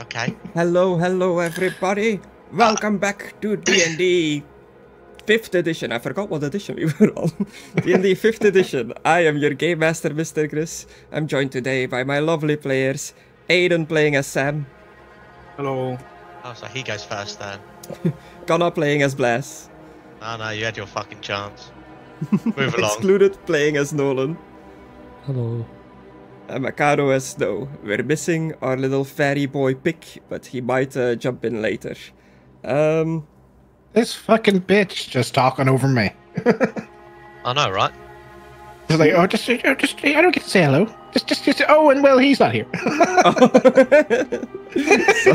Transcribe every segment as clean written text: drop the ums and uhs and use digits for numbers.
Okay. Hello everybody. Welcome back to D&D 5th edition. I forgot what edition we were on. D&D 5th edition. I am your game master, MisterGriss. I'm joined today by my lovely players. Aidan playing as Sam. Hello. Oh, so he goes first then. Conna playing as Blaz. Oh no, you had your fucking chance. Move along. Excluded playing as Nolen. Hello. And Mckadow as Snow. We're missing our little fairy boy Pick, but he might jump in later. This fucking bitch just talking over me. I know, right? It's like, I don't get to say hello. Just, oh, and well, he's not here.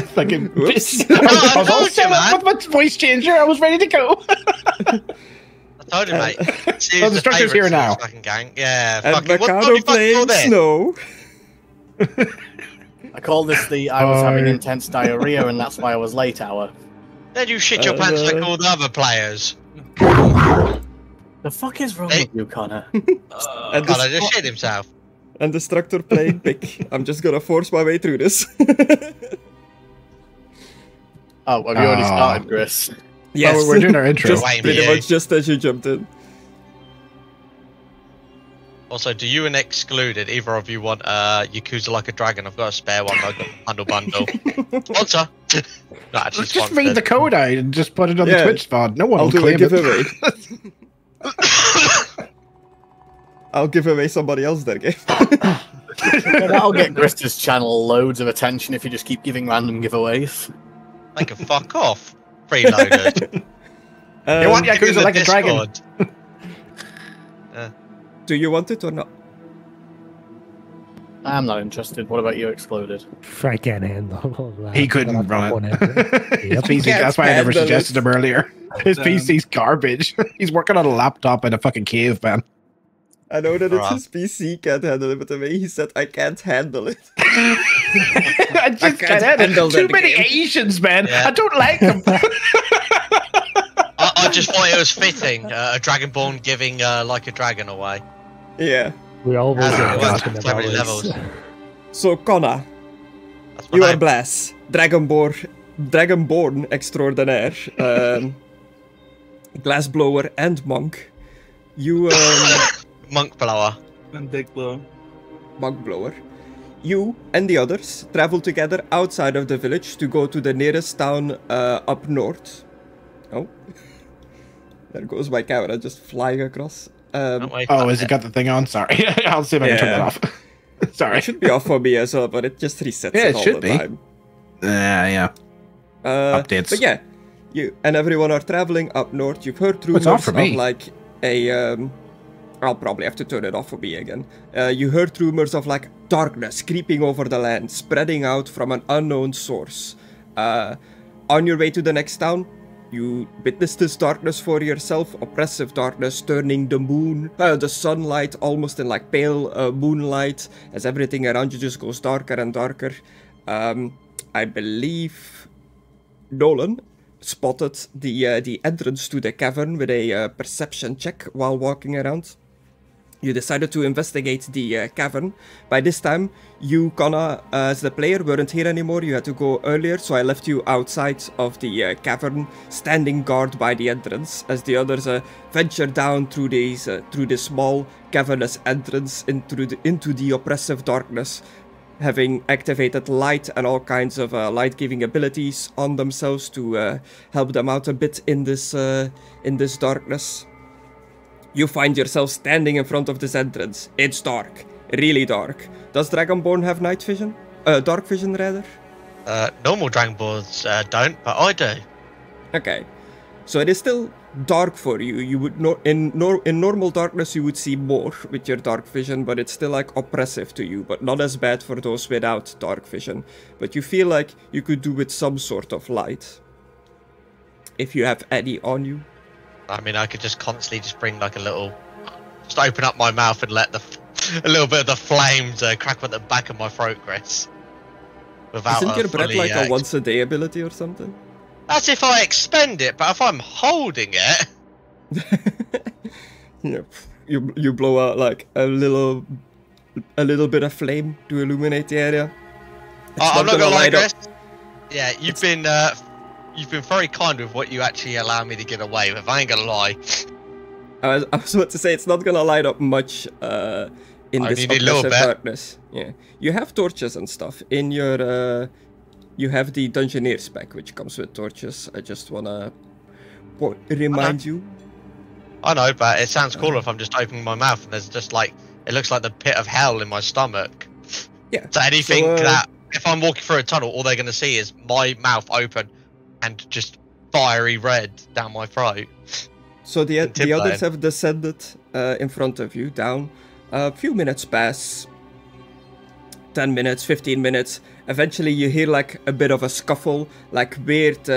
Fucking bitch. I was all set up with my voice changer. I was ready to go. I told you, mate. Well, the Destructore's here now. Fucking gang. Yeah, and fucking. Mckadow playing Snow. I call this the I was having intense diarrhea and that's why I was late hour. Then you shit your pants like all the other players. The fuck is wrong with you, Connor? Connor just shit himself. And Destructore playing Pick. I'm just gonna force my way through this. Oh, have you already started, Griss? Yes. Oh, we're doing our intro. Pretty much just as you jumped in. Also, do you and Excluded, either of you want Yakuza Like a Dragon? I've got a spare one, but I've got bundle. Sponsor! Not actually Just sponsored. read the code out and just put it on the Twitch spot. No one will claim it. I'll give away somebody else their game. That'll get Grist's channel loads of attention if you just keep giving random giveaways. They can fuck off. Freeloaders. You want Yakuza Like a Dragon? Do you want it or not? I'm not interested. What about you, Excluded? I can't handle all that. He couldn't run it. His PC, Can't that's why I never handle suggested him earlier. His PC's garbage. He's working on a laptop in a fucking cave, man. I know that it's his PC can't handle it, but the way he said, I can't handle it. I just can't handle too many Asians, man. Yeah. I don't like them. I just thought it was fitting. A Dragonborn giving Like a Dragon away. Yeah. We always levels. So, Conna, you are Blaz, Dragonborn extraordinaire, glassblower and monk. You, Monk blower. And big blower. Monk blower. You and the others travel together outside of the village to go to the nearest town up north. Oh. There goes my camera just flying across. Oh, has it got the thing on? Sorry. I'll see if I can turn that off. Sorry. It should be off for me as well, but it just resets it all the time. Yeah. Updates. But yeah, you and everyone are traveling up north. You've heard rumors of like a... I'll probably have to turn it off for me again. You heard rumors of like darkness creeping over the land, spreading out from an unknown source. On your way to the next town, you witness this darkness for yourself, oppressive darkness turning the sunlight almost in like pale moonlight as everything around you just goes darker and darker. I believe Nolen spotted the entrance to the cavern with a perception check while walking around. You decided to investigate the cavern. By this time, you, Conna, as the player, weren't here anymore. You had to go earlier, so I left you outside of the cavern, standing guard by the entrance, as the others venture down through this small cavernous entrance into the oppressive darkness, having activated light and all kinds of light-giving abilities on themselves to help them out a bit in this darkness. You find yourself standing in front of this entrance. It's dark. Really dark. Does Dragonborn have night vision? Dark vision, rather? Normal Dragonborns don't, but I do. Okay. So it is still dark for you. You would in normal darkness you would see more with your dark vision, but it's still like oppressive to you, but not as bad for those without dark vision. But you feel like you could do with some sort of light. If you have any on you. I mean, I could just constantly just bring like a little, just open up my mouth and let a little bit of the flames crack at the back of my throat, Chris. Without Isn't your breath like a once a day ability or something? That's if I expend it, but if I'm holding it, yeah, you blow out like a little bit of flame to illuminate the area. I'm not gonna lie, Chris. Yeah, you've been very kind with what you actually allow me to get away with. I ain't gonna lie. I was about to say it's not gonna light up much in this oppressive darkness. Yeah, you have torches and stuff in your. You have the Dungeoneer spec, which comes with torches. I just wanna remind you. I know, but it sounds cooler if I'm just opening my mouth and there's just like it looks like the pit of hell in my stomach. Yeah. So anything that if I'm walking through a tunnel, all they're gonna see is my mouth open and just fiery red down my throat. So the others have descended in front of you, down. A few minutes pass. 10 minutes, 15 minutes. Eventually you hear like a bit of a scuffle, like weird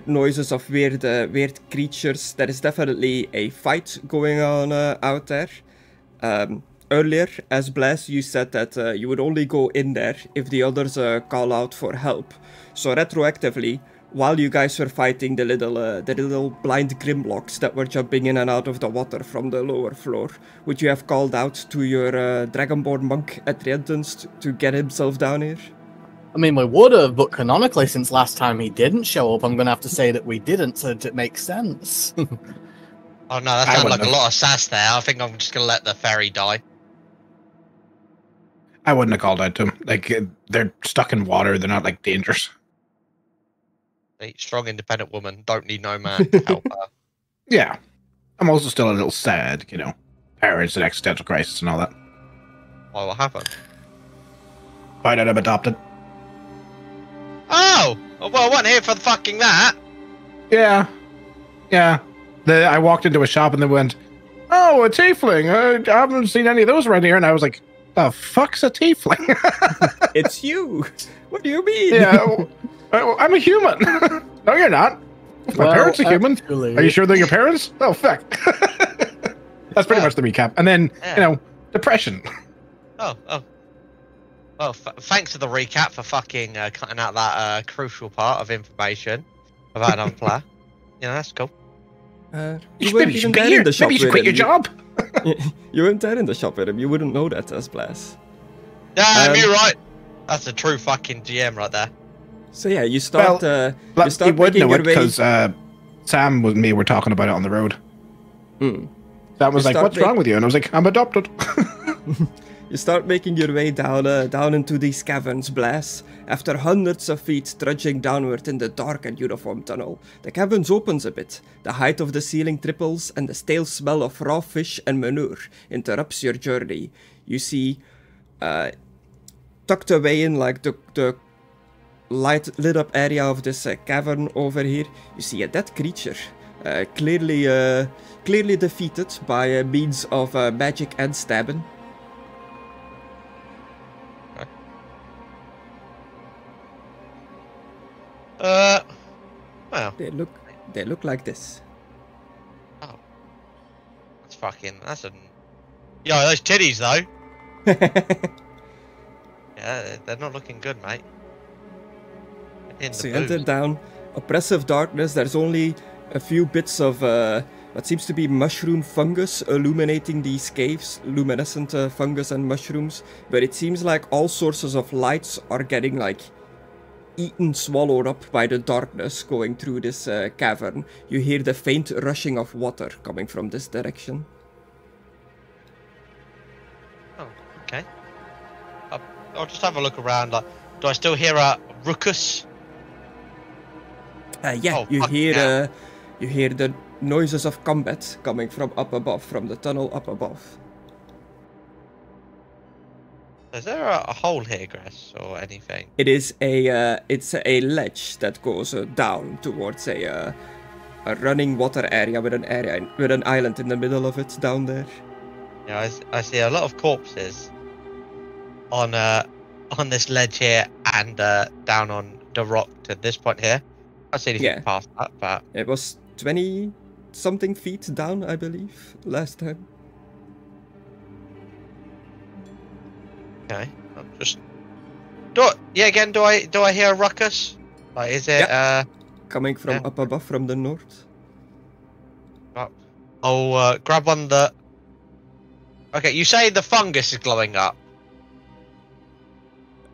noises of weird creatures. There is definitely a fight going on out there. Earlier, as Blaz, you said that you would only go in there if the others call out for help. So retroactively, while you guys were fighting the little blind grimlocks that were jumping in and out of the water from the lower floor, would you have called out to your Dragonborn monk at the entrance to get himself down here? I mean, we would have, but canonically, since last time he didn't show up, I'm going to have to say that we didn't, so it makes sense. Oh no, that sounds like a lot of sass there. I think I'm just going to let the fairy die. I wouldn't have called out to him. Like, they're stuck in water. They're not, like, dangerous. A strong, independent woman. Don't need no man to help her. Yeah. I'm also still a little sad, you know. Parents and existential crisis and all that. Why, what happened? Find out I'm adopted. Oh! Well, I wasn't here for fucking that. Yeah. Yeah. I walked into a shop and they went, oh, a tiefling. I haven't seen any of those around here. And I was like, the fuck's a tiefling? It's you. What do you mean? Yeah, I'm a human. No, you're not. My parents are human. Are you sure they're your parents? Oh, fuck. That's pretty much the recap. And then, you know, depression. Well, thanks for the recap for fucking cutting out that crucial part of information about another player. You know, that's cool. You weren't even there in the shop. Maybe you should quit your job. You weren't there in the shop with him. You wouldn't know that as Blaz. Yeah, you're right. That's a true fucking GM right there. So yeah, you start. You start he would know it because way... Sam and me were talking about it on the road. Hmm. Sam was like, "What's wrong with you?" And I was like, "I'm adopted." You start making your way down into these caverns, Blaz. After hundreds of feet trudging downward in the dark and uniform tunnel, the caverns opens a bit. The height of the ceiling triples, and the stale smell of raw fish and manure interrupts your journey. You see, tucked away in like the lit up area of this cavern over here, you see a dead creature, clearly defeated by means of magic and stabbing. Well, they look like this. Oh, that's a. Yo, those titties though. Yeah, they're not looking good, mate. So you enter down oppressive darkness. There's only a few bits of what seems to be mushroom fungus illuminating these caves, luminescent fungus and mushrooms. But it seems like all sources of lights are getting like eaten, swallowed up by the darkness going through this cavern. You hear the faint rushing of water coming from this direction. Oh, okay. I'll just have a look around. Like, do I still hear a ruckus? Yeah, you hear the noises of combat coming from up above, from the tunnel up above. Is there a hole here, Griss, or anything? It is it's a ledge that goes down towards a running water area with an island in the middle of it down there. Yeah, I see a lot of corpses on this ledge here and down on the rock to this point here. I see anything past that, but it was 20-something feet down, I believe, last time. Okay, I'm just. Do I hear a ruckus? Like, is it coming from up above from the north? I'll grab one that. Okay, you say the fungus is glowing up.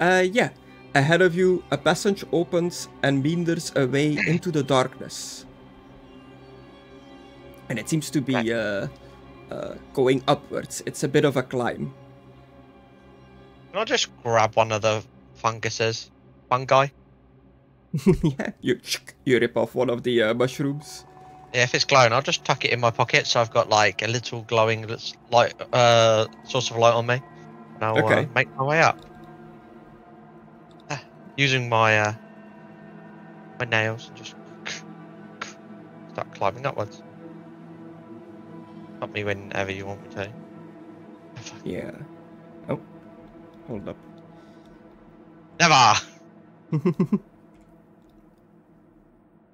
Yeah. ahead of you, a passage opens and meanders away into the darkness. And it seems to be going upwards. It's a bit of a climb. Can I just grab one of the fungi? Yeah, you rip off one of the mushrooms. Yeah, if it's glowing, I'll just tuck it in my pocket so I've got like a little glowing light, source of light on me. And I'll make my way up. Using my my nails and just start climbing upwards. Stop me whenever you want me to. Yeah. Oh, hold up. Never!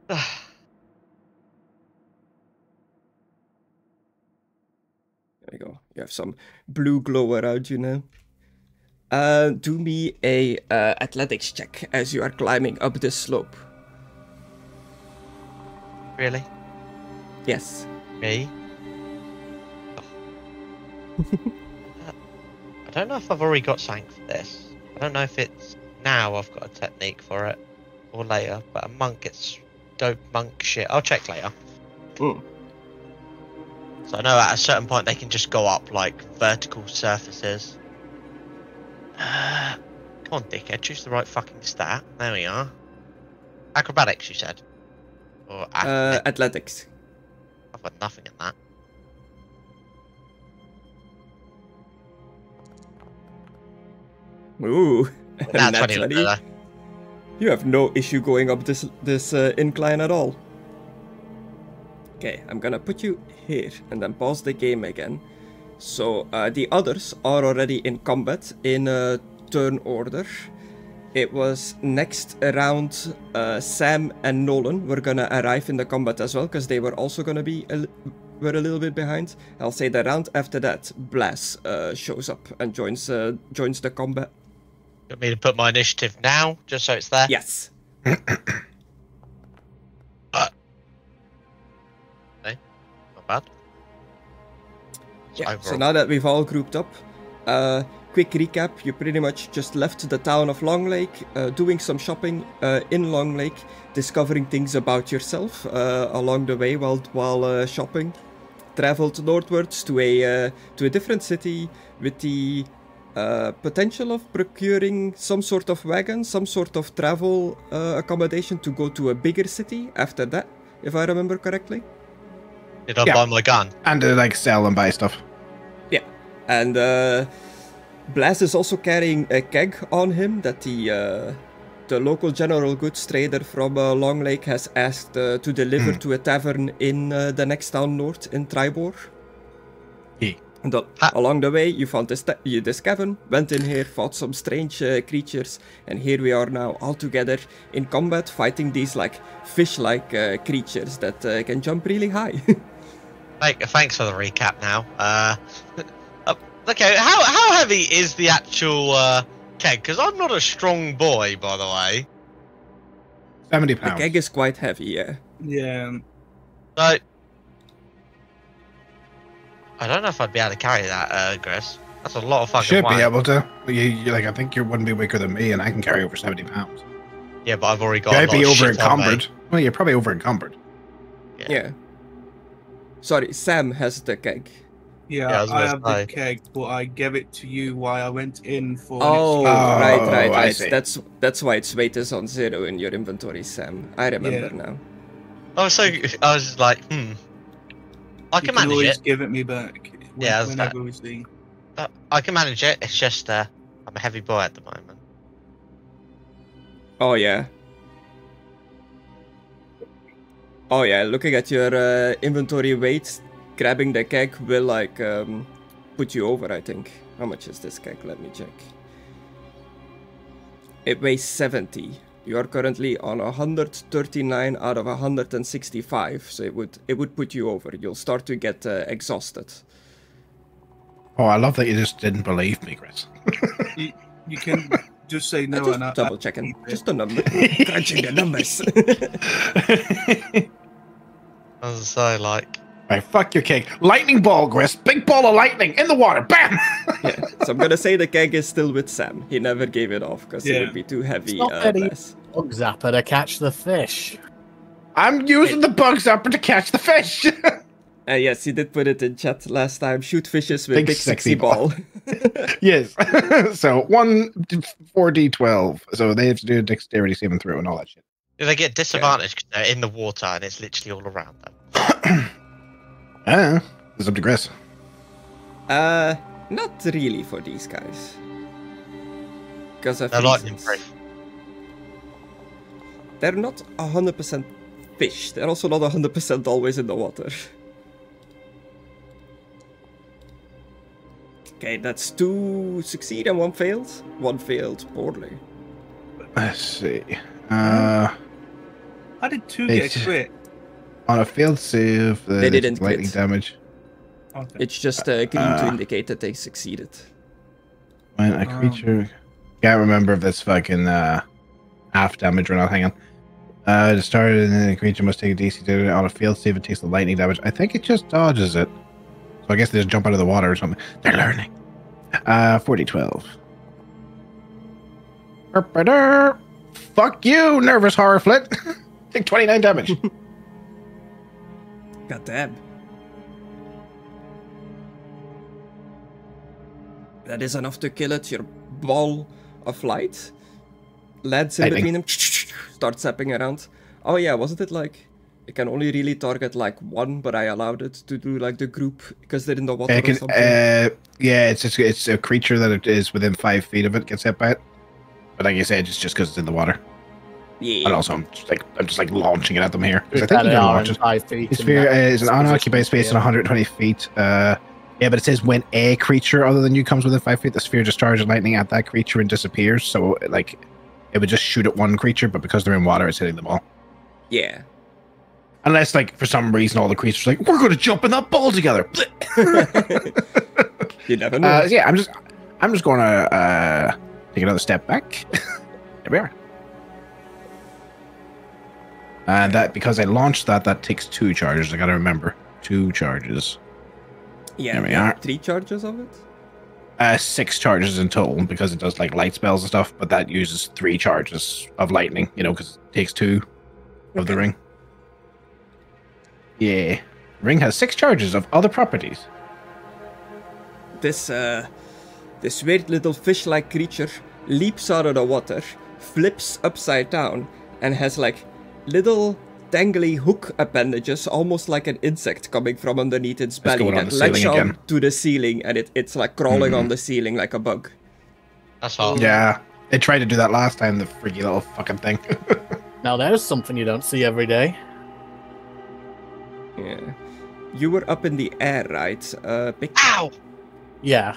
There you go. You have some blue glow around you now. Do me a athletics check as you are climbing up this slope. Really? Yes. Me? I don't know if I've already got something for this. I don't know if it's now I've got a technique for it or later, but a monk gets dope monk shit. I'll check later. Mm. So I know at a certain point they can just go up like vertical surfaces. Come on, dickhead, choose the right fucking stat. There we are. Acrobatics, you said? Or athletics. I've got nothing in that. Ooh, Nah, 20. You have no issue going up this incline at all. Okay, I'm gonna put you here and then pause the game again. So the others are already in combat in turn order. It was next around Sam and Nolen were gonna arrive in the combat as well because they were also gonna be were a little bit behind. I'll say the round after that, Blaz shows up and joins the combat. You want me to put my initiative now, just so it's there? Yes. Not bad. Yeah, so now that we've all grouped up, quick recap, you pretty much just left the town of Long Lake, doing some shopping in Long Lake, discovering things about yourself along the way while shopping. Traveled northwards to a different city with the potential of procuring some sort of wagon, some sort of travel accommodation to go to a bigger city after that, if I remember correctly. Did I buy my gun? And to like sell and buy stuff. Yeah, and Blaz is also carrying a keg on him that the local general goods trader from Long Lake has asked to deliver to a tavern in the next town north in Tribor. Yeah. And along the way, you found this cavern, went in here, fought some strange creatures, and here we are now all together in combat, fighting these like fish-like creatures that can jump really high. Thanks for the recap now. Okay, how heavy is the actual keg? Because I'm not a strong boy, by the way. 70 pounds. The keg is quite heavy, yeah. Yeah. So, I don't know if I'd be able to carry that, Griss. That's a lot of fucking Should weight. be able to. You like, I think you wouldn't be weaker than me, and I can carry over 70 pounds. Yeah, but I've already got I'd a lot be of over shit on me. encumbered. Well, you're probably over encumbered. Yeah. Sorry, Sam has the keg. Yeah, I have the keg, but I gave it to you while I went in for. Right. That's why its weight is on 0 in your inventory, Sam. I remember now. Oh, so I was like, I can manage always it. Give it me back. Whenever we see. I can manage it. It's just I'm a heavy boy at the moment. Oh yeah. Oh yeah. Looking at your inventory weight, grabbing the keg will like put you over. I think. How much is this keg? Let me check. It weighs 70. You are currently on 139 out of 165, so it would put you over. You'll start to get exhausted. Oh, I love that you just didn't believe me, Chris. you can just say no. Just double checking. Just a number. Crunching the numbers. I was so like, Right, fuck your keg. Lightning ball, Griss. Big ball of lightning in the water. Bam! Yeah, so I'm gonna say the keg is still with Sam. He never gave it off because it would be too heavy. It's not bug zapper to catch the fish. I'm using the bug zapper to catch the fish. Yes, he did put it in chat last time. Shoot fishes with big sexy ball. Yes. So 4d12. So they have to do a dexterity saving throw and all that shit. Do they get disadvantaged because they're in the water and it's literally all around them? It's up to Griss. Not really for these guys. Because of lightning reasons. proof. They're not 100% fish. They're also not 100% always in the water. Okay, that's 2 succeed and 1 failed. 1 failed poorly. Let's see. How did 2 get a crit? On a failed save, they didn't lightning crit. damage. Okay. It's just green to indicate that they succeeded. When a creature... Can't remember if that's fucking half damage or not. Hang on. To start, and then the creature must take a DC damage. On a failed save, it takes the lightning damage. I think it just dodges it. So I guess they just jump out of the water or something. They're learning. 4d12. Fuck you, nervous horror flit. Take 29 damage. God damn. That is enough to kill it. Your ball of light lands in between them. Starts zapping around. Oh yeah, wasn't it like it can only really target like one, but I allowed it to do like the group because they're in the water or something? Yeah, it's a creature that is within 5 feet of it gets hit by it. But like I said, it's just because it's in the water. Yeah. And also, I'm just like launching it at them here. I think you can launch it. 5 feet. The sphere is an unoccupied space in 120 feet. Yeah, but it says when a creature other than you comes within 5 feet, the sphere discharges lightning at that creature and disappears. So, like, it would just shoot at one creature, but because they're in water, it's hitting them all. Yeah. Unless, like, for some reason, all the creatures are like, we're going to jump in that ball together. You never know. Yeah, I'm just going to take another step back. There we are. And that, because I launched that takes 2 charges. I got to remember. 2 charges. Yeah, there we are. 3 charges of it? 6 charges in total because it does like light spells and stuff, but that uses 3 charges of lightning, you know, because it takes 2 of the ring. Yeah. The ring has 6 charges of other properties. This weird little fish-like creature leaps out of the water, flips upside down, and has like little dangly hook appendages, almost like an insect coming from underneath its belly that latch on to the ceiling, and it's like crawling on the ceiling like a bug. That's all. Yeah, they tried to do that last time, the freaky little fucking thing. Now there's something you don't see every day. Yeah. You were up in the air, right? Ow! Yeah.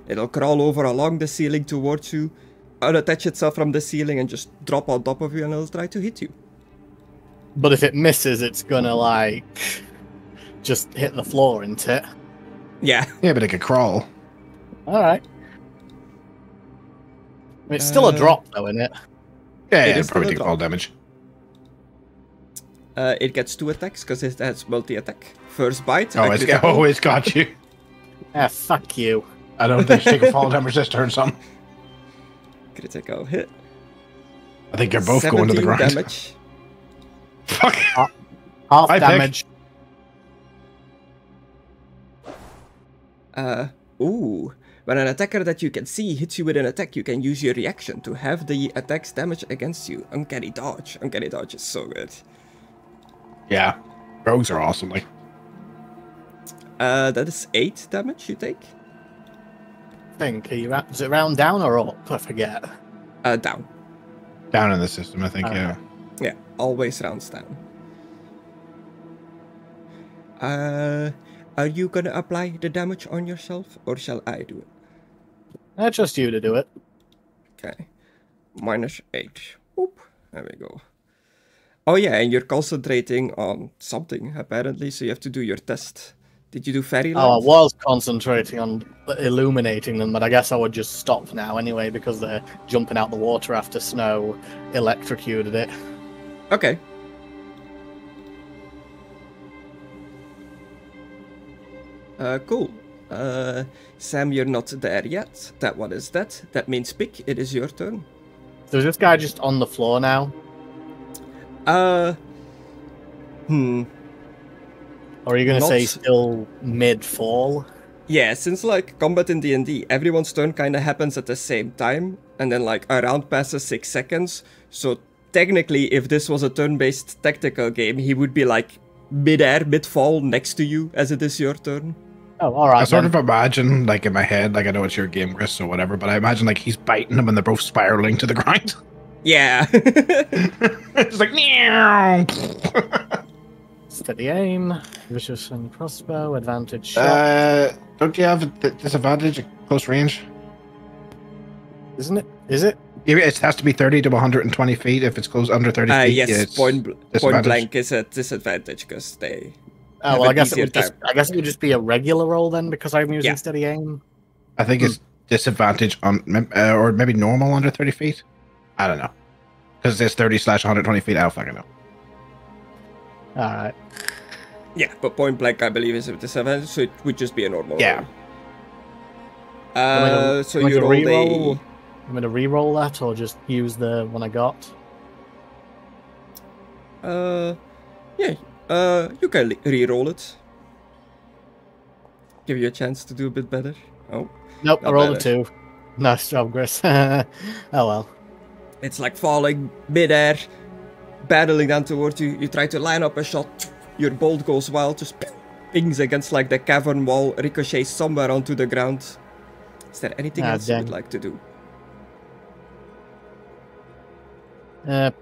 It'll crawl over along the ceiling towards you, unattach itself from the ceiling and just drop on top of you, and it'll try to hit you. But if it misses, it's gonna like just hit the floor, isn't it? Yeah. Yeah, but it could crawl. Alright. It's still a drop though, isn't it? Yeah, it'll probably take fall damage. It gets 2 attacks because it has multi-attack. First bite. It's got you. Yeah, fuck you. I don't think you take a fall damage this turn, son. Critical hit. I think you're both going to the ground. Damage. Fuck. Half damage. Ooh. When an attacker that you can see hits you with an attack, you can use your reaction to have the attack's damage against you. Uncanny dodge. Uncanny dodge is so good. Yeah. Rogues are awesome, like. That is 8 damage you take. Is it round down or up? I forget. Down. Down in the system, I think, yeah. Yeah, always rounds down. Are you gonna apply the damage on yourself, or shall I do it? I trust you to do it. Okay. -8. Oop. There we go. Oh yeah, and you're concentrating on something, apparently, so you have to do your test. Did you do Fairyland? Oh, I was concentrating on illuminating them, but I guess I would just stop now anyway, because they're jumping out the water after snow electrocuted it. Okay. Cool. Sam, you're not there yet. That one is dead. That means Pick, it is your turn. So is this guy just on the floor now? Or are you going to say still mid-fall? Yeah, since like combat in D&D, everyone's turn kind of happens at the same time, and then like a round passes 6 seconds. So technically, if this was a turn-based tactical game, he would be like mid-air, mid-fall next to you as it is your turn. Oh, all right. I sort of imagine, like in my head, like I know it's your game, Chris, or whatever, but I imagine like he's biting them and they're both spiraling to the ground. Yeah. It's like, meow. Steady aim, vicious and crossbow, advantage shot. Don't you have a disadvantage at close range? Isn't it? Is it? Yeah, it has to be 30 to 120 feet. If it's close under 30 feet, yes, point blank is a disadvantage because they. Oh well, I guess it would just be a regular roll then because I'm using steady aim. I think it's disadvantage on, or maybe normal under 30 feet. I don't know, because it's 30/120 feet. I don't fucking know. All right. Yeah, but point blank, I believe, is a disadvantage, so it would just be a normal. Yeah. Roll. So you roll a. I'm going to re-roll that, or just use the one I got. Yeah. You can re-roll it. Give you a chance to do a bit better. Oh. Nope, I rolled a 2. Nice job, Chris. Oh well. It's like falling mid-air, battling down towards you. You try to line up a shot. Your bolt goes wild, just pings against like the cavern wall, ricochets somewhere onto the ground. Is there anything else you would like to do?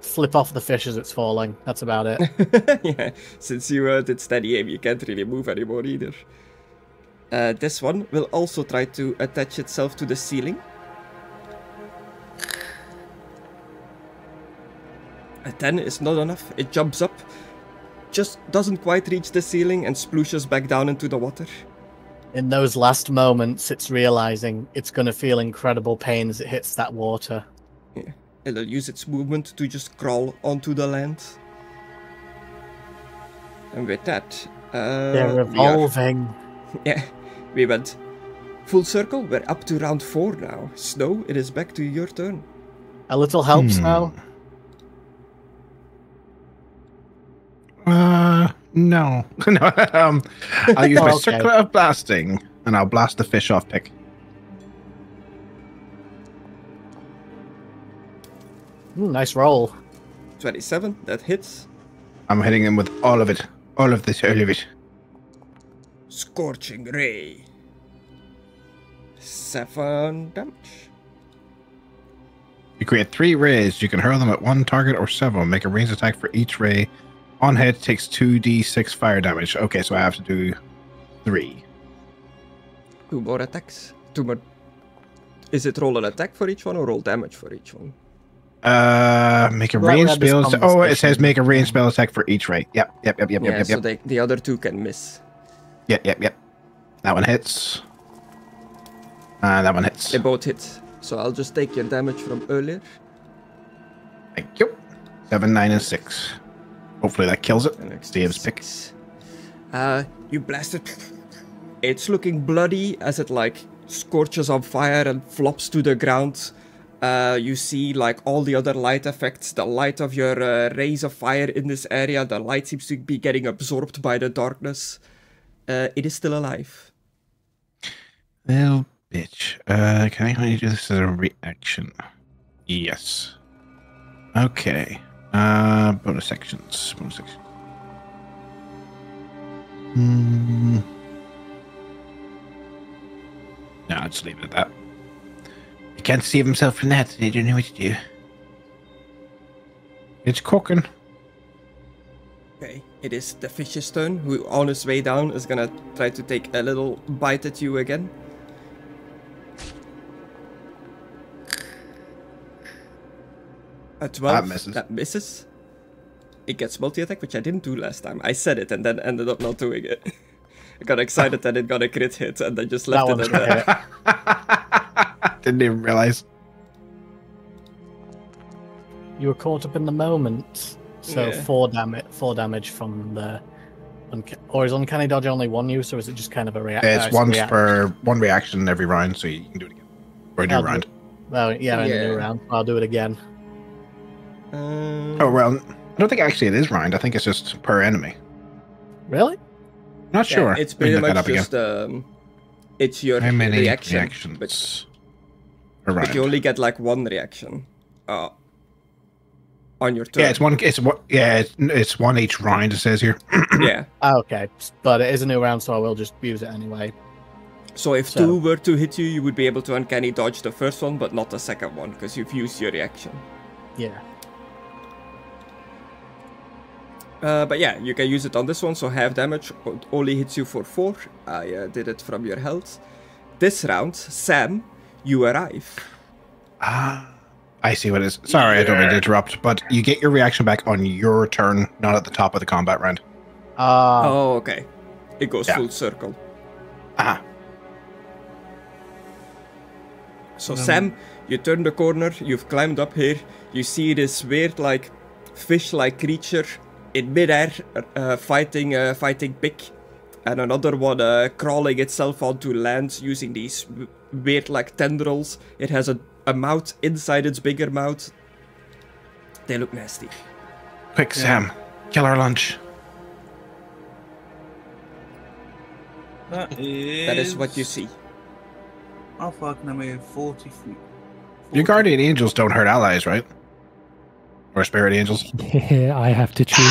Flip off the fish as it's falling. That's about it. Yeah, since you did steady aim, you can't really move anymore either. This one will also try to attach itself to the ceiling. A 10 is not enough. It jumps up, just doesn't quite reach the ceiling and splooshes back down into the water. In those last moments, it's realizing it's going to feel incredible pain as it hits that water. Yeah. It'll use its movement to just crawl onto the land. And with that... they're evolving. We went full circle. We're up to round 4 now. Snow, it is back to your turn. A little helps now? No. I'll use my circlet of blasting, and I'll blast the fish off Pick. Nice roll. 27, that hits. I'm hitting him with all of it. All of this, all of it. Scorching Ray. 7 damage. You create 3 rays. You can hurl them at one target or several. Make a ranged attack for each ray. On hit takes 2d6 fire damage. Okay, so I have to do 3. 2 more attacks. 2 more. Is it roll an attack for each one or roll damage for each one? Make a ranged spell. Oh, it says make a ranged spell attack for each ray. Yep. So the other 2 can miss. Yep. That one hits. That one hits. They both hit. So I'll just take your damage from earlier. Thank you. 7, 9, and 6. Hopefully that kills it. Steve's Pick. You blast it. It's looking bloody as it like scorches on fire and flops to the ground. You see like all the other light effects. The light of your rays of fire in this area. The light seems to be getting absorbed by the darkness. It is still alive. Little bitch. Can I only do this as a reaction? Yes. Okay. Bonus sections. No, I'll just leave it at that. He can't save himself from that. They don't know what to do. It's cooking. Okay, it is the fish's turn, who on his way down is gonna try to take a little bite at you again. A 12, that misses. It gets multi-attack, which I didn't do last time. I said it and then ended up not doing it. I got excited that it got a crit hit and then just left it at that. Didn't even realize. You were caught up in the moment. So 4 damage from the Or is uncanny dodge only one use, or is it just kind of a reaction? It's once per one reaction every round, so you can do it again for a new round. Well, yeah, in a new round. I'll do it again. Oh well, I don't think actually it is round. I think it's just per enemy. Really? Not sure. It's pretty much just it's your how many reaction, reactions but you only get like one reaction on your turn. Yeah, it's one. It's one each round. It says here. Yeah. Okay, but it is a new round, so I will just use it anyway. So if two were to hit you, you would be able to uncanny dodge the first one, but not the second one, because you've used your reaction. Yeah. But yeah, you can use it on this one, so half damage only hits you for 4. I did it from your health. This round, Sam, you arrive. I see what it is. Sorry, I don't mean to interrupt, but you get your reaction back on your turn, not at the top of the combat round. Oh, okay. It goes full circle. So Sam, you turn the corner, you've climbed up here, you see this weird, like, fish-like creature in midair, fighting Pick, and another one crawling itself onto land using these weird, like, tendrils. It has a mouth inside its bigger mouth. They look nasty. Quick, Sam, kill our lunch. That is what you see. How far can I move? 40 feet. Your guardian angels don't hurt allies, right? Or spirit angels? Yeah, I have to choose.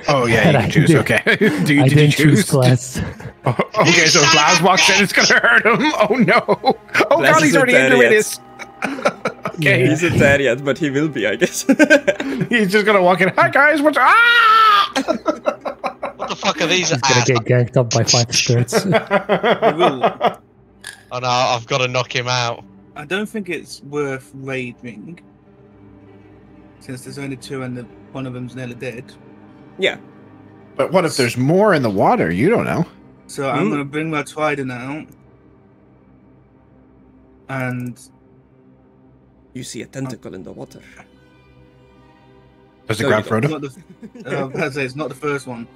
Oh yeah, you can choose. Okay. I didn't choose Blaz. Okay, so if Blaz walks in, it's gonna hurt him. Oh no! Oh Blaz god, he's already into it. Okay, he's in there yet, but he will be, I guess. He's just gonna walk in. Hi guys, what's What the fuck are these? He's gonna get ganked up by 5 spirits. Oh no, I've got to knock him out. I don't think it's worth raiding, since there's only 2 and one of them's nearly dead. Yeah. But what if there's more in the water? You don't know. So I'm going to bring my trident out. And... You see a tentacle in the water. Does it grab Frodo? I was about to say, it's not the first one.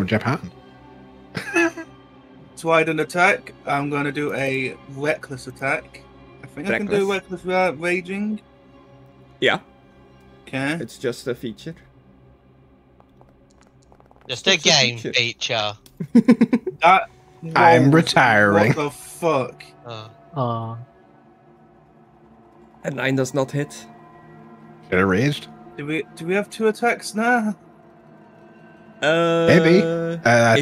Jeff Hatton. Trident attack. I'm going to do a reckless attack. I think I can do reckless without raging. Yeah. Okay. It's just a feature. Just a game feature. That I'm retiring. What the fuck? A 9 does not hit. Should have raged. Do we have 2 attacks now? Maybe.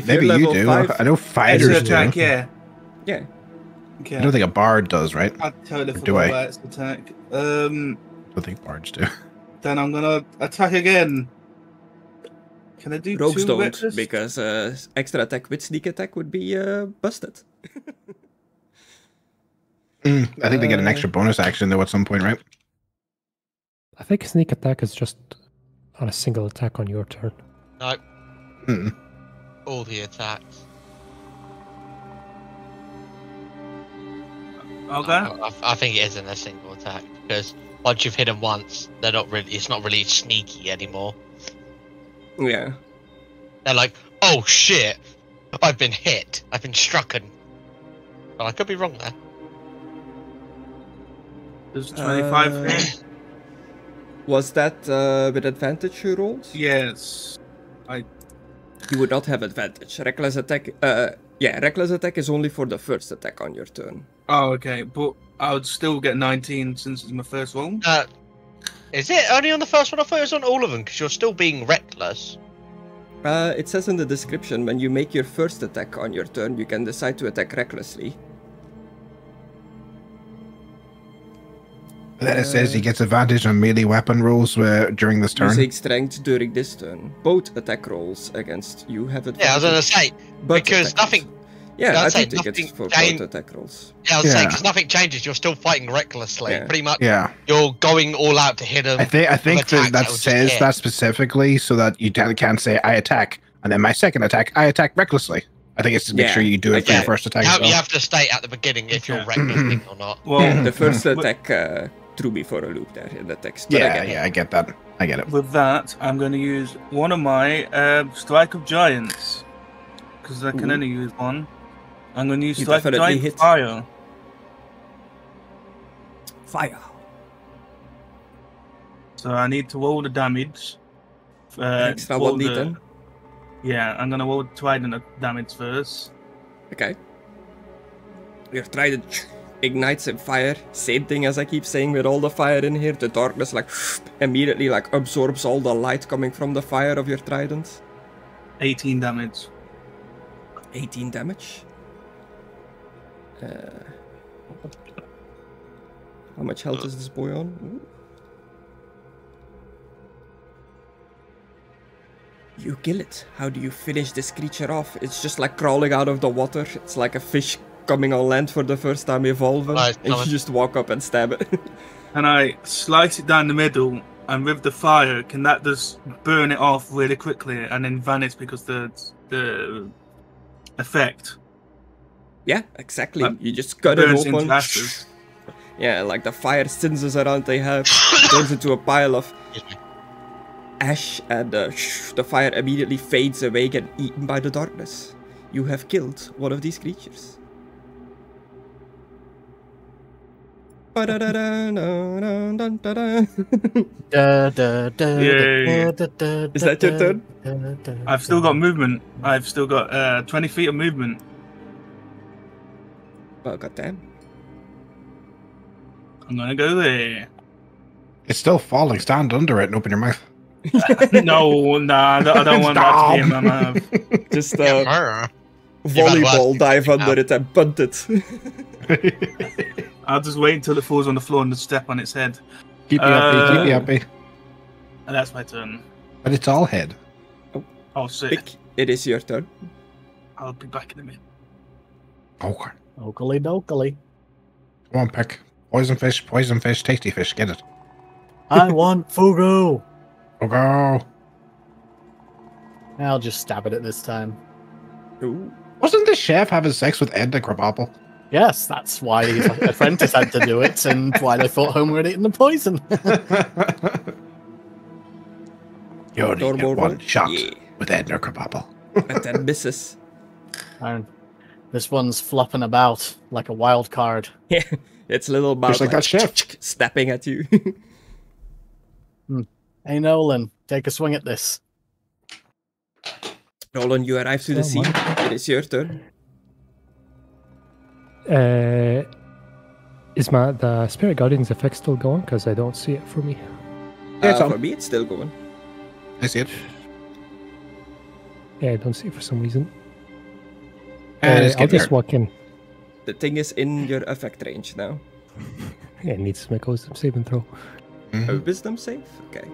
Maybe you do. 5, I know fighters do. Attack, yeah. Yeah. Okay. I don't think a bard does, right? I totally forgot about its attack. I don't think bards do. Then I'm gonna attack again. Can I do Rogues 2 don't, reckless? because extra attack with sneak attack would be busted. I think they get an extra bonus action though at some point, right? I think sneak attack is just on a single attack on your turn. No. All the attacks. Okay. I think it isn't a single attack because once you've hit them once, they're not really. It's not really sneaky anymore. Yeah. They're like, oh shit, I've been hit. I've been strucken. But I could be wrong there. There's 25 here. Was that with advantage you rolled? Yes. You would not have advantage. Reckless attack. Reckless attack is only for the first attack on your turn. Oh, okay. But I would still get 19 since it's my first roll. Is it only on the first one? I thought it was on all of them because you're still being reckless. It says in the description when you make your first attack on your turn, you can decide to attack recklessly. Then it says he gets advantage on melee weapon rolls during this turn. Using strength during this turn. Both attack rolls against you have advantage. Yeah, I was going to say, because nothing... Yeah, I think it's for both attack rolls. Yeah, I was saying, because nothing changes, you're still fighting recklessly. Yeah. Pretty much, you're going all out to hit them. I think that says that specifically so that you can't say, I attack, and then my second attack, I attack recklessly. I think it's to make sure you do it for your first attack as well. You have to state at the beginning if you're reckless or not. Well, the first attack threw me for a loop there in the text. But I get that. I get it. With that, I'm going to use one of my Strike of Giants. Because I can only use one. I'm going to use Strike of Giant Fire. Fire. So I need to roll the damage. Extra 1d10. Yeah, I'm going to roll trident damage first. Okay. Your trident ignites in fire. Same thing as I keep saying with all the fire in here. The darkness like immediately like absorbs all the light coming from the fire of your trident. 18 damage. 18 damage. How much health is this boy on? Ooh. You kill it. How do you finish this creature off? It's just like crawling out of the water. It's like a fish coming on land for the first time evolving. And you just walk up and stab it. And I slice it down the middle, and with the fire, can that just burn it off really quickly and then vanish because the effect? Yeah, exactly. You just cut it open. Yeah, like the fire cinches around they have, turns into a pile of ash, and the fire immediately fades away, getting eaten by the darkness. You have killed one of these creatures. Is that your turn? I've still got movement. I've still got 20 feet of movement. Well, goddamn. I'm gonna go there. It's still falling. Stand under it and open your mouth. No, nah, I don't want that to be in my mouth. Just volleyball dive under it and punt it. I'll just wait until it falls on the floor and just step on its head. Keep me happy, keep me happy. And that's my turn. But it's all head. Oh, shit. Pick. It is your turn. I'll be back in a minute. Okay. Oakley dokily. Come on, Pick. Poison fish, tasty fish, get it. I want fugu. Fugu. I'll just stab it at this time. Ooh. Wasn't the chef having sex with Ed the Crabapple? Yes, that's why his apprentice had to do it, and why they thought Homer had eaten the poison. You only get one shot with Edna Crabapple. And then misses. And this one's flopping about like a wild card. Yeah, its little mouth like that chef snapping at you. Hey, Nolen, take a swing at this. Nolen, you arrive to the scene. It is your turn. Is the Spirit Guardian's effect still going? Because I don't see it for me. Yeah, for me, it's still going. I see it. Yeah, I don't see it for some reason. I'll just walk in. The thing is in your effect range now. Yeah, it needs to make a wisdom saving throw. A wisdom save? Okay.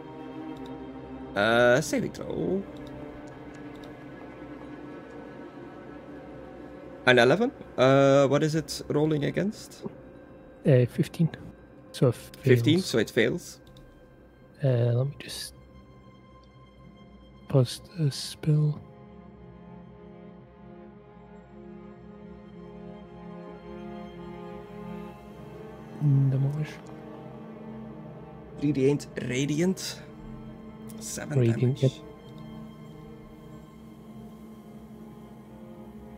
Saving throw. An 11? What is it rolling against? 15. So 15, so it fails. Let me just post a spell. Demolish. Radiant. 7 Radiant, damage. yep.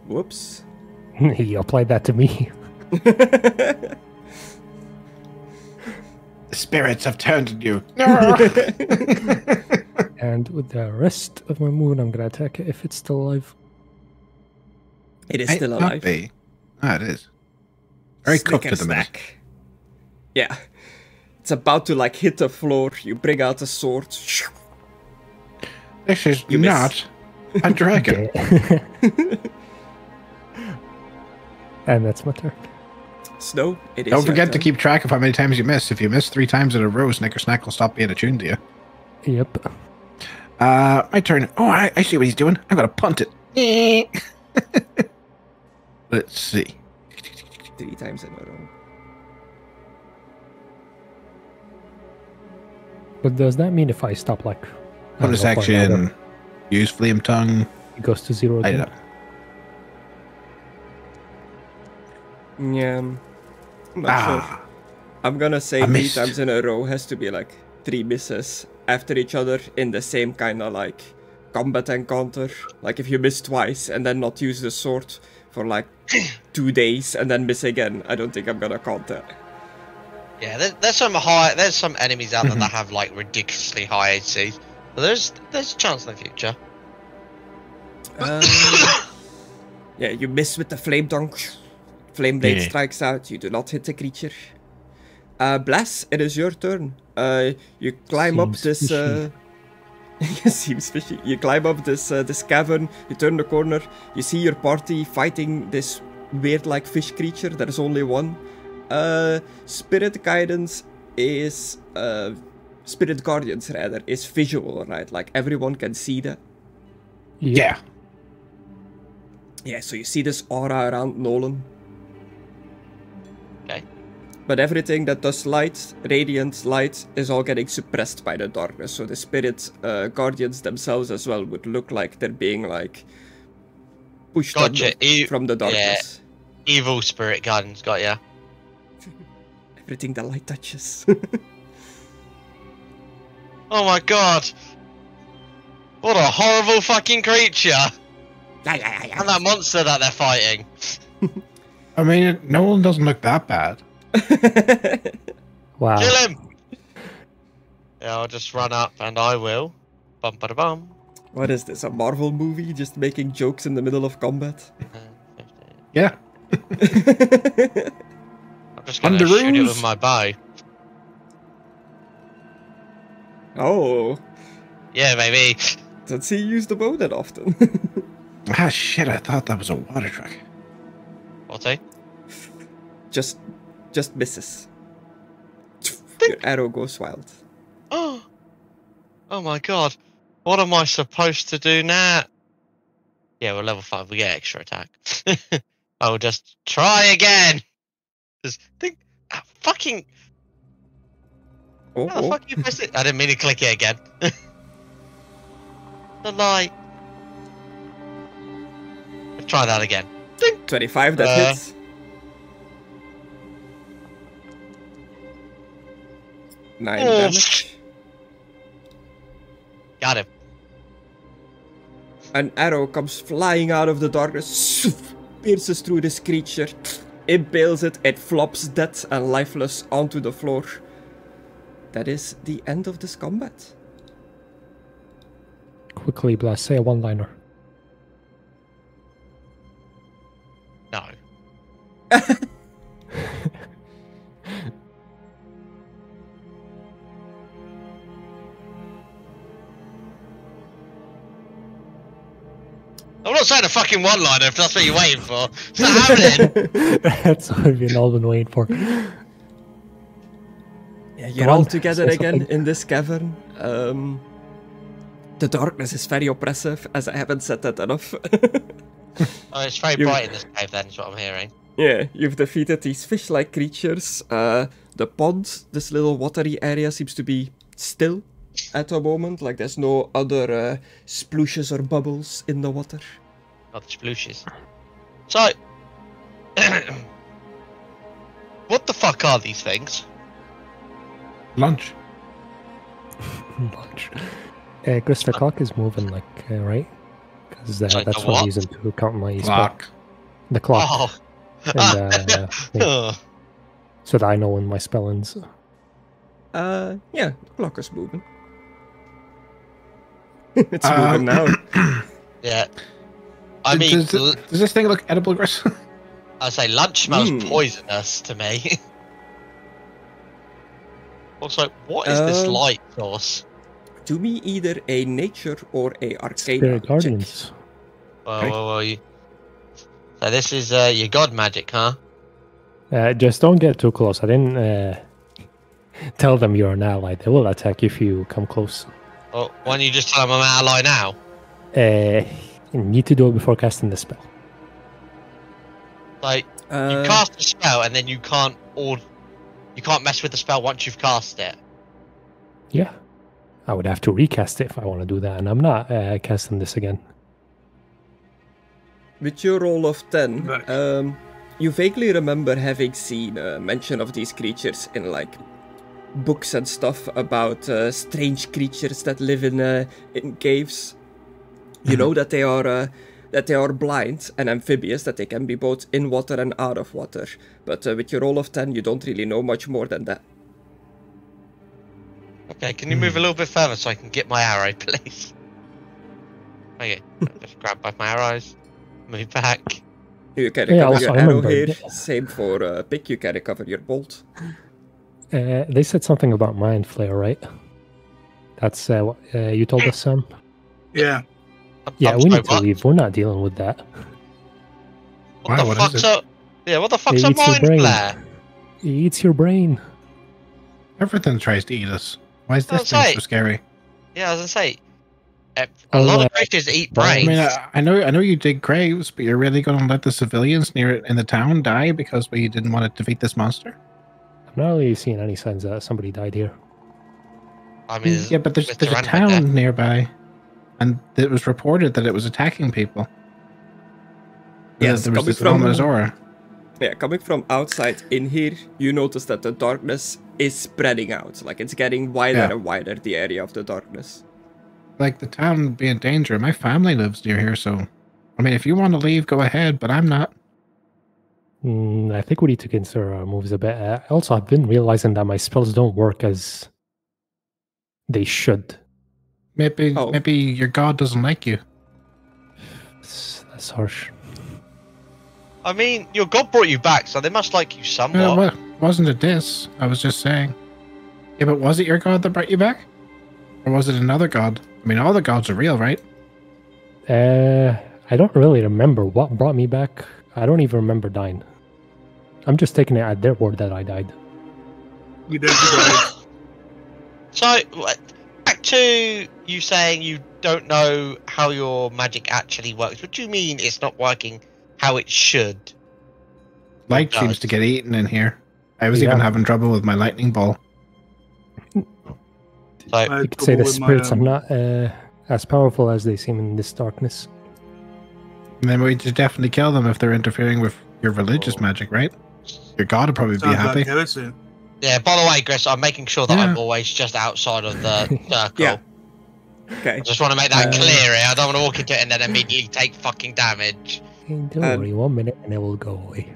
Whoops. He applied that to me. The spirits have turned on you. And with the rest of my movement, I'm going to attack it if it's still alive. It is still alive. It is. Very cooked to the snack. Yeah. It's about to like hit the floor. You bring out a sword. This is not a dragon. And that's my turn. Snow, it is. Don't forget to keep track of how many times you miss. If you miss 3 times in a row, Snickersnack will stop being attuned to you. Yep. My turn. Oh, I see what he's doing. I'm going to punt it. Let's see. 3 times in a row. But does that mean if I stop like... Bonus action, use Flame Tongue. It goes to 0 again? Yeah. I'm not sure. I'm gonna say 3 times in a row has to be like 3 misses after each other in the same kind of like combat encounter. Like if you miss twice and then not use the sword for like 2 days and then miss again, I don't think I'm gonna count that. Yeah, there's some enemies out there that have like ridiculously high AC. So there's a chance in the future. Yeah, you miss with the flame dunk. Flame blade strikes out. You do not hit the creature. Blaz, it is your turn. You climb up this. Seems fishy. You climb up this cavern. You turn the corner. You see your party fighting this weird like fish creature. There is only one. Spirit guidance is spirit guardians rather is visual, right? Like everyone can see that. Yeah. Yeah, so you see this aura around Nolen. Okay. But everything that does light, radiant light, is all getting suppressed by the darkness. So the spirit guardians themselves as well would look like they're being like pushed from the darkness. Yeah. Evil spirit guardians, got ya. Everything the light touches. Oh my god! What a horrible fucking creature! And that monster that they're fighting. I mean, Nolen doesn't look that bad. Wow. Kill him! Yeah, I'll just run up and I will. Bum ba da bum. What is this? A Marvel movie just making jokes in the middle of combat? Yeah. I'm just gonna shoot it with my bow. Oh. Yeah, maybe. Don't see you use the bow that often. Ah, shit, I thought that was a water truck. What's it? Just misses. Your arrow goes wild. Oh my god. What am I supposed to do now? Yeah, we're level 5. We get extra attack. I will just try again. Just think. Fucking. How the fuck you press it? I didn't mean to click it again. The light. Let's try that again. 25, that hits. Nine damage. Got him. An arrow comes flying out of the darkness, pierces through this creature, impales it, it flops dead and lifeless onto the floor. That is the end of this combat. Quickly, Blaz, say a one-liner. No. I'm not saying a fucking one-liner if that's what you're waiting for. It's not happening. That's what we've all been waiting for. Yeah, you're all together again in this cavern. The darkness is very oppressive, as I haven't said that enough. Oh, it's very bright in this cave then, is what I'm hearing. Yeah, you've defeated these fish-like creatures. The pond, this little watery area, seems to be still at the moment. Like there's no other splooshes or bubbles in the water. Not the splooshes. So, what the fuck are these things? Lunch. Lunch. Griss, the clock is moving, like, right? Because that's what I'm using to count my clock. Spell. The clock. Oh. And, yeah. So that I know when my spell ends. Yeah, the clock is moving. It's moving now. Yeah. I mean... Does this thing look edible, Griss? I say lunch smells poisonous to me. Also, what is this light source? Do me either a nature or a arcana Spirit Guardians. Well, so this is your god magic, huh? Just don't get too close. I didn't tell them you're an ally. They will attack if you come close. Well, why don't you just tell them I'm an ally now? You need to do it before casting the spell. Like, you cast a spell and then you can't mess with the spell once you've cast it. Yeah. I would have to recast it if I want to do that, and I'm not casting this again. With your roll of 10, You vaguely remember having seen mention of these creatures in like books and stuff about strange creatures that live in caves. You know that they are blind and amphibious, that they can be both in water and out of water. But with your roll of 10, you don't really know much more than that. Okay, can you move a little bit further so I can get my arrow, please? Okay, just grab both my arrows, move back. You can recover your arrow here. Same for pick, you can recover your bolt. They said something about Mind Flare, right? That's what you told us, Sam? Yeah. Yeah, we need to leave. We're not dealing with that. What the fuck's up? Yeah, what the fuck's a Mind Flare? It eats your brain. Everything tries to eat us. Why is this thing so scary? Yeah, I was gonna say, a lot of creatures eat brains. I mean, I know you dig graves, but you're really going to let the civilians near it in the town die because we didn't want to defeat this monster? I'm not really seeing any signs that somebody died here. I mean, yeah, but there's a town nearby, and it was reported that it was attacking people. Yes, there was this ominous aura. Yeah, coming from outside in here, you notice that the darkness is spreading out. Like, it's getting wider and wider, the area of the darkness. Like, the town would be in danger. My family lives near here, so... I mean, if you want to leave, go ahead, but I'm not. I think we need to consider our moves a bit. Also, I've been realizing that my spells don't work as they should. Maybe your god doesn't like you. That's harsh. I mean, your god brought you back, so they must like you somewhat. Well, wasn't it this? I was just saying. Yeah, but was it your god that brought you back? Or was it another god? I mean, all the gods are real, right? I don't really remember what brought me back. I don't even remember dying. I'm just taking it at their word that I died. You did die. So, back to you saying you don't know how your magic actually works. What do you mean it's not working how it should? Light seems to get eaten in here. I was even having trouble with my lightning ball. So, you could say the spirits are not as powerful as they seem in this darkness. And then we should definitely kill them if they're interfering with your religious magic, right? Your god would probably be happy. Yeah, by the way, Griss, I'm making sure that I'm always just outside of the circle. Yeah. Okay. I just want to make that clear here. I don't want to walk into it and then immediately take fucking damage. Don't worry, 1 minute and it will go away.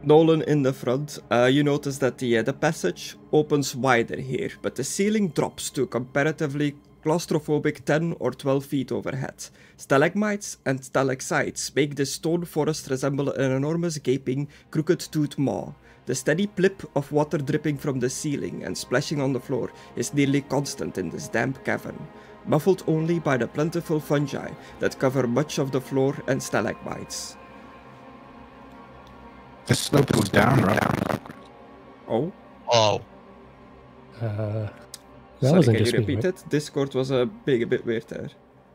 Nolen in the front, you notice that the passage opens wider here, but the ceiling drops to comparatively claustrophobic 10 or 12 feet overhead. Stalagmites and stalactites make this stone forest resemble an enormous gaping, crooked-toothed maw. The steady plip of water dripping from the ceiling and splashing on the floor is nearly constant in this damp cavern, muffled only by the plentiful fungi that cover much of the floor and stalagmites. The slope goes down, right? Oh? Oh. That Sorry, wasn't can just you me, repeat right? it? Discord was a bit weird there.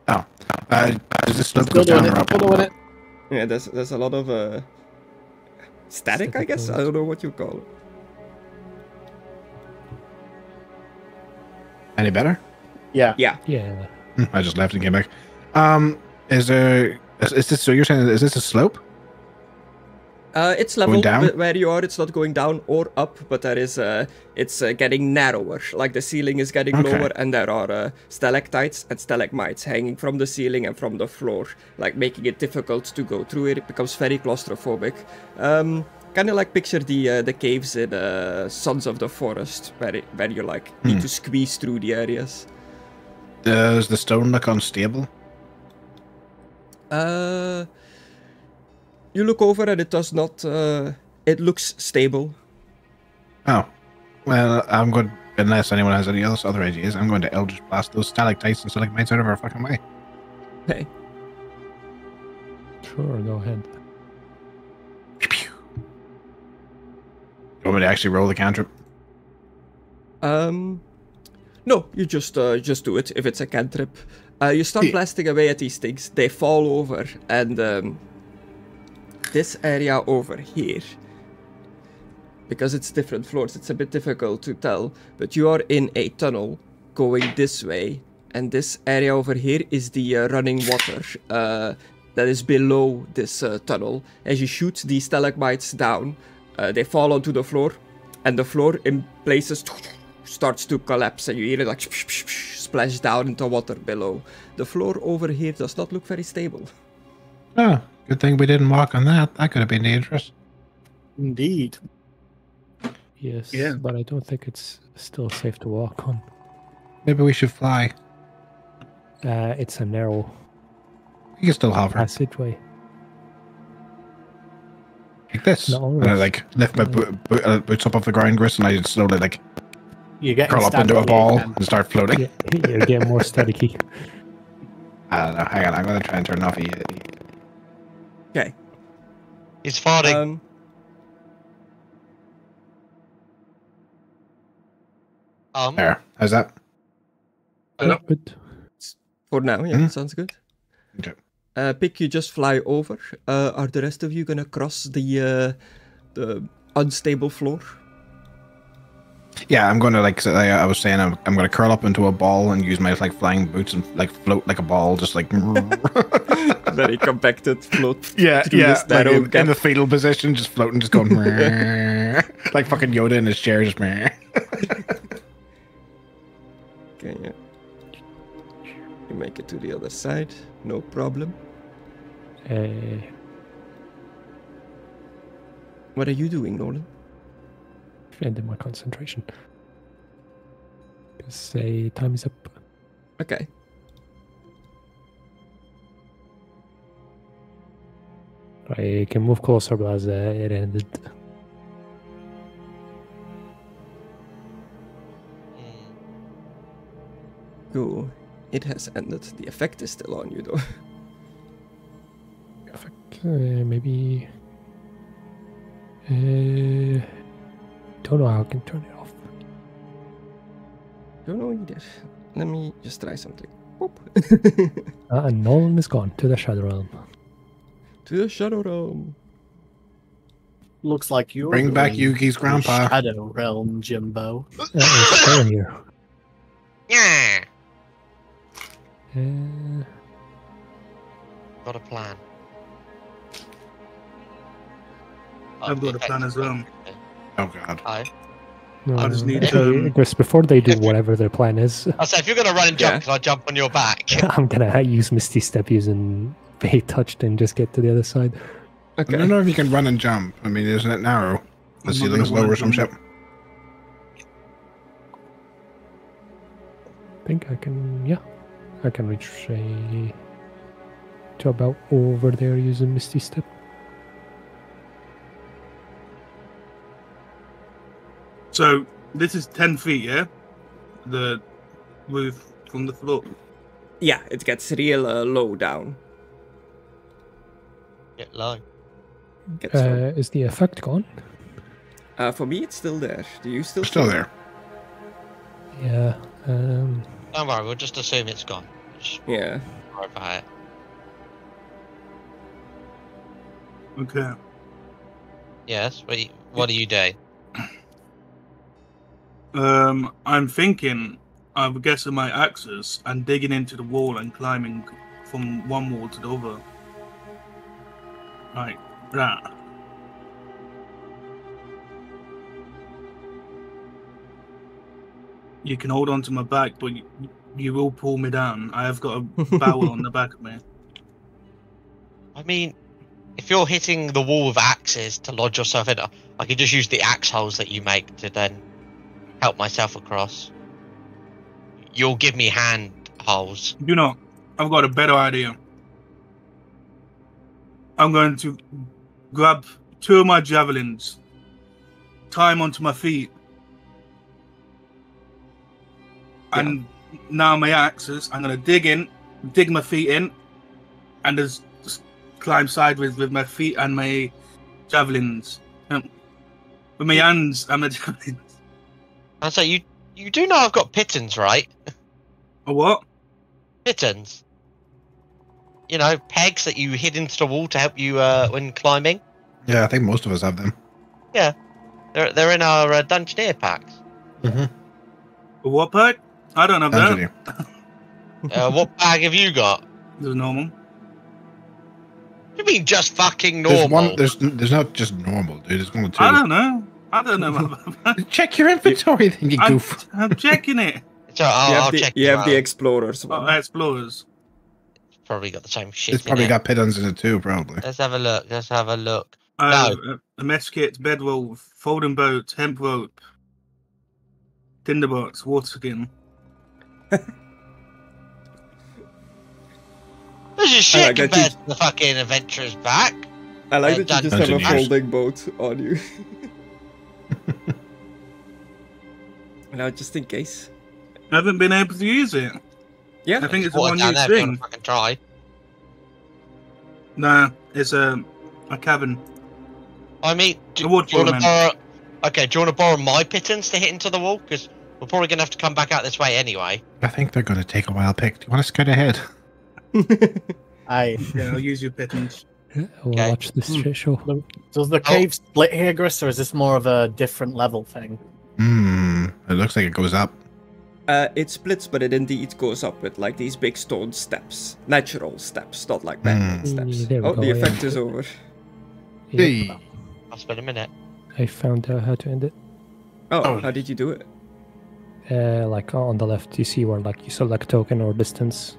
Oh. Does the slope go down, right? Yeah, there's a lot of static, I guess? I don't know what you call it. Any better? Yeah. Yeah. Yeah. I just left and came back. Is this, so you're saying, is this a slope? It's level down? where you are. It's not going down or up, but there is it's getting narrower. Like the ceiling is getting lower, and there are stalactites and stalagmites hanging from the ceiling and from the floor, like making it difficult to go through it. It becomes very claustrophobic. Kind of like picture the caves in Sons of the Forest, where you like need to squeeze through the areas. Does the stone look unstable? You look over and it does not. It looks stable. Oh, well, I'm going. Unless anyone has any other ideas, I'm going to Eldritch Blast those stalactites and stalagmites out of our fucking way. Hey. Sure, go ahead. Pew, pew. You want me to actually roll the cantrip? No, you just do it if it's a cantrip. You start blasting away at these things. They fall over, and this area over here, because it's different floors, it's a bit difficult to tell, but you are in a tunnel going this way, and this area over here is the running water. that is below this tunnel. As you shoot these stalagmites down, they fall onto the floor, and the floor in places starts to collapse, and you hear it like splash down into water below. The floor over here does not look very stable. Oh, good thing we didn't walk on that. That could have been dangerous. Indeed. Yes, Yeah. but I don't think it's still safe to walk on. Maybe we should fly. It's a narrow We can still hover. passageway. Like this. No, And I like lift my boots up off the ground, Gris, and I just slowly like You get curl up into a ball and start floating. Yeah, you're getting more staticky. I don't know. Hang on, I'm gonna try and turn off Okay. He's farting. There. How's that? Hello? Good. For now, yeah, sounds good. Okay. Pick, you just fly over. Are the rest of you gonna cross the unstable floor? Yeah, I'm gonna like I was saying, I'm gonna curl up into a ball and use my like flying boots and like float like a ball, just like Very compacted float. yeah, through yeah, this like narrow in gap. the fetal position, just floating, just going like fucking Yoda in his chair, just Okay, yeah. You make it to the other side, no problem. What are you doing, Nolen? Ending my concentration. Say time is up. Okay. I can move closer, but as it ended. Go. It has ended. The effect is still on you, though. Perfect. Maybe. Don't know how I can turn it off. Don't know either. Let me just try something. Boop. And Nolen is gone to the Shadow Realm. To the Shadow Realm. Looks like you're Bring back going Yuki's to the grandpa. Shadow Realm, Jimbo. It's still here. Yeah. Uh, Got a plan. I've got a plan as well. Oh god. Hi. no, I just need actually, to- Chris, before they do whatever their plan is, I said, if you're gonna run and jump, Yeah. can I jump on your back? I'm gonna use Misty Step using Fate Touched and just get to the other side. I don't know if you can run and jump. I mean, isn't it narrow? The I'm not ceiling's gonna low run or some and shit. jump. I think I can, yeah. I can reach to about over there using Misty Step. So this is 10 feet, yeah? The roof from the floor. Yeah, it gets real low down. Get low. Gets low. Is the effect gone? For me, it's still there. Do you still? We're still there. Yeah. Don't worry, we'll just assume it's gone. Just Yeah. worry about it. Okay. Yes. What do you do? I'm thinking of guessing my axes and digging into the wall and climbing from one wall to the other. Like that. You can hold on to my back, but you will pull me down. I have got a barrel on the back of me. I mean, if you're hitting the wall with axes to lodge yourself in, I could just use the axe holes that you make to then help myself across. You'll give me hand holes. You know, I've got a better idea. I'm going to grab 2 of my javelins, tie them onto my feet, and now my axes, I'm going to dig my feet in, and just climb sideways with my feet and my javelins. With my hands and my javelins. And so you do know I've got pittons, right? A what? Pittons. You know, pegs that you hit into the wall to help you when climbing. Yeah, I think most of us have them. Yeah, they're in our Dungeoneer packs. A what pack? I don't have that. Dungeoneer. What bag have you got? This is normal. You mean just fucking normal? There's not just normal, dude. There's one or two. I don't know. Check your inventory, then you goof. I'm checking it. So I'll check. You have the explorers one. Oh, explorers. Probably got the same shit. It's probably got pitons in it too, probably. Let's have a look. A mess kit, bedroll, folding boat, hemp rope, tinderbox, water skin. This is shit compared to the fucking adventurer's back. I like that you just have a folding boat on you. Now, just in case. I haven't been able to use it. Yeah, I think it's a one-use thing. I can try. Nah, it's a cavern. I mean, do you want to borrow? Okay, do you want to borrow my pittance to hit into the wall? Because we're probably going to have to come back out this way anyway. I think they're going to take a while, Pick. Do you want to scoot ahead? Yeah, I'll use your pittance. We'll watch this shit show. Does the cave split here, Griss, or is this more of a different level thing? It looks like it goes up. It splits, but it indeed goes up with like these big stone steps. Natural steps, not like man steps. The effect is over. Yeah. I'll spend a minute. I found out how to end it. Oh, how did you do it? Like on the left, you see where like you select token or distance.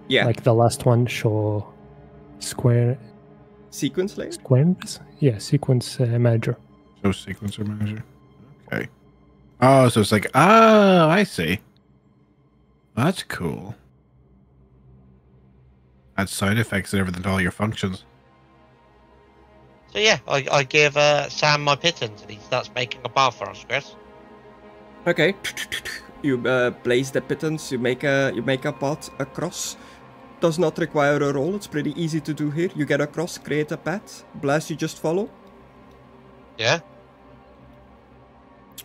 Yeah. Like the last one, show square. Sequence layer? Squares? Yeah, sequence manager. So sequencer manager. Okay. Oh, so it's like, oh, I see. That's cool. Adds side effects and everything to all your functions. So yeah, I give Sam my pittance and he starts making a bar for us, Chris. Okay. You place the pittance, you make a path across. Does not require a roll, it's pretty easy to do here. You get across, create a path. Blaz, you just follow. Yeah.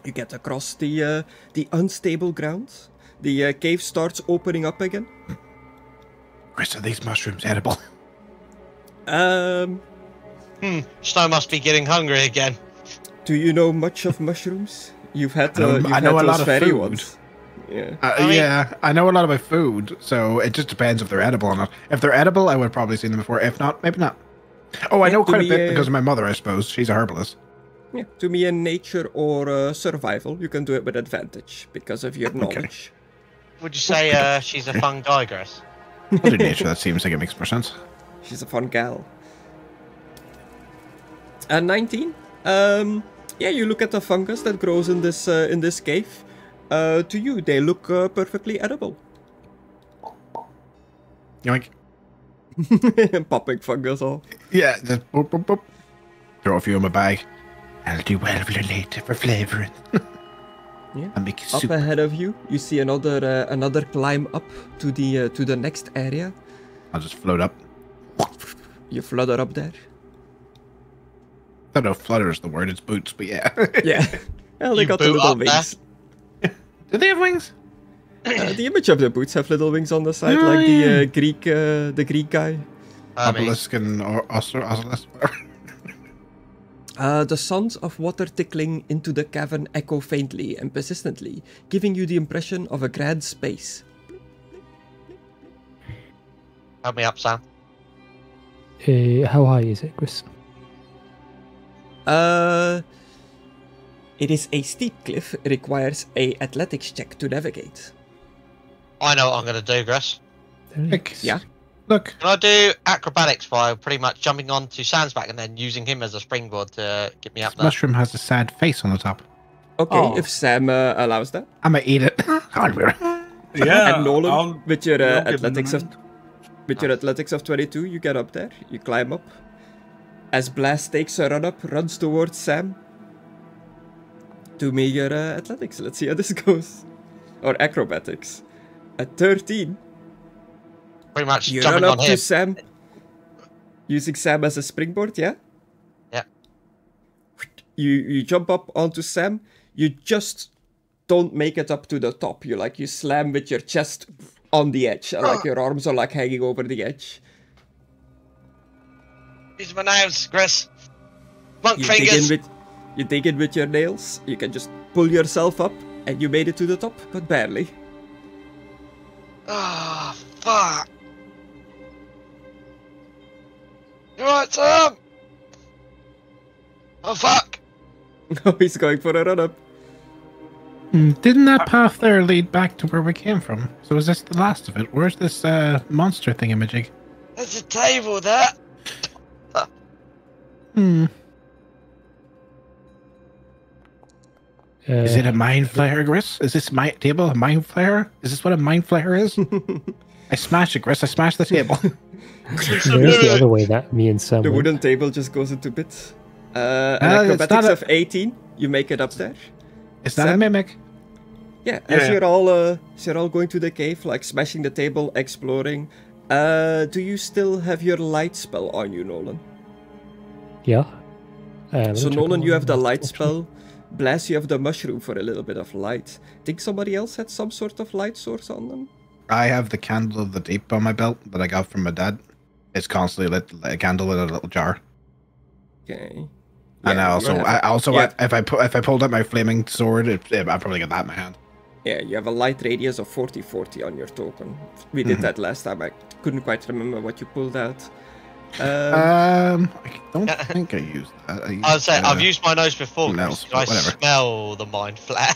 You get across the unstable ground. The cave starts opening up again. Chris, are these mushrooms edible? Snow must be getting hungry again. Do you know much of mushrooms? You've had I know a lot of fairy food. ones. Yeah. Yeah, I know a lot about food, so it just depends if they're edible or not. If they're edible, I would have probably seen them before. If not, maybe not. Oh, I know quite a bit because of my mother, I suppose. She's a herbalist. Yeah, to me in nature or survival, you can do it with advantage because of your knowledge. Would you say she's a fun guy, Griss? But in nature, that seems like it makes more sense. She's a fun gal. 19. Yeah, you look at the fungus that grows in this cave. To you, they look perfectly edible. Yoink. Popping fungus off. Yeah, just boop, boop, boop. Throw a few in my bag. I'll do well later for flavouring. Yeah. I'll make Up soup. ahead of you, you see another climb up to the next area. I'll just float up. You flutter up there. I don't know if flutter is the word, it's boots, but yeah. Yeah. Well, they got the little wings. Do they have wings? The image of the boots have little wings on the side, like the Greek guy. Obelisk and Oselisk. The sounds of water tickling into the cavern echo faintly and persistently, giving you the impression of a grand space. Help me up, Sam. How high is it, Chris? It is a steep cliff. It requires a athletics check to navigate. I know what I'm going to do, Griss. Yeah. Look. Can I do acrobatics by pretty much jumping onto Sam's back and then using him as a springboard to get me up there? Mushroom has a sad face on the top. Okay, if Sam allows that. I'm gonna eat it. Yeah. And Nolen, with your athletics of 22, you get up there. You climb up. As Blaz takes a run up, runs towards Sam. Do me your athletics. Let's see how this goes. Or acrobatics. At 13. Pretty much You jumping run on up him. to Sam. Using Sam as a springboard, yeah? Yeah. You jump up onto Sam. You just don't make it up to the top. You slam with your chest on the edge. Like your arms are like hanging over the edge. Use my nails, Griss. Monk fingers. You dig in with your nails. You can just pull yourself up. And you made it to the top, but barely. Ah, fuck. right, Sam? Oh, fuck! Oh, he's going for a run-up. Didn't that path there lead back to where we came from? So is this the last of it? Where's this monster thingamajig? There's a table there. Is it a mind flayer, Griss? Is this my table a mind flayer? Is this what a mind flayer is? I smashed it, Griss. I smashed the table. There's the other way that me and Sam The went. wooden table just goes into bits. An acrobatics of 18, you make it up there. Is that a mimic? Yeah, as you're all going to the cave, like smashing the table, exploring. Do you still have your light spell on you, Nolen? Yeah. So Nolen, you have the light spell. Blaz, you have the mushroom for a little bit of light. Think somebody else had some sort of light source on them? I have the candle of the deep on my belt that I got from my dad. It's constantly lit, a candle in a little jar. Okay. And Yeah, if I pulled out my flaming sword, I'd probably get that in my hand. Yeah, you have a light radius of 40-40 on your token. We did that last time. I couldn't quite remember what you pulled out. I don't think I used that. I'd say I've used my nose before. Else, I whatever. smell the mind flare.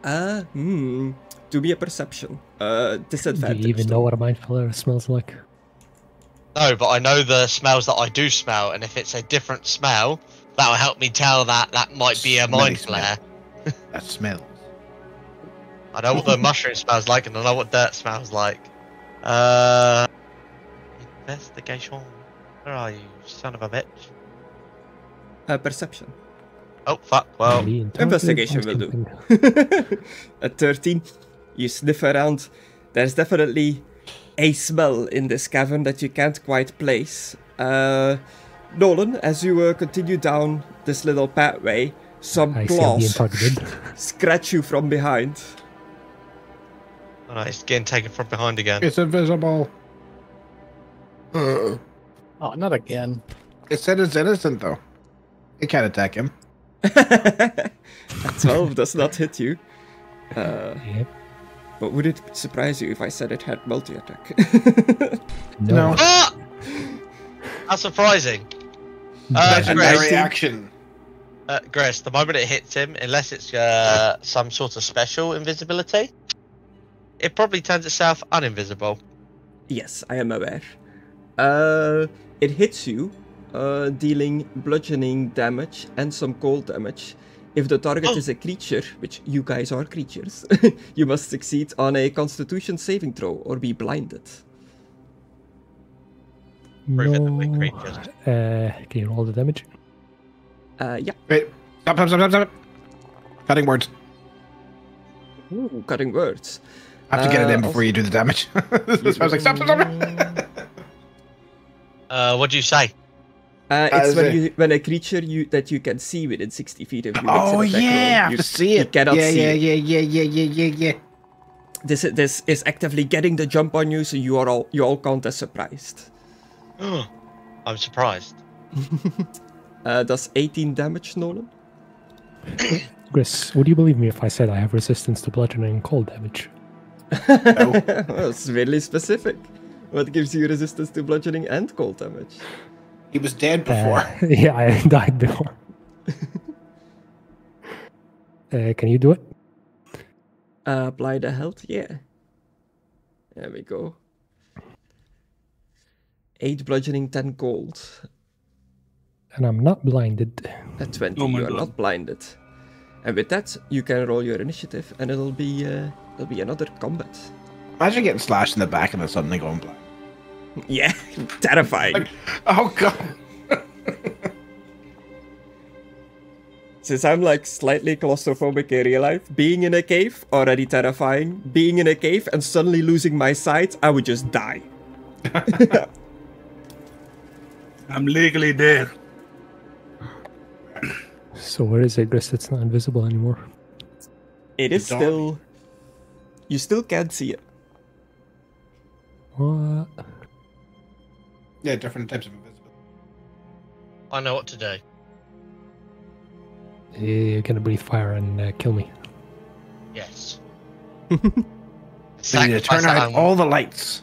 Do me a perception. Do Disadvantage. you even know what a mind flayer smells like? No, but I know the smells that I do smell, and if it's a different smell, that will help me tell that might be a mind flare. That smells. I know what the mushroom smells like, and I know what dirt smells like. Investigation. Where are you, son of a bitch? Perception. Oh, fuck, well. Investigation will do. At 13, you sniff around. There's definitely a smell in this cavern that you can't quite place. Nolen, as you continue down this little pathway, some claws scratch you from behind. Oh, no, it's getting taken from behind again. It's invisible. Oh, not again. It said it's innocent, though. It can't attack him. A 12 does not hit you. Yep. But would it surprise you if I said it had multi-attack? No. Ah! That's surprising. Legendary action. Griss, the moment it hits him, unless it's some sort of special invisibility, it probably turns itself uninvisible. Yes, I am aware. It hits you, dealing bludgeoning damage and some cold damage. If the target is a creature, which you guys are creatures, you must succeed on a Constitution saving throw or be blinded. Prohibitively creatures. Can you roll the damage? Yeah. Wait. Stop. Cutting words. Ooh, cutting words. I have to get it in before you do the damage. I was like, stop. What do you say? It's when a creature that you can see within 60 feet of you. Oh yeah, I have to see it. You cannot see it. Yeah. This is actively getting the jump on you, so you all count as surprised. I'm surprised. Does 18 damage, Nolen? Griss, would you believe me if I said I have resistance to bludgeoning and cold damage? No. Well, it's really specific. What gives you resistance to bludgeoning and cold damage? He was dead before. Yeah, I died before. Can you do it? Apply the health, yeah. There we go. 8 bludgeoning, 10 cold. And I'm not blinded. At 20, Oh my you are God. not blinded. And with that, you can roll your initiative, and it'll be another combat. Imagine getting slashed in the back and then suddenly going blind. Yeah, terrifying. Like, oh god. Since I'm like slightly claustrophobic in real life, being in a cave, already terrifying. Being in a cave and suddenly losing my sight, I would just die. I'm legally there. So where is it, Griss? It's not invisible anymore. It is still... You still can't see it. What? Yeah, different types of invisibility. I know what to do. You're gonna breathe fire and kill me. Yes. We need to turn out all the lights.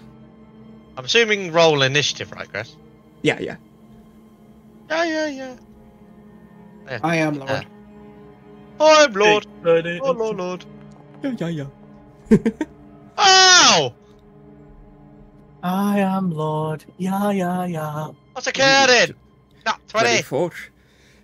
I'm assuming roll initiative, right, Chris? Yeah. Yeah. I am Lord. I'm Lord. Hey, Oh, Lord. Yeah. Ow! I am Lord. Yeah. What's occurring? Not 20. 24.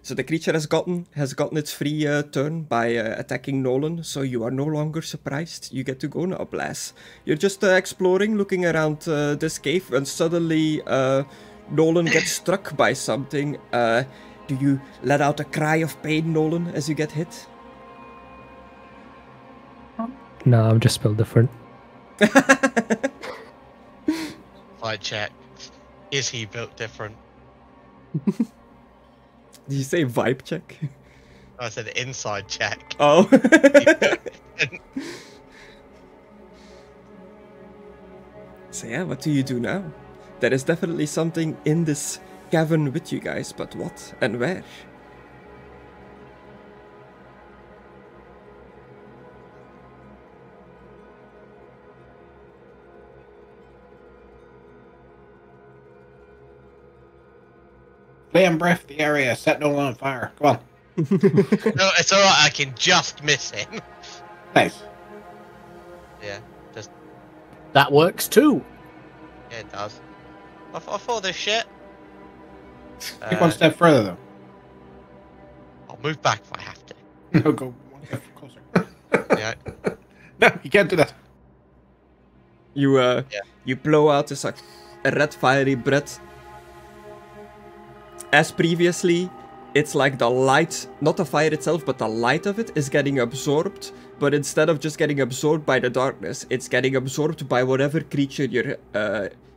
So the creature has gotten its free turn by attacking Nolen, so you are no longer surprised. You get to go now, Blaz. You're just exploring, looking around this cave, and suddenly Nolen gets struck by something. Do you let out a cry of pain, Nolen, as you get hit? No, I'm just built different. I check. Is he built different? Did you say vibe check? I said inside check. Oh. So yeah, what do you do now? There is definitely something in this cavern with you guys, but what and where? Flame breath the area, set Nolen on fire. Come on. No, it's alright, I can just miss him. Nice. Yeah, just... That works too. Yeah, it does. I thought this shit. Take one step further, though. I'll move back if I have to. No, go one step closer. Yeah. No, you can't do that. You blow out this like a red fiery breath. As previously, it's like the light, not the fire itself, but the light of it is getting absorbed. But instead of just getting absorbed by the darkness, it's getting absorbed by whatever creature you're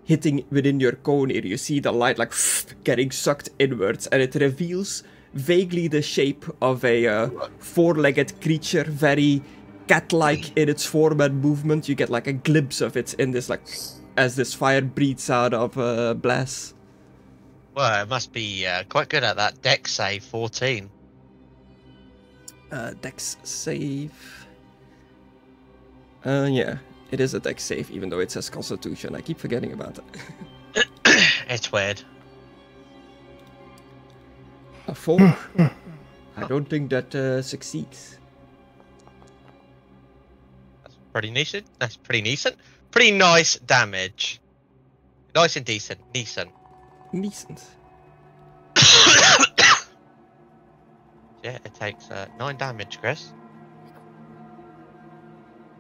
hitting within your cone here. You see the light like getting sucked inwards, and it reveals vaguely the shape of a four-legged creature, very cat-like in its form and movement. You get like a glimpse of it in this, like, as this fire breathes out of Blaz. Well, it must be quite good at that. Dex save 14. Dex save. Yeah, it is a dex save, even though it says Constitution. I keep forgetting about it. It's weird. A 4. I don't think that succeeds. That's pretty decent. That's pretty decent. Pretty nice damage. Nice and decent. Decent. Yeah, it takes 9 damage, Chris.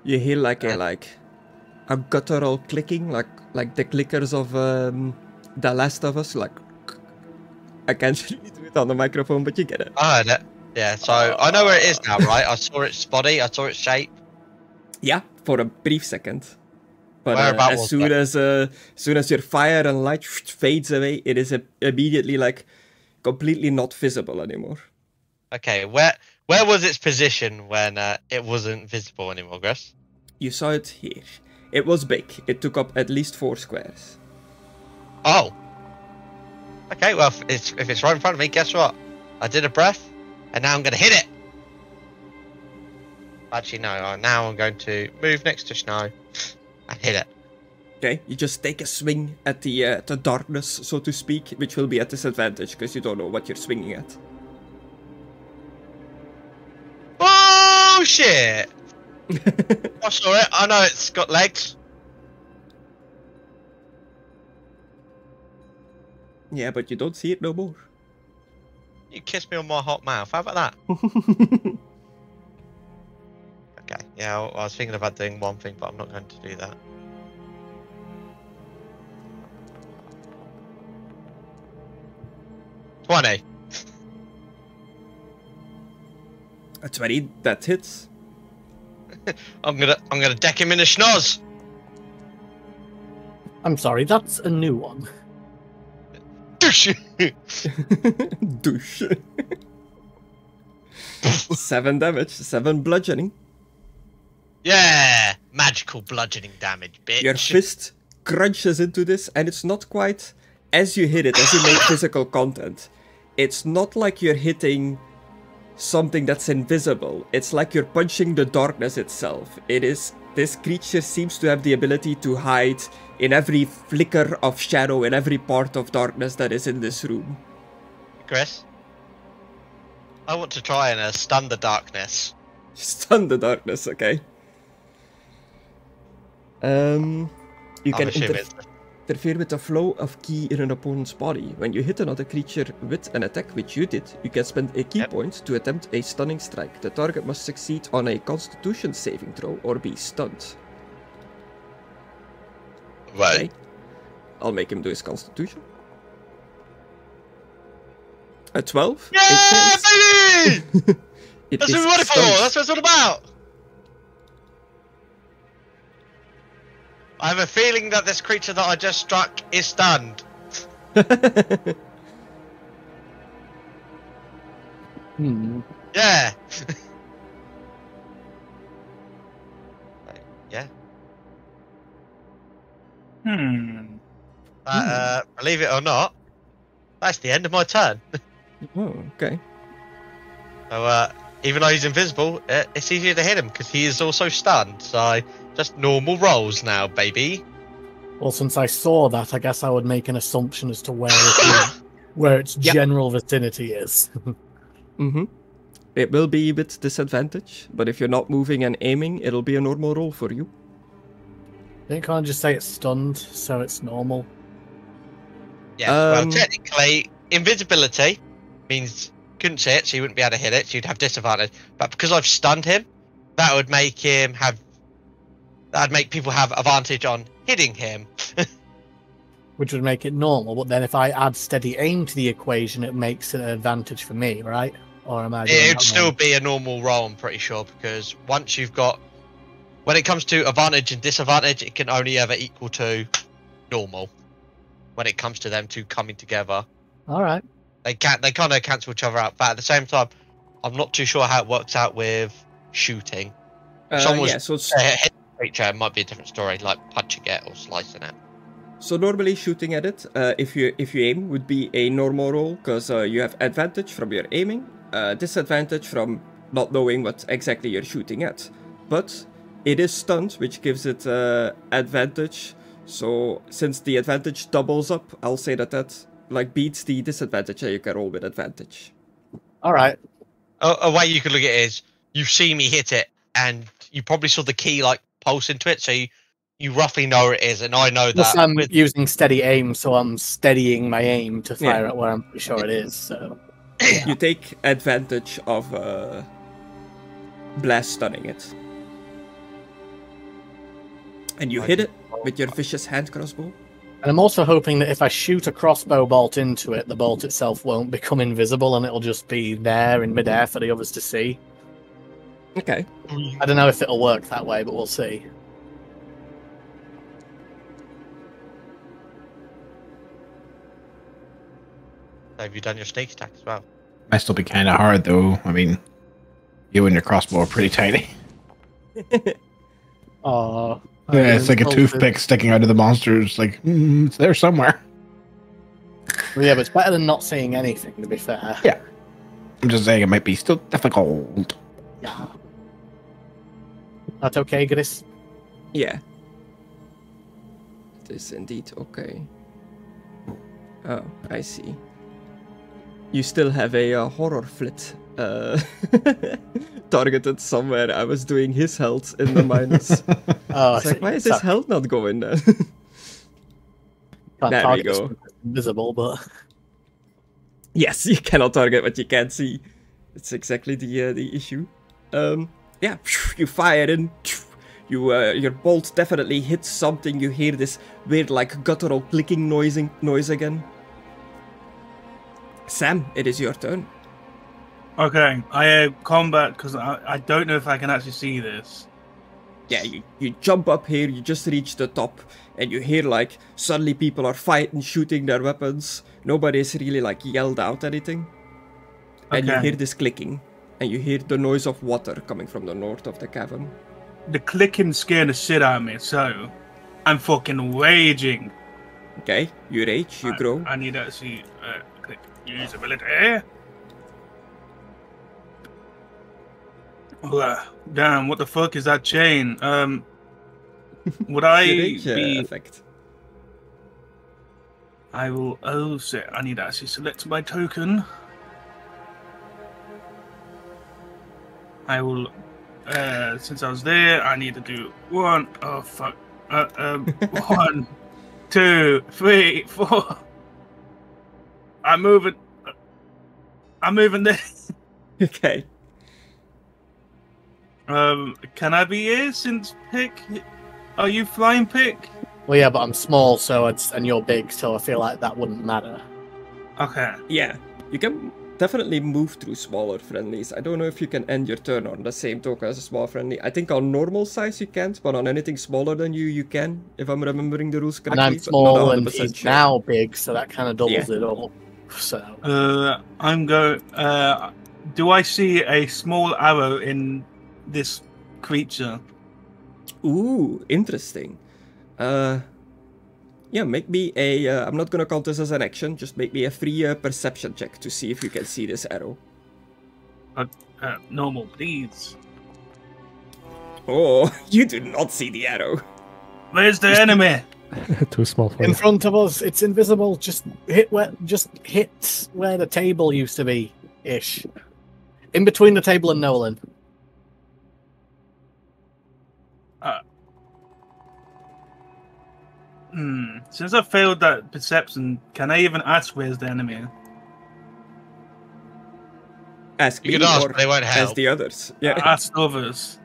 You hear like a guttural clicking, like the clickers of The Last of Us, like. I can't really do it on the microphone, but you get it. Oh, yeah. So I know where it is now, right? I saw its body. I saw its shape. Yeah, for a brief second. But Whereabouts as soon as your fire and light fades away, it is immediately like completely not visible anymore. Okay, where was its position when it wasn't visible anymore, Chris? You saw it here. It was big. It took up at least 4 squares. Oh. Okay, well, if it's right in front of me, guess what? I did a breath, and now I'm going to hit it. Actually, no. Now I'm going to move next to Snow and hit it. Okay, you just take a swing at the darkness, so to speak, which will be at disadvantage because you don't know what you're swinging at. Oh shit! I saw it. I know it's got legs. Yeah, but you don't see it no more. You kissed me on my hot mouth. How about that? Okay. Yeah, I was thinking about doing one thing, but I'm not going to do that. $20. A 20, that hits. I'm gonna deck him in the schnoz. I'm sorry, that's a new one. Douche. Douche. 7 damage, 7 bludgeoning. Yeah, magical bludgeoning damage, bitch. Your fist crunches into this, and it's not quite as you hit it, as you make physical content. It's not like you're hitting something that's invisible. It's like you're punching the darkness itself. It is This creature seems to have the ability to hide in every flicker of shadow, in every part of darkness that is in this room. Chris? I want to try and stun the darkness. Stun the darkness, okay. You can interfere with the flow of ki in an opponent's body. When you hit another creature with an attack which you did, you can spend a ki point to attempt a stunning strike. The target must succeed on a Constitution saving throw or be stunned. Right. Okay. I'll make him do his Constitution. A 12? Yeah, baby! That's what we wanted for! That's what it's all about! I have a feeling that this creature that I just struck is stunned. Yeah. Yeah. Believe it or not, that's the end of my turn. Oh, okay. So, even though he's invisible, it's easier to hit him because he is also stunned. So, just normal rolls now, baby. Well, since I saw that, I guess I would make an assumption as to where its general vicinity is. It will be with disadvantage, but if you're not moving and aiming, it'll be a normal roll for you. Didn't I just say it's stunned, so it's normal? Yeah, well, technically, invisibility means couldn't see it, so you wouldn't be able to hit it, so you'd have disadvantage. But because I've stunned him, that would make him have... That'd make people have advantage on hitting him. Which would make it normal, but then if I add steady aim to the equation, it makes it an advantage for me, right? Or am I... It would still be a normal roll, I'm pretty sure, because once you've got... When it comes to advantage and disadvantage, it can only ever equal to normal. When it comes to them two coming together. Alright. They kind of cancel each other out, but at the same time, I'm not too sure how it works out with shooting. Yeah, so it's... Hit a creature, it might be a different story, like punching it or slicing it. So normally shooting at it, if you aim, would be a normal roll, because you have advantage from your aiming, disadvantage from not knowing what exactly you're shooting at. But it is stunned, which gives it advantage. So since the advantage doubles up, I'll say that like beats the disadvantage that you can roll with advantage. Alright. A way you could look at it is, you see me hit it, and you probably saw the key like pulse into it, so you roughly know where it is, and I know that. I'm using steady aim, so I'm steadying my aim to fire at where I'm pretty sure it is. So you take advantage of Blaz stunning it, and you hit it with your vicious hand crossbow. And I'm also hoping that if I shoot a crossbow bolt into it, the bolt itself won't become invisible, and it'll just be there in midair for the others to see. Okay. I don't know if it'll work that way, but we'll see. Have you done your sneak attack as well? Might still be kind of hard, though. I mean, you and your crossbow are pretty tiny. Oh. Yeah, it's like a toothpick sticking out of the monster. It's like, it's there somewhere. Well, yeah, but it's better than not seeing anything, to be fair. Yeah. I'm just saying it might be still difficult. Yeah. That's okay, Gris? Yeah. It is indeed okay. Oh, I see. You still have a horror flit targeted somewhere. I was doing his health in the minus. Oh, like, why is his health not going then? There we go. Invisible, but yes, you cannot target what you can't see. It's exactly the issue. Yeah, you fire in. Your bolt definitely hits something. You hear this weird, like, guttural clicking noise again. Sam, it is your turn. Okay, I combat because I don't know if I can actually see this. Yeah, you jump up here, you just reach the top, and you hear, like, suddenly people are fighting, shooting their weapons. Nobody's really, like, yelled out anything. And you hear this clicking, and you hear the noise of water coming from the north of the cavern. The clicking scared the shit out of me, so I'm fucking raging. Okay, you rage, you grow. I need to see click usability. Damn, what the fuck is that chain? Would I Cleric, effect. I will. Oh, shit! I need to actually select my token. I will. Since I was there, I need to do one. Oh fuck! 1, 2, 3, 4. I'm moving. I'm moving there. Okay. Can I be here since Pick? Are you flying Pick? Well, yeah, but I'm small, and you're big, so I feel like that wouldn't matter. Okay. Yeah, you can definitely move through smaller friendlies. I don't know if you can end your turn on the same token as a small friendly. I think on normal size you can't, but on anything smaller than you can, if I'm remembering the rules correctly. And I'm small and he's now big, so that kind of doubles it up. So. I'm going. Do I see a small arrow in this creature? Ooh, interesting. Yeah, make me a... I'm not gonna count this as an action, just make me a free perception check to see if you can see this arrow. Normal, please. Oh, you do not see the arrow. Where's the enemy? Too small for you. In front of us, it's invisible. Just hit where the table used to be, ish. In between the table and Nolen. Since I failed that perception, can I even ask where's the enemy? Ask You me can ask, or but they won't help. ask the others. Yeah, Ask others.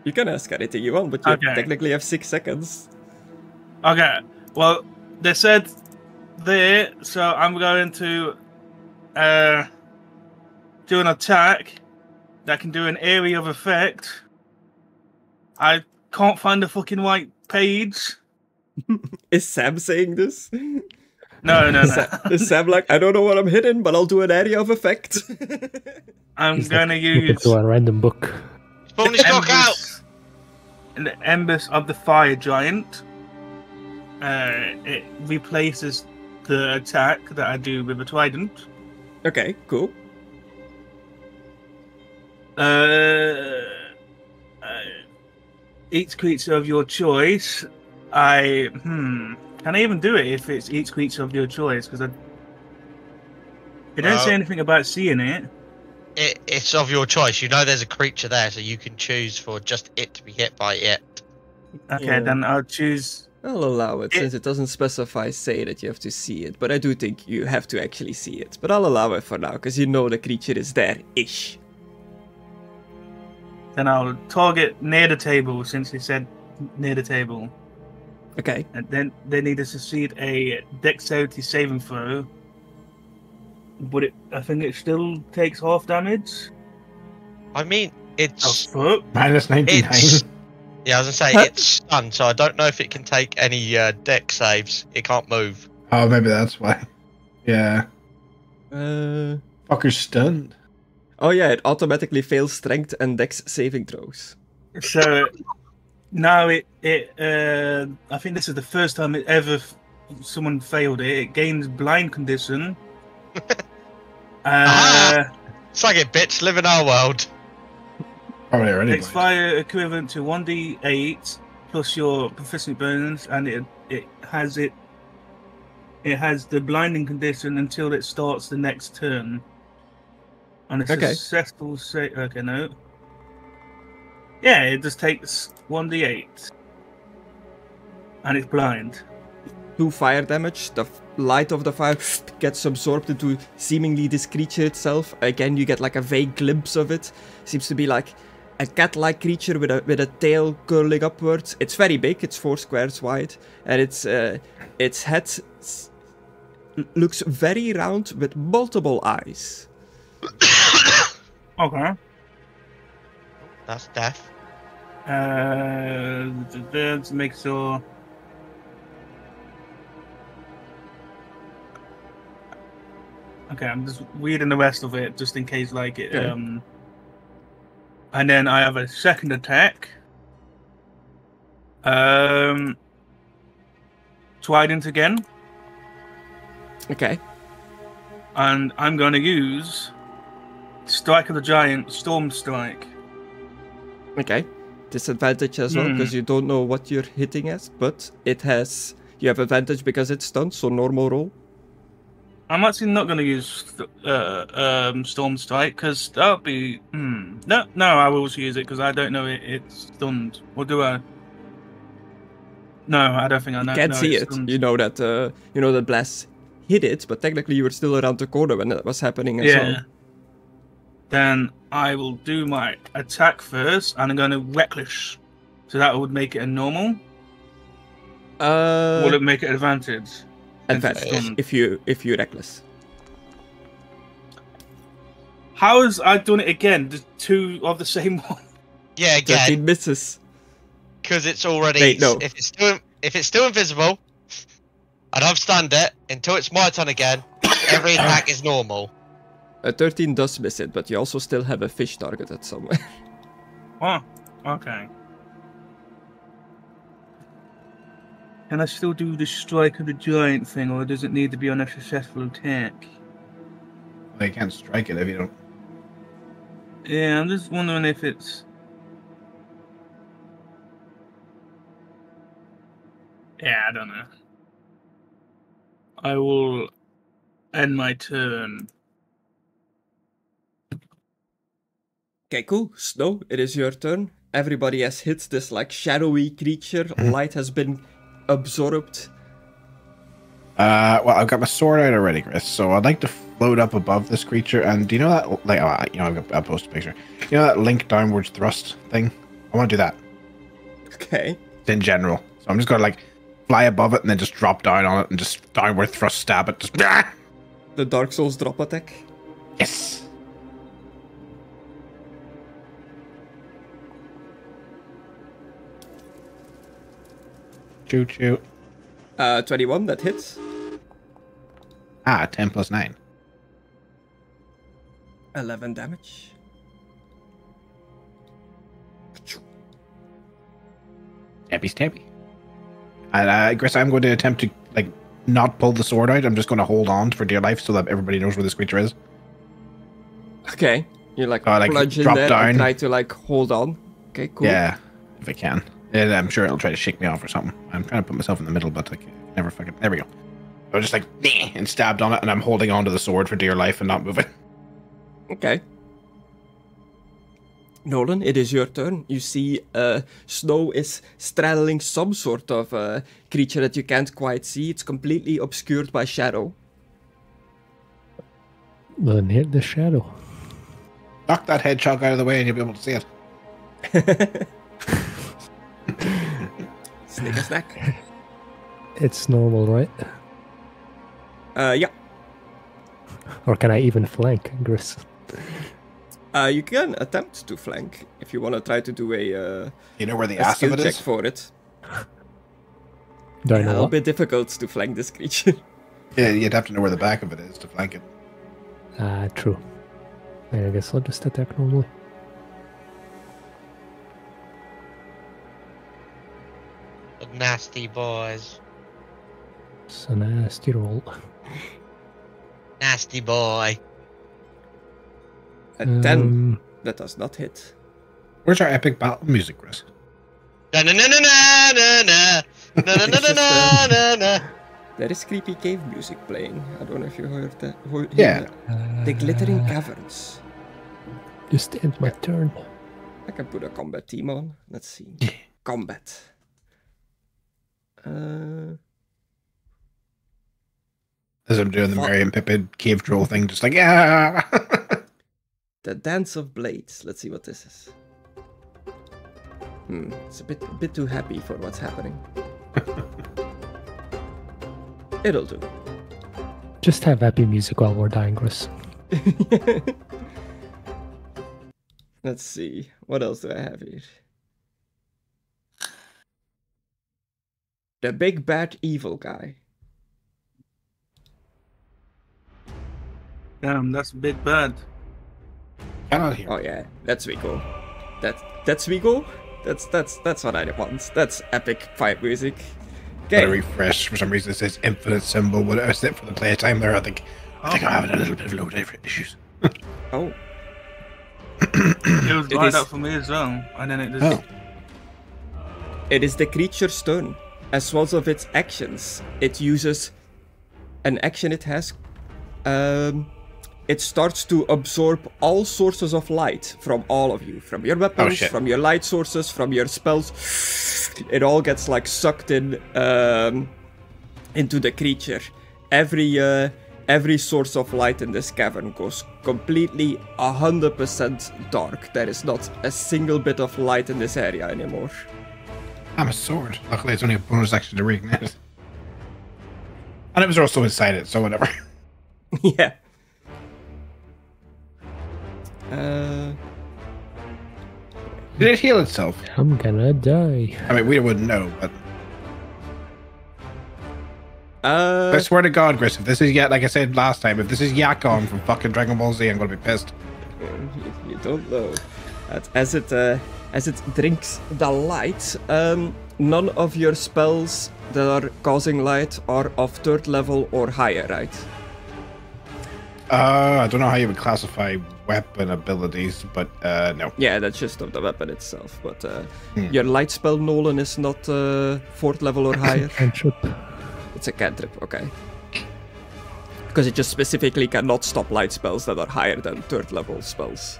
you can ask anything you want, but you technically have 6 seconds. Okay, well, they said there, so I'm going to do an attack that can do an area of effect. I can't find the fucking white page. Is Sam saying this? No. Is Sam like, I don't know what I'm hitting, but I'll do an area of effect? I'm going to use to a random book. Spawn stock out! In the embers of the fire giant. It replaces the attack that I do with a trident. Okay, cool. Each creature of your choice. Can I even do it if it's each creature of your choice? Because it don't say anything about seeing it. It's of your choice. You know there's a creature there, so you can choose for just it to be hit by it. Okay, then I'll choose. I'll allow it, since it doesn't specify say that you have to see it, but I do think you have to actually see it. But I'll allow it for now, because you know the creature is there-ish. Then I'll target near the table, since he said near the table. Okay. And then they need to succeed a dexterity saving throw. But I think it still takes half damage. I mean, it's... Minus 99. Yeah, I was going to say, it's stunned, so I don't know if it can take any dex saves. It can't move. Oh, maybe that's why. Yeah. Fucker's stunned. Oh yeah, it automatically fails strength and dex saving throws. So... Now I think this is the first time someone failed it. It gains blind condition. It's like it, bitch. Live in our world. Probably already. Takes fire equivalent to 1d8 plus your proficiency bonus, and it has the blinding condition until it starts the next turn. On a successful save. Okay, no. Yeah, it just takes 1d8. And it's blind. 2 fire damage. The light of the fire gets absorbed into seemingly this creature itself. Again, you get like a vague glimpse of it. Seems to be like a cat-like creature with a tail curling upwards. It's very big. It's 4 squares wide. And its head looks very round with multiple eyes. Okay. That's death. To make sure. Okay, I'm just reading the rest of it just in case, like it. Okay. And then I have a second attack. Trident again. Okay. And I'm going to use Strike of the Giant, Storm Strike. Okay. disadvantage as well because you don't know what you're hitting as, but you have advantage because it's stunned, so normal roll. I'm actually not going to use Storm Strike because that'll be. No, I will use it because I don't know it's stunned. Or do I? No, I don't think I know. You can't see it. Stunned. You know that Blaz hit it, but technically you were still around the corner when that was happening as well. Then I will do my attack first, and I'm going to Reckless. So that would make it a normal. Will it make it advantage? Advantage if you reckless. How has I done it again? The two of the same one. Yeah, again. 13 misses. Because it's already. Wait, no. If it's still invisible, and I've stunned it until it's my turn again, every attack is normal. A 13 does miss it, but you also still have a fish targeted somewhere. Oh, okay. Can I still do the strike of the giant thing, or does it need to be on a successful attack? Well, you can't strike it if you don't. Yeah, I'm just wondering if it's. Yeah, I don't know. I will end my turn. Okay, cool. Snow, it is your turn. Everybody has hit this like shadowy creature. Light has been absorbed. Well, I've got my sword out already, Chris. So I'd like to float up above this creature. And do you know that, like, I'll post a picture. You know that link downwards thrust thing? I want to do that. Okay. In general. So I'm just gonna like fly above it and then just drop down on it and just downward thrust stab it. Just The Dark Souls drop attack. Yes. Choo choo. 21, that hits. 10 plus 9. 11 damage. Stabby. And Chris, I'm going to attempt to like not pull the sword out. I'm just going to hold on for dear life so that everybody knows where this creature is. Okay. You like plunge in there down. And try to like hold on. Okay, cool. Yeah, if I can. And I'm sure it'll try to shake me off or something. I'm trying to put myself in the middle, but like never fucking. There we go. I was just like and stabbed on it, and I'm holding onto the sword for dear life and not moving. Okay. Nolen, it is your turn. You see Snow is straddling some sort of creature that you can't quite see. It's completely obscured by shadow. Then hit the shadow. Knock that hedgehog out of the way and you'll be able to see it. Snicker snack. It's normal, right? Yeah. Or can I even flank, Griss? You can attempt to flank if you want to try to do a. You know where the ass of it check is? for it. Do I know? A little bit difficult to flank this creature. Yeah, you'd have to know where the back of it is to flank it. True. I guess I'll just attack normally. Nasty boys. It's a nasty roll. Nasty boy. A 10. That does not hit. Where's our epic battle music, Chris? Na na na na na na na na na na na na. There is creepy cave music playing. I don't know if you heard that. Yeah. The glittering caverns. Just end my turn. I can put a combat team on. Let's see. Combat. As I'm doing the Merry and Pippin cave troll thing, just like, yeah. The Dance of Blades. Let's see what this is. It's a bit too happy for what's happening. It'll do. Just have happy music while we're dying, Chris. Let's see. What else do I have here? The big bad evil guy. Damn, that's big bad. Cannot hear. Oh yeah, that's Vigo. That's Vigo. That's what I want. That's epic fight music. Gotta refresh. For some reason it says infinite symbol. What is it for the playtime there? I think I'm having a little bit of low different issues. Oh. It was right up for me as well, and then it just It is the creature's turn. As one of its actions, it uses an action it has. It starts to absorb all sources of light from all of you. From your weapons, from your light sources, from your spells. It all gets like sucked in into the creature. Every source of light in this cavern goes completely 100% dark. There is not a single bit of light in this area anymore. I'm a sword. Luckily, it's only a bonus action to reignite. And it was also inside it, so whatever. Yeah. Did it heal itself? I'm gonna die. I mean, we wouldn't know, but... I swear to God, Griss, if this is yet, like I said last time, if this is Yakon from fucking Dragon Ball Z, I'm gonna be pissed. You don't know. As it drinks the light, none of your spells that are causing light are of 3rd level or higher, right? I don't know how you would classify weapon abilities, but no. Yeah, that's just of the weapon itself. But your light spell, Nolen, is not 4th level or higher. Cantrip. It's a cantrip, okay. Because it just specifically cannot stop light spells that are higher than 3rd level spells.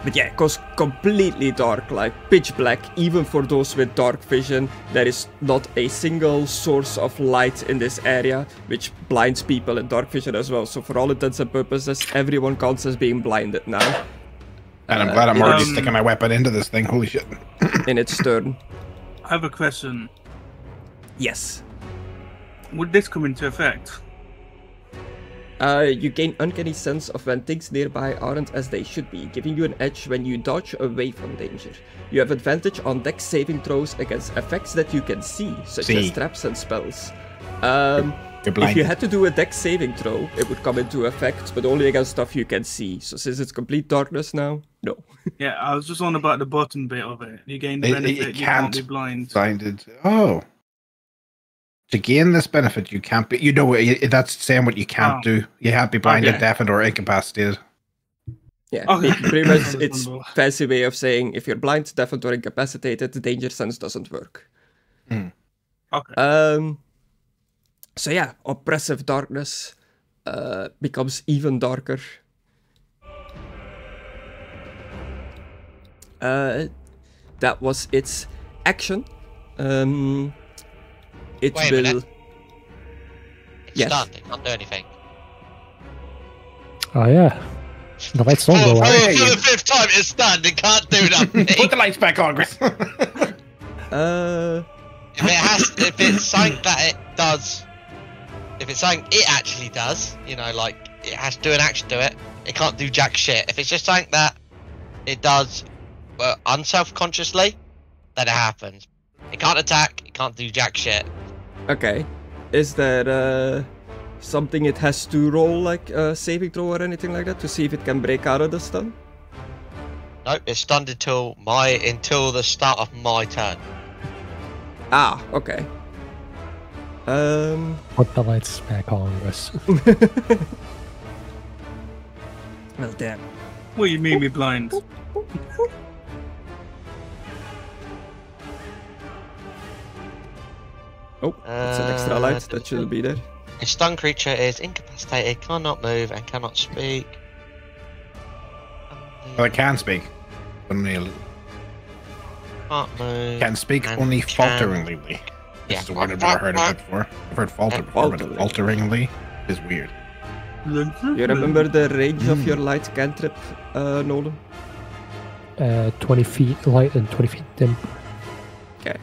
But yeah, it goes completely dark, like pitch black, even for those with dark vision. There is not a single source of light in this area, which blinds people in dark vision as well. So for all intents and purposes, everyone counts as being blinded now. And I'm glad I'm already sticking my weapon into this thing, holy shit. In its turn. I have a question. Yes. Would this come into effect? You gain uncanny sense of when things nearby aren't as they should be, giving you an edge when you dodge away from danger. You have advantage on dex saving throws against effects that you can see, such as traps and spells. If you had to do a dex saving throw, it would come into effect, but only against stuff you can see. So since it's complete darkness now, no. Yeah, I was just on about the bottom bit of it. You gain the benefit, you can't be blind. Blinded. Oh. To gain this benefit, you can't be... You know, that's saying what you can't do. You can't be blinded, deafened, or incapacitated. Yeah, pretty much it's a fancy way of saying if you're blind, deafened, or incapacitated, the danger sense doesn't work. Okay. So yeah, oppressive darkness becomes even darker. That was its action. It Wait a minute. It's stunned, it can't do anything. Oh yeah. The lights don't go out. For the 5th time, it's stunned, it can't do nothing. Put the lights back on, Griss. If it's something that it does, if it's something it actually does, you know, like it has to do an action to it, it can't do jack shit. If it's just something that it does unself-consciously, then it happens. It can't attack, it can't do jack shit. Okay. Is there something it has to roll, like a saving throw or anything like that, to see if it can break out of the stun? Nope, it's stunned until the start of my turn. Ah, okay. Put the lights back on, Griss. Well, damn. What do you mean me blind? Oh, that's an extra light that shouldn't be there. A stunned creature is incapacitated, cannot move, and cannot speak. Well, it can speak. Only can't move. Can speak only falteringly. This is a word I've never heard of it before. I've heard falter before, but falteringly is weird. You remember the range of your light cantrip, Nolen? 20 feet light and 20 feet dim. Okay.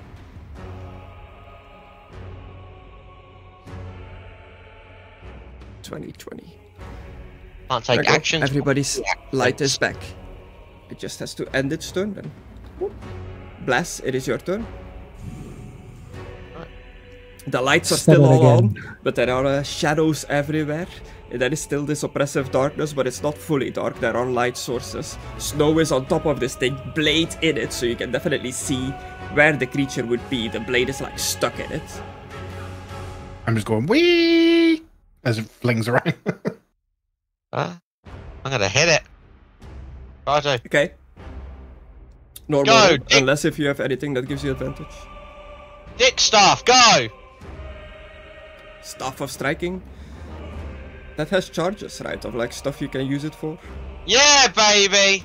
Can't take actions. Everybody's light is back. It just has to end its turn then. Blaz, it is your turn. The lights are still all on, but there are shadows everywhere. There is still this oppressive darkness, but it's not fully dark. There are light sources. Snow is on top of this thing, blade in it, so you can definitely see where the creature would be. The blade is like stuck in it. I'm just going wee as it flings around. I'm gonna hit it. Righto. Okay. Normal, Go, unless if you have anything that gives you advantage. Dick staff, go! Staff of striking. That has charges, right? Of like stuff you can use it for. Yeah, baby!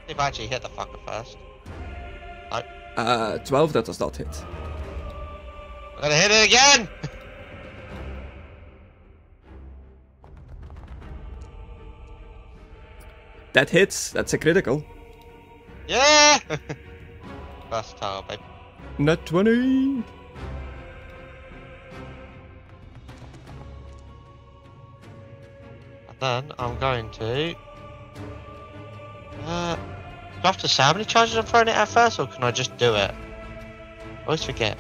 If I actually hit the fucker first. No. 12, that does not hit. I'm gonna hit it again! That hits, that's a critical. Yeah! First tile, baby. Nat 20! And then I'm going to... do I have to say how many charges I'm throwing it at first, or can I just do it? I always forget.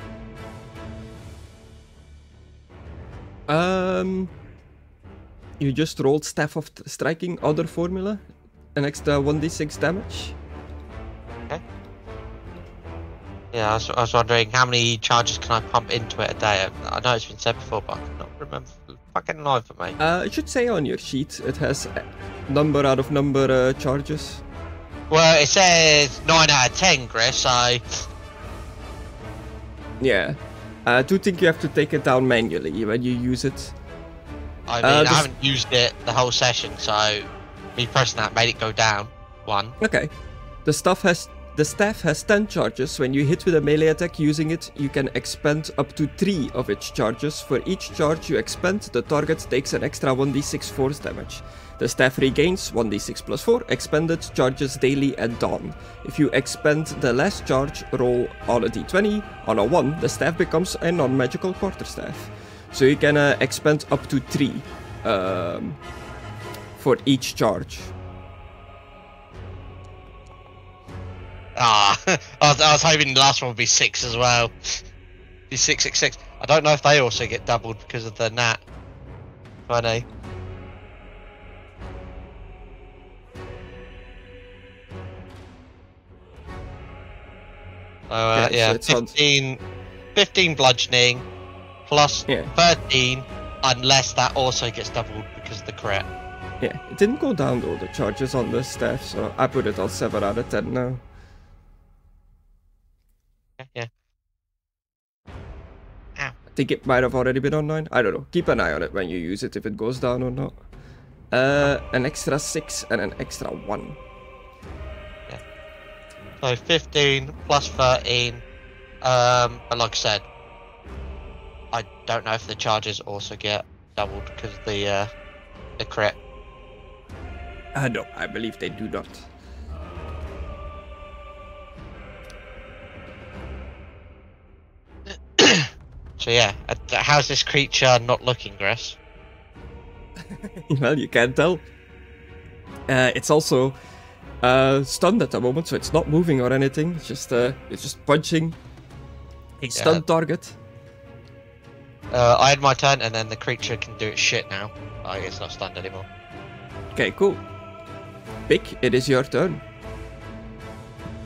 You just rolled Staff of Striking, other formula. An extra 1d6 damage. Okay. Yeah, I was wondering how many charges can I pump into it a day? I know it's been said before, but I cannot remember the fucking life of me. It should say on your sheet, it has number out of number charges. Well, it says 9 out of 10, Griss, so... Yeah. I do think you have to take it down manually when you use it. I mean, I haven't used it the whole session, so... Me pressing that made it go down. 1. Okay. The staff has 10 charges. When you hit with a melee attack using it, you can expend up to 3 of its charges. For each charge you expend, the target takes an extra 1d6 force damage. The staff regains 1d6 plus 4 expended charges daily at dawn. If you expend the last charge, roll on a d20. On a 1, the staff becomes a non-magical quarterstaff. So you can expend up to 3 for each charge. Ah, I was hoping the last one would be 6 as well. Be 6, 6, 6. I don't know if they also get doubled because of the nat 20. So, yeah, so 15 bludgeoning plus Yeah. 13 unless that also gets doubled because of the crit. Yeah, it didn't go down though, the charges on the staff, so I put it on 7 out of 10 now. Yeah. I think it might have already been on 9. I don't know. Keep an eye on it when you use it, if it goes down or not. An extra 6 and an extra 1. Yeah. So 15 plus 13. But like I said, I don't know if the charges also get doubled because of the crit. No, I believe they do not. So yeah, how's this creature not looking, Griss? Well, you can't tell. It's also stunned at the moment, so it's not moving or anything. It's just punching a stunned target. I had my turn, and then the creature can do its shit now. It's not stunned anymore. Okay, cool. Pick, it is your turn.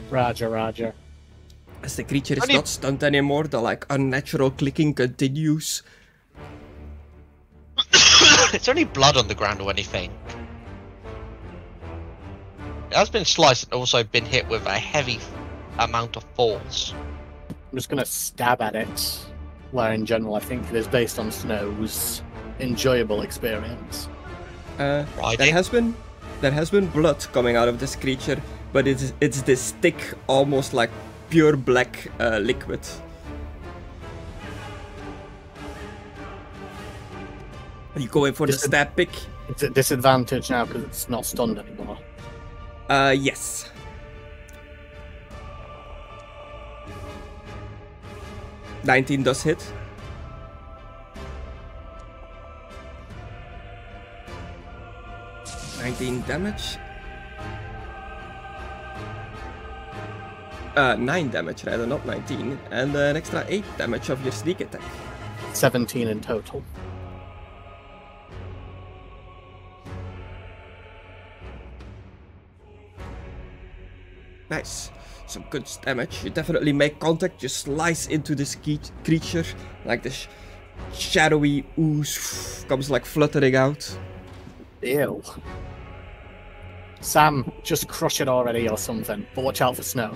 Roger, roger. As the creature is not stunned anymore, the unnatural clicking continues. It's only blood on the ground or anything. It has been sliced and also been hit with a heavy amount of force. I'm just gonna stab at it, where in general I think it is based on Snow's enjoyable experience. There has been blood coming out of this creature, but it's this thick, almost like pure black liquid. Are you going for the stab pick? It's at disadvantage now because it's not stunned anymore. Yes. $19 does hit. $19 damage. 9 damage rather, not 19. And an extra 8 damage of your sneak attack. 17 in total. Nice. Some good damage. You definitely make contact. You slice into this creature. Like this shadowy ooze comes like fluttering out. Ew. Sam, just crush it already or something, but watch out for snow.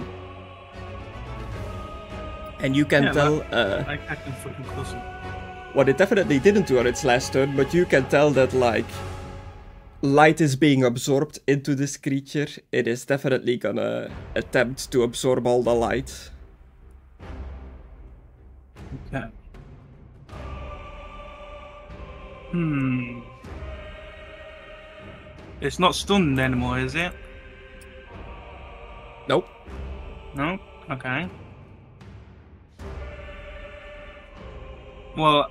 And you can tell... I can fucking close it. What it definitely didn't do on its last turn, but you can tell that, like, light is being absorbed into this creature. It is definitely gonna attempt to absorb all the light. Okay. It's not stunned anymore, is it? Nope. No? Okay. Well,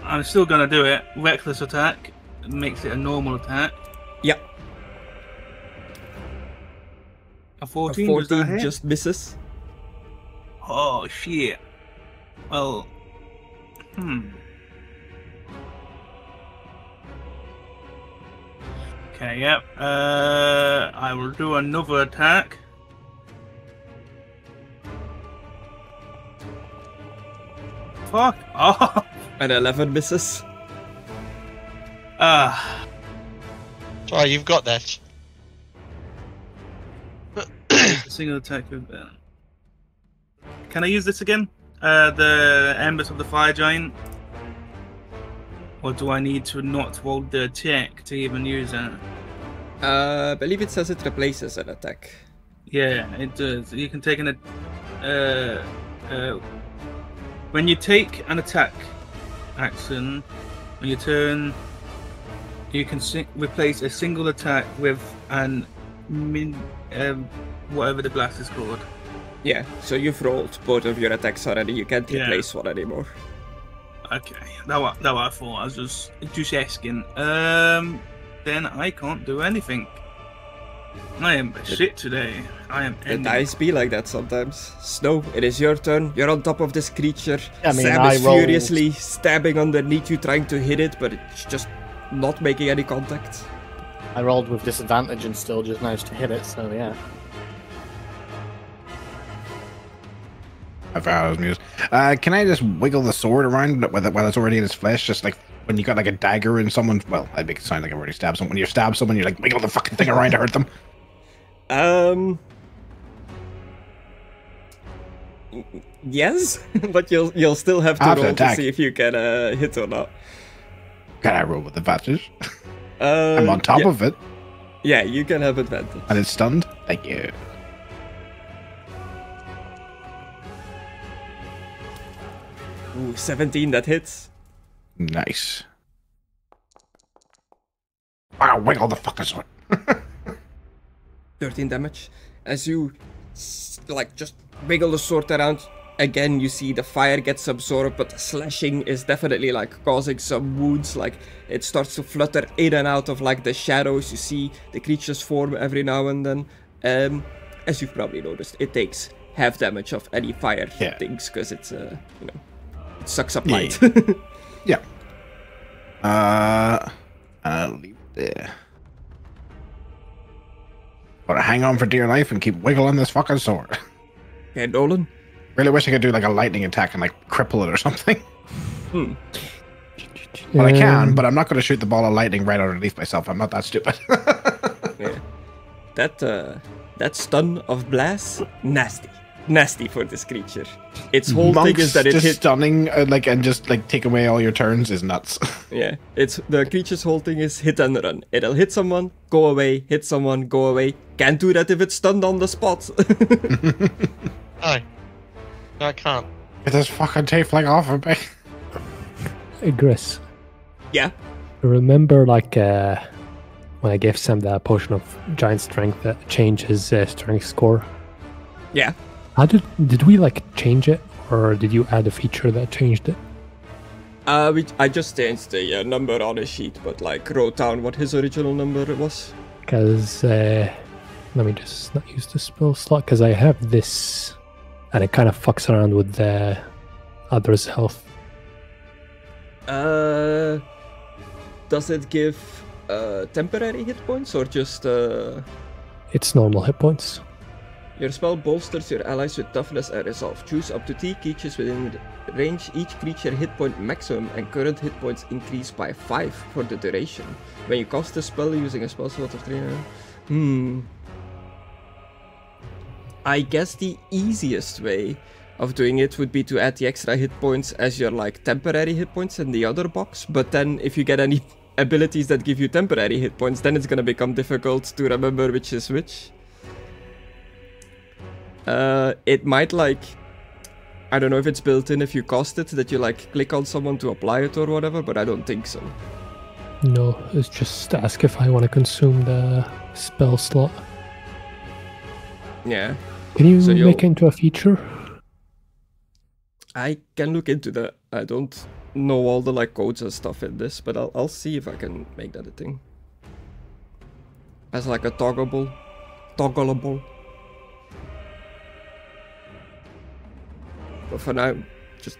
I'm still gonna do it. Reckless attack makes it a normal attack. Yep. A 14, A does that 14 hit? just misses. Oh shit. Well, Okay, yep. I will do another attack. Fuck off. An 11 misses. Sorry, you've got that. A single attack with Can I use this again? The Embers of the Fire Giant? Or do I need to not roll the attack to even use it? I believe it says it replaces an attack. Yeah, it does. You can take when you take an attack action on your turn, you can replace a single attack with an whatever the blast is called. Yeah, so you've rolled both of your attacks already. You can't replace one anymore. Okay, that what I thought. I was just asking. Then I can't do anything. I am shit today. I am. The dice be like that sometimes. Snow, it is your turn. You're on top of this creature. I mean, Sam I is rolled- furiously stabbing underneath you, trying to hit it, but it's just not making any contact. I rolled with disadvantage and still just managed to hit it, so yeah. I forgot I was muted. Can I just wiggle the sword around while it's already in his flesh? Just like when you got like a dagger in someone. Well, I'd make it sound like I've already stabbed someone. When you stab someone, you like wiggle the fucking thing around to hurt them. Yes, but you'll still have to I have to roll to attack. see if you can hit or not. Can I roll with advantage? I'm on top of it, Yeah, you can have advantage. and it's stunned. Thank you. Ooh, 17, that hits. Nice. Wow, wiggle the fucking sword. 13 damage. As you like just wiggle the sword around, again you see the fire gets absorbed, but the slashing is definitely like causing some wounds. Like it starts to flutter in and out of like the shadows. You see the creature's form every now and then. As you've probably noticed, it takes half damage of any fire things because it's it sucks up light. Yeah. I'll leave it there. Gotta hang on for dear life and keep wiggling this fucking sword. Okay, Nolen. Really wish I could do like a lightning attack and like cripple it or something. Well, I Um, can, but I'm not going to shoot the ball of lightning right underneath myself. I'm not that stupid. Yeah. That stun of Blaz, nasty for this creature. Its whole thing is that it just hit. stunning, and just like take away all your turns is nuts. Yeah, it's the creature's whole thing is hit and run. It'll hit someone, go away, hit someone, go away. Can't do that if it's stunned on the spot. No, I can't. Get this fucking tiefling off of me. Hey, Griss, Yeah. remember like when I gave Sam that potion of giant strength that changed his strength score? Yeah. How did we like change it, or did you add a feature that changed it? I just changed the number on his sheet, but like wrote down what his original number was. Because let me just not use the spell slot because I have this, and it kind of fucks around with the other's health. Does it give temporary hit points or just It's normal hit points. Your spell bolsters your allies with toughness and resolve. Choose up to 3 creatures within range. Each creature hit point maximum and current hit points increase by 5 for the duration. When you cast a spell using a spell slot of 3, I guess the easiest way of doing it would be to add the extra hit points as your like temporary hit points in the other box, but then if you get any abilities that give you temporary hit points, then it's gonna become difficult to remember which is which. It might like, I don't know if it's built in if you cast it, that you like click on someone to apply it or whatever, but I don't think so. No, it's just ask if I want to consume the spell slot. Yeah. Can you make it into a feature? I can look into that. I don't know all the like codes and stuff in this, but I'll see if I can make that a thing. As like a toggleable. But for now, just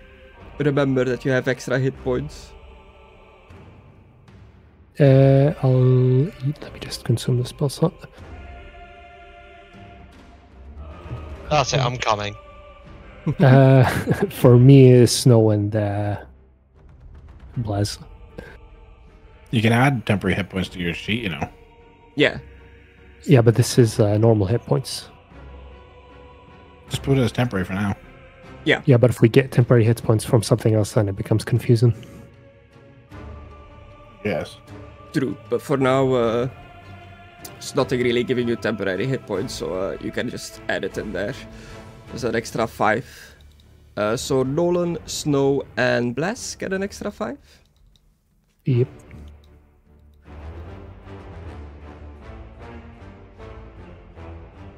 remember that you have extra hit points. Let me just consume the spell slot. That's it, I'm coming. For me, it's Snow and Blaz. You can add temporary hit points to your sheet, you know. Yeah. Yeah, but this is normal hit points. Just put it as temporary for now. Yeah. Yeah, but if we get temporary hit points from something else, then it becomes confusing. Yes. True, but for now, it's nothing really giving you temporary hit points, so you can just add it in there. There's an extra 5. So Nolen, Snow, and Blaz get an extra 5? Yep.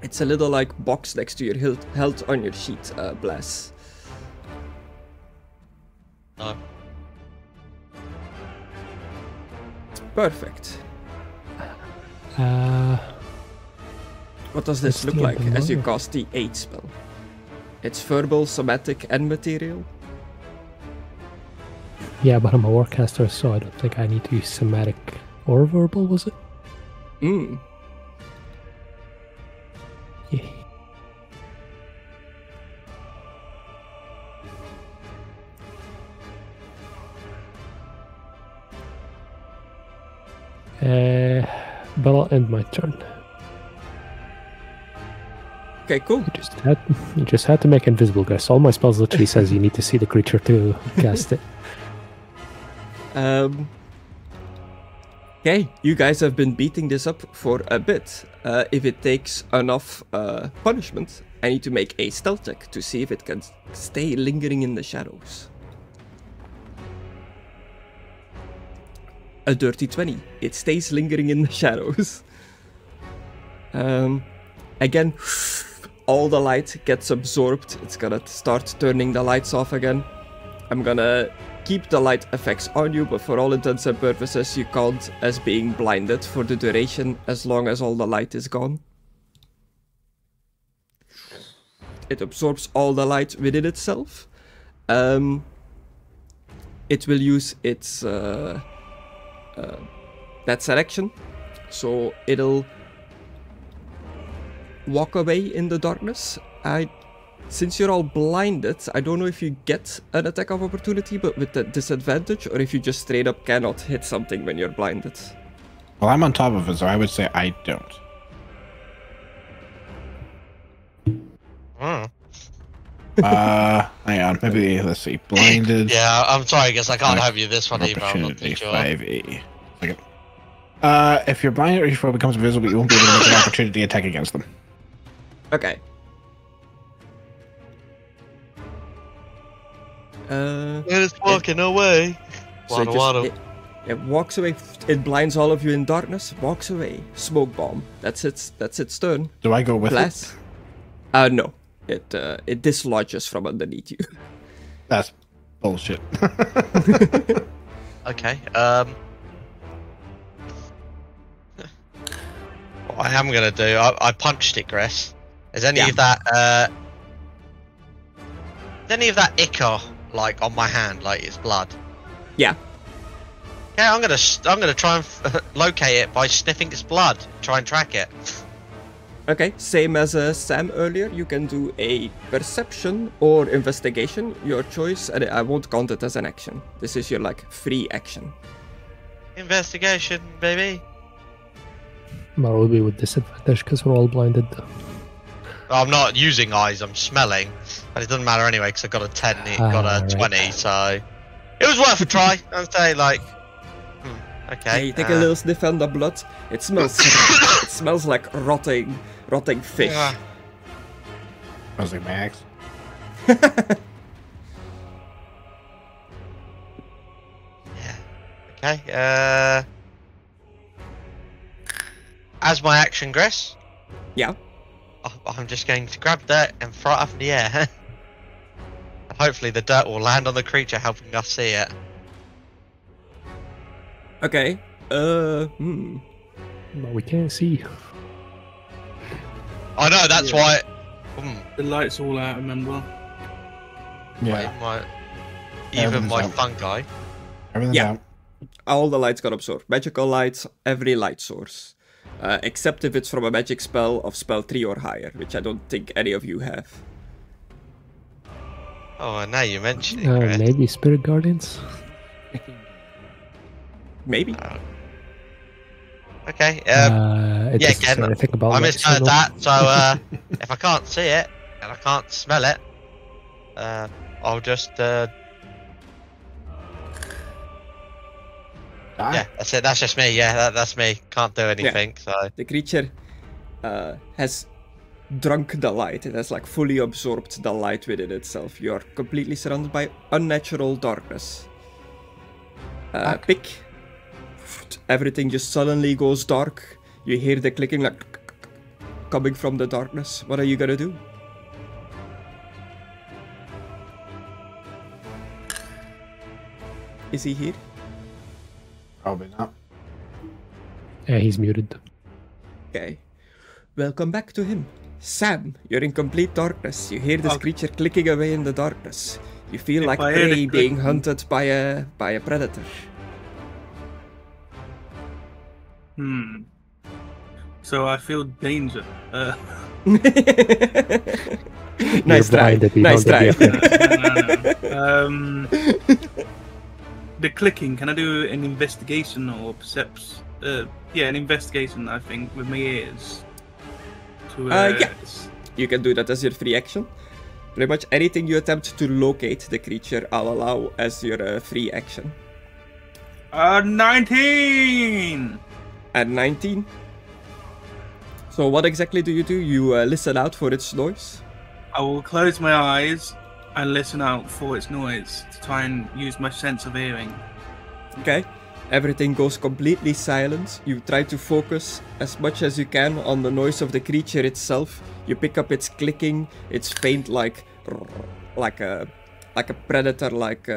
It's a little like box next to your health on your sheet, Blaz. No. Perfect. What does this look like as you cast the 8 spell? It's verbal, somatic, and material? Yeah, but I'm a warcaster, so I don't think I need to use somatic or verbal, was it? Hmm. Yeah. But I'll end my turn. Okay, cool. You just had to make invisible, guys. All my spells literally says you need to see the creature to cast it. Okay, you guys have been beating this up for a bit. If it takes enough punishment, I need to make a stealth check to see if it can stay lingering in the shadows. A dirty 20. It stays lingering in the shadows. Again, all the light gets absorbed. It's gonna start turning the lights off again. I'm gonna keep the light effects on you, but for all intents and purposes, you count as being blinded for the duration as long as all the light is gone. It absorbs all the light within itself. It will use its that selection, so it'll walk away in the darkness. Since you're all blinded, I don't know if you get an attack of opportunity, but with the disadvantage, or if you just straight up cannot hit something when you're blinded. Well, I'm on top of it, so I would say I don't. Hang on, maybe, let's see, blinded. Yeah, I'm sorry, I guess I can't have you this one either, I'm not too sure. 5e. Okay. If you're blinded or your foe becomes invisible, you won't be able to make an opportunity attack against them. Okay. It's walking away. So it walks away. It blinds all of you in darkness. Walks away. Smoke bomb. That's its turn. Do I go with Blaz? it? No. It dislodges from underneath you. That's bullshit. Okay. What I am gonna do, I punched it, Griss. Is any of that ichor like on my hand, like it's blood? Yeah. Okay, I'm gonna try and locate it by sniffing its blood. Try and track it. Okay, same as Sam earlier. You can do a perception or investigation, your choice, and I won't count it as an action. This is your like free action. Investigation, baby. But will be with disadvantage because we're all blinded. I'm not using eyes, I'm smelling. But it doesn't matter anyway because I got a 10, got a 20, so... It was worth a try. I'd say, like... okay. Yeah, you take a little sniff on the blood. It smells it smells like rotting fish. Yeah. Smells like Max. Okay, as my action, Griss, Yeah. I'm just going to grab dirt and throw it up in the air. And hopefully the dirt will land on the creature, helping us see it. Okay. But we can't see. I know, that's why... The light's all out, remember? Yeah. Even my out. fungi. Everything's out. All the lights got absorbed. Magical lights, every light source. Except if it's from a magic spell of spell 3 or higher, which I don't think any of you have. Oh, now you mention it, Griss. Maybe Spirit Guardians? Maybe. Okay, yeah, again, I misheard that, so if I can't see it, and I can't smell it, I'll just... Yeah, that's it. That's just me. Yeah, that's me. Can't do anything. So the creature has drunk the light. It has like fully absorbed the light within itself. You are completely surrounded by unnatural darkness. Pick. Everything just suddenly goes dark. You hear the clicking like coming from the darkness. What are you gonna do? Is he here? Probably not. Yeah, he's muted. Okay. Welcome back to him. Sam, you're in complete darkness. You hear this creature clicking away in the darkness. You feel like prey being hunted by a predator. So I feel danger. Nice try. Nice try. The clicking, can I do an investigation or perception? Yeah, an investigation, I think, with my ears. Yeah. You can do that as your free action. Pretty much anything you attempt to locate the creature, I'll allow as your free action. 19! At 19. So what exactly do? You listen out for its noise? I will close my eyes and listen out for its noise to try and use my sense of hearing. Okay. Everything goes completely silent. You try to focus as much as you can on the noise of the creature itself. You pick up its clicking, its faint like a predator, like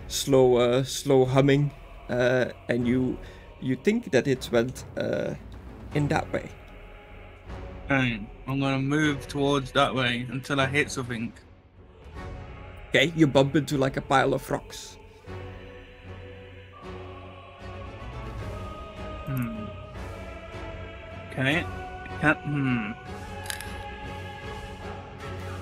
slow humming, and you think that it went in that way. I'm gonna move towards that way until I hit something. Okay, you bump into like a pile of rocks. Okay.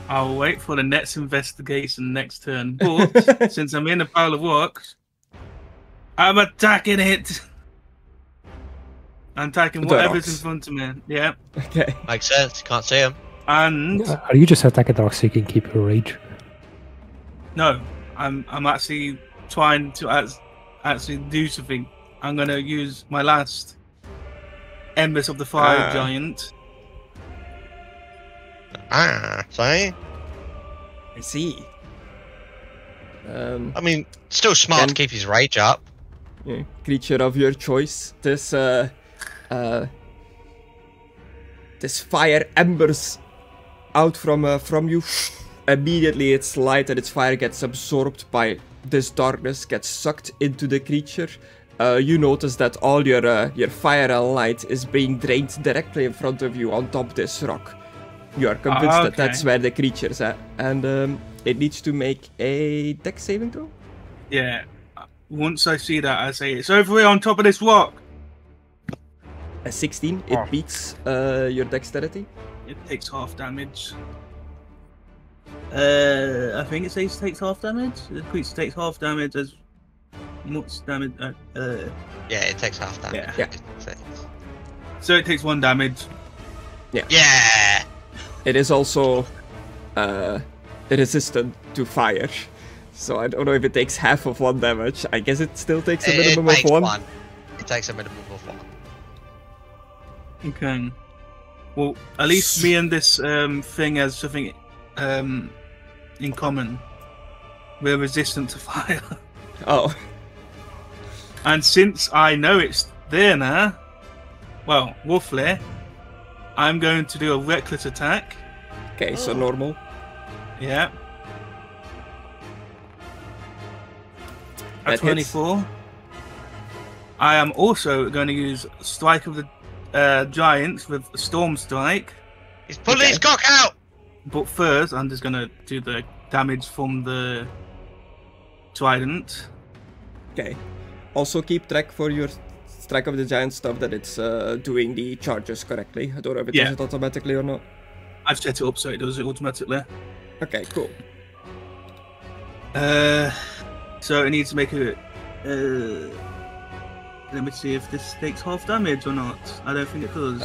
I'll wait for the next investigation next turn, but since I'm in a pile of rocks, I'm attacking it. I'm attacking whatever's in front of me. Yeah. Okay. Makes sense. Can't see him. And are you just attacking the rocks so you can keep your rage? No, I'm actually trying to actually do something. I'm gonna use my last Embers of the Fire Giant. Sorry. I see. I mean, still smart to keep his rage up. Yeah, creature of your choice. This fire embers out from you. Immediately its light and its fire gets absorbed by this darkness, gets sucked into the creature. You notice that all your fire and light is being drained directly in front of you on top of this rock. You are convinced that that's where the creature's at, and it needs to make a dex saving throw. Yeah. Once I see that, I say it's over here on top of this rock. A 16, it beats your dexterity. It takes half damage. I think it says takes half damage. The creature takes half damage as much damage. Yeah, it takes half damage. Yeah. So it takes 1 damage. Yeah. It is also resistant to fire. So I don't know if it takes half of 1 damage. I guess it still takes a minimum of 1. It takes a minimum of 1. Okay. Well, at least me and this thing has something in common. We're resistant to fire. Oh. And since I know it's there now, well, roughly, I'm going to do a reckless attack. Okay, so normal. Yeah. That At 24. hits. I am also going to use Strike of the Giants with Storm Strike. He's pulling his cock out! But first, I'm just going to do the damage from the Trident. Okay. Also keep track for your Strike of the Giant stuff that it's doing the charges correctly. I don't know if it does it automatically or not. I've set it up so it does it automatically. Okay, cool. So it needs to make a... let me see if this takes half damage or not. I don't think it does.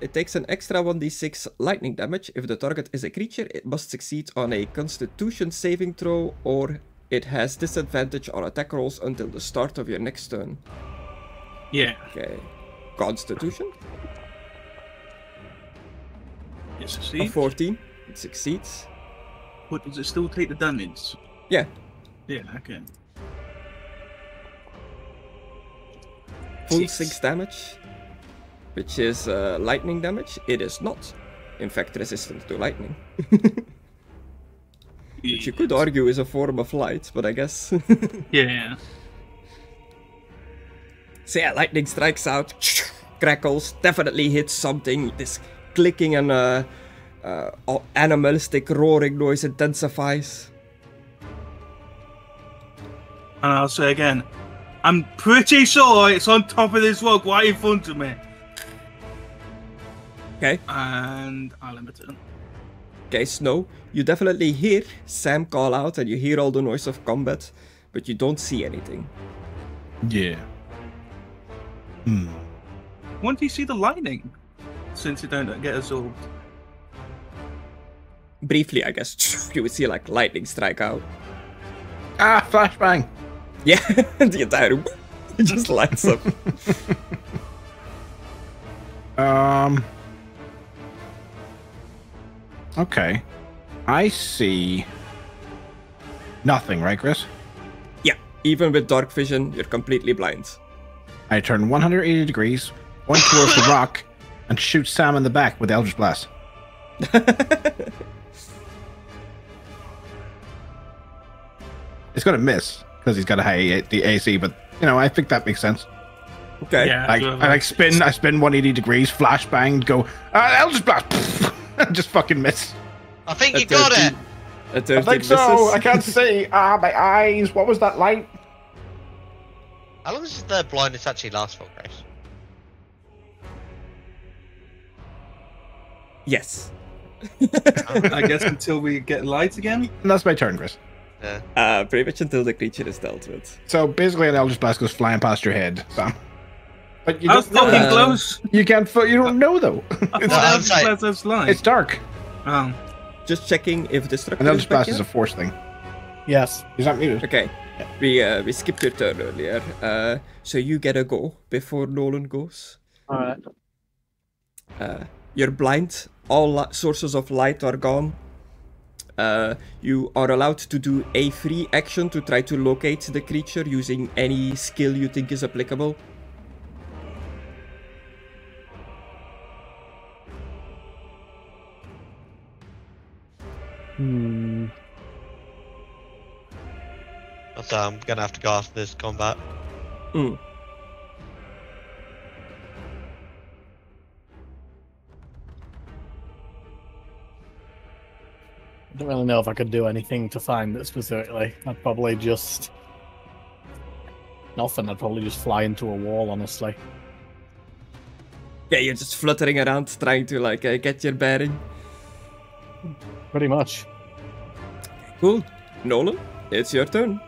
It takes an extra 1d6 lightning damage. If the target is a creature, it must succeed on a Constitution saving throw, or it has disadvantage on attack rolls until the start of your next turn. Yeah. Okay. Constitution? It A succeeds. 14. It succeeds. But does it still take the damage? Yeah. Yeah, okay. Full 6 damage, which is lightning damage. It is not, in fact, resistant to lightning. Which you could argue is a form of light, but I guess. Yeah. So yeah, lightning strikes out, crackles, definitely hits something. This clicking and animalistic roaring noise intensifies. And I'll say again, I'm pretty sure it's on top of this rock right in front of me. Okay. And I'll limit it. Okay, Snow, you definitely hear Sam call out and you hear all the noise of combat, but you don't see anything. Yeah. When do you see the lightning? Since you don't get absorbed. Briefly, I guess, you would see like lightning strike out. Ah, flashbang! Yeah, the entire room just lights up. Okay. I see nothing, right, Chris? Yeah, even with dark vision, you're completely blind. I turn 180 degrees, point towards the rock, and shoot Sam in the back with Eldritch Blast. It's gonna miss because he's got a high the AC, but you know I think that makes sense. Okay. Yeah. I spin 180 degrees, flashbang, go Eldritch Blast, just fucking miss. I think you got it. A 13 I think misses. so. I can't see. My eyes. What was that light? How long does the blindness actually last for, Grace? Yes. I guess until we get light again. And that's my turn, Chris. Yeah. Pretty much until the creature is dealt with. So basically, an Eldritch Blast goes flying past your head, Sam. But you I was don't know. fucking close. You can't. You don't know though. I I'm thought sorry. that was light. It's dark. Oh. Just checking if Destructore An is Eldritch back Blast yet? is a force thing. Yes. He's not muted. Okay. We skipped your turn earlier. So you get a go before Nolen goes. Alright. You're blind. All sources of light are gone. You are allowed to do a free action to try to locate the creature using any skill you think is applicable. So I'm gonna have to go after this combat. I don't really know if I could do anything to find it specifically. I'd probably just... Nothing. I'd probably just fly into a wall, honestly. Yeah, you're just fluttering around trying to like get your bearing. Pretty much. Cool. Nolen, it's your turn.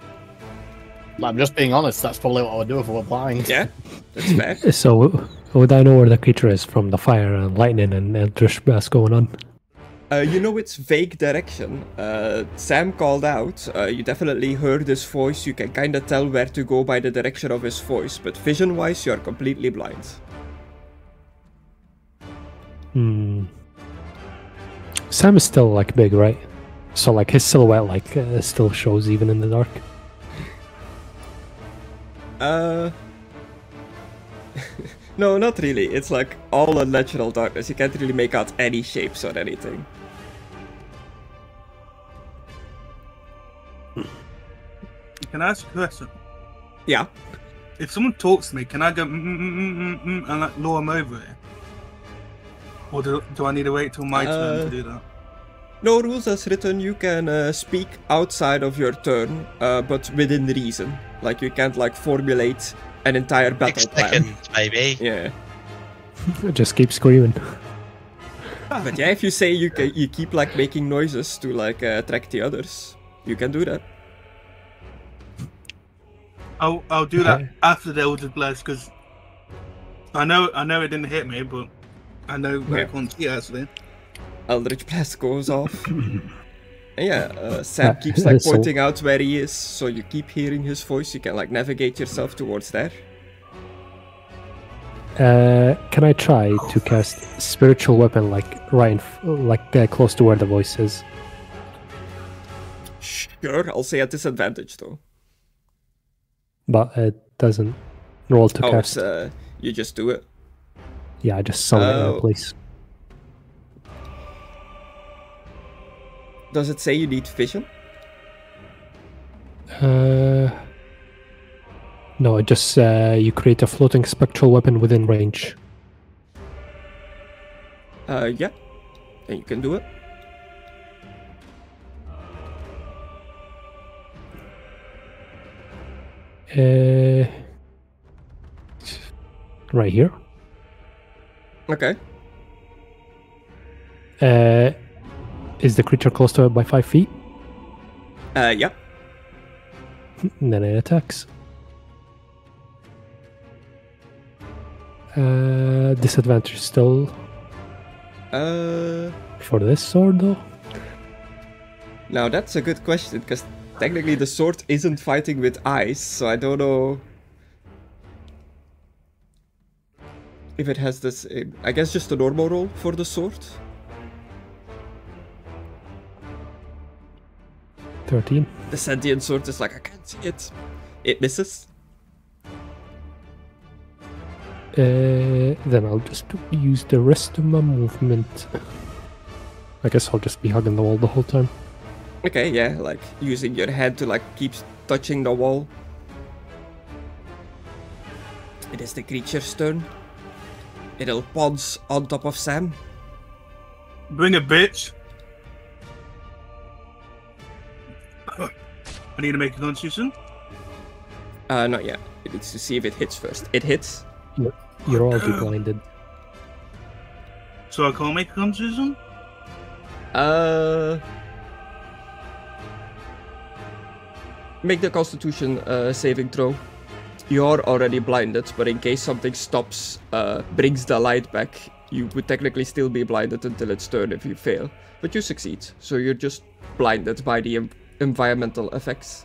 I'm just being honest, that's probably what I would do if I were blind. Yeah, that's fair. So Would I know where the creature is from the fire and lightning and Eldritch Blast going on? You know its vague direction. Sam called out. You definitely heard his voice. You can kind of tell where to go by the direction of his voice, but vision-wise, you are completely blind. Sam is still like big, right? So like his silhouette like still shows even in the dark. No, not really. It's like all unnatural darkness. You can't really make out any shapes or anything. Can I ask a question? Yeah. If someone talks to me, can I go and like lure them over here? Or do I need to wait till my turn to do that? No rules as written. You can speak outside of your turn, but within reason. Like you can't like formulate an entire battle 6 plan. seconds, maybe. Yeah. Just keep screaming. But yeah, if you say you keep like making noises to like attract the others, you can do that. I'll do that after the Eldritch Blast because I know it didn't hit me, but I know where I can't see it actually. Eldritch Blast goes off. And yeah, Sam keeps like pointing out where he is, so you keep hearing his voice. You can like navigate yourself towards there. Can I try to cast spiritual weapon like right in close to where the voice is? Sure, I'll say at disadvantage though. But it doesn't roll to cast. You just do it. Yeah, I just summon it in place. Does it say you need vision? No, it just you create a floating spectral weapon within range. Yeah. And you can do it. Right here. Okay. Is the creature close to it by 5 feet? Yeah. And then it attacks. Disadvantage still. For this sword though? Now that's a good question, because technically the sword isn't fighting with eyes, so I don't know if it has this. I guess just a normal roll for the sword. 13. The sentient sword is like, I can't see it. It misses. Then I'll just use the rest of my movement. I guess I'll just be hugging the wall the whole time. Okay, yeah, like using your head to like keep touching the wall. It is the creature's turn. It'll pounce on top of Sam. Bring it, bitch. I need to make a constitution. Not yet. It needs to see if it hits first. It hits. You're already blinded. So I can't make a constitution? Make the Constitution saving throw. You're already blinded, but in case something stops, brings the light back, you would technically still be blinded until its turn if you fail. But you succeed, so you're just blinded by the environmental effects.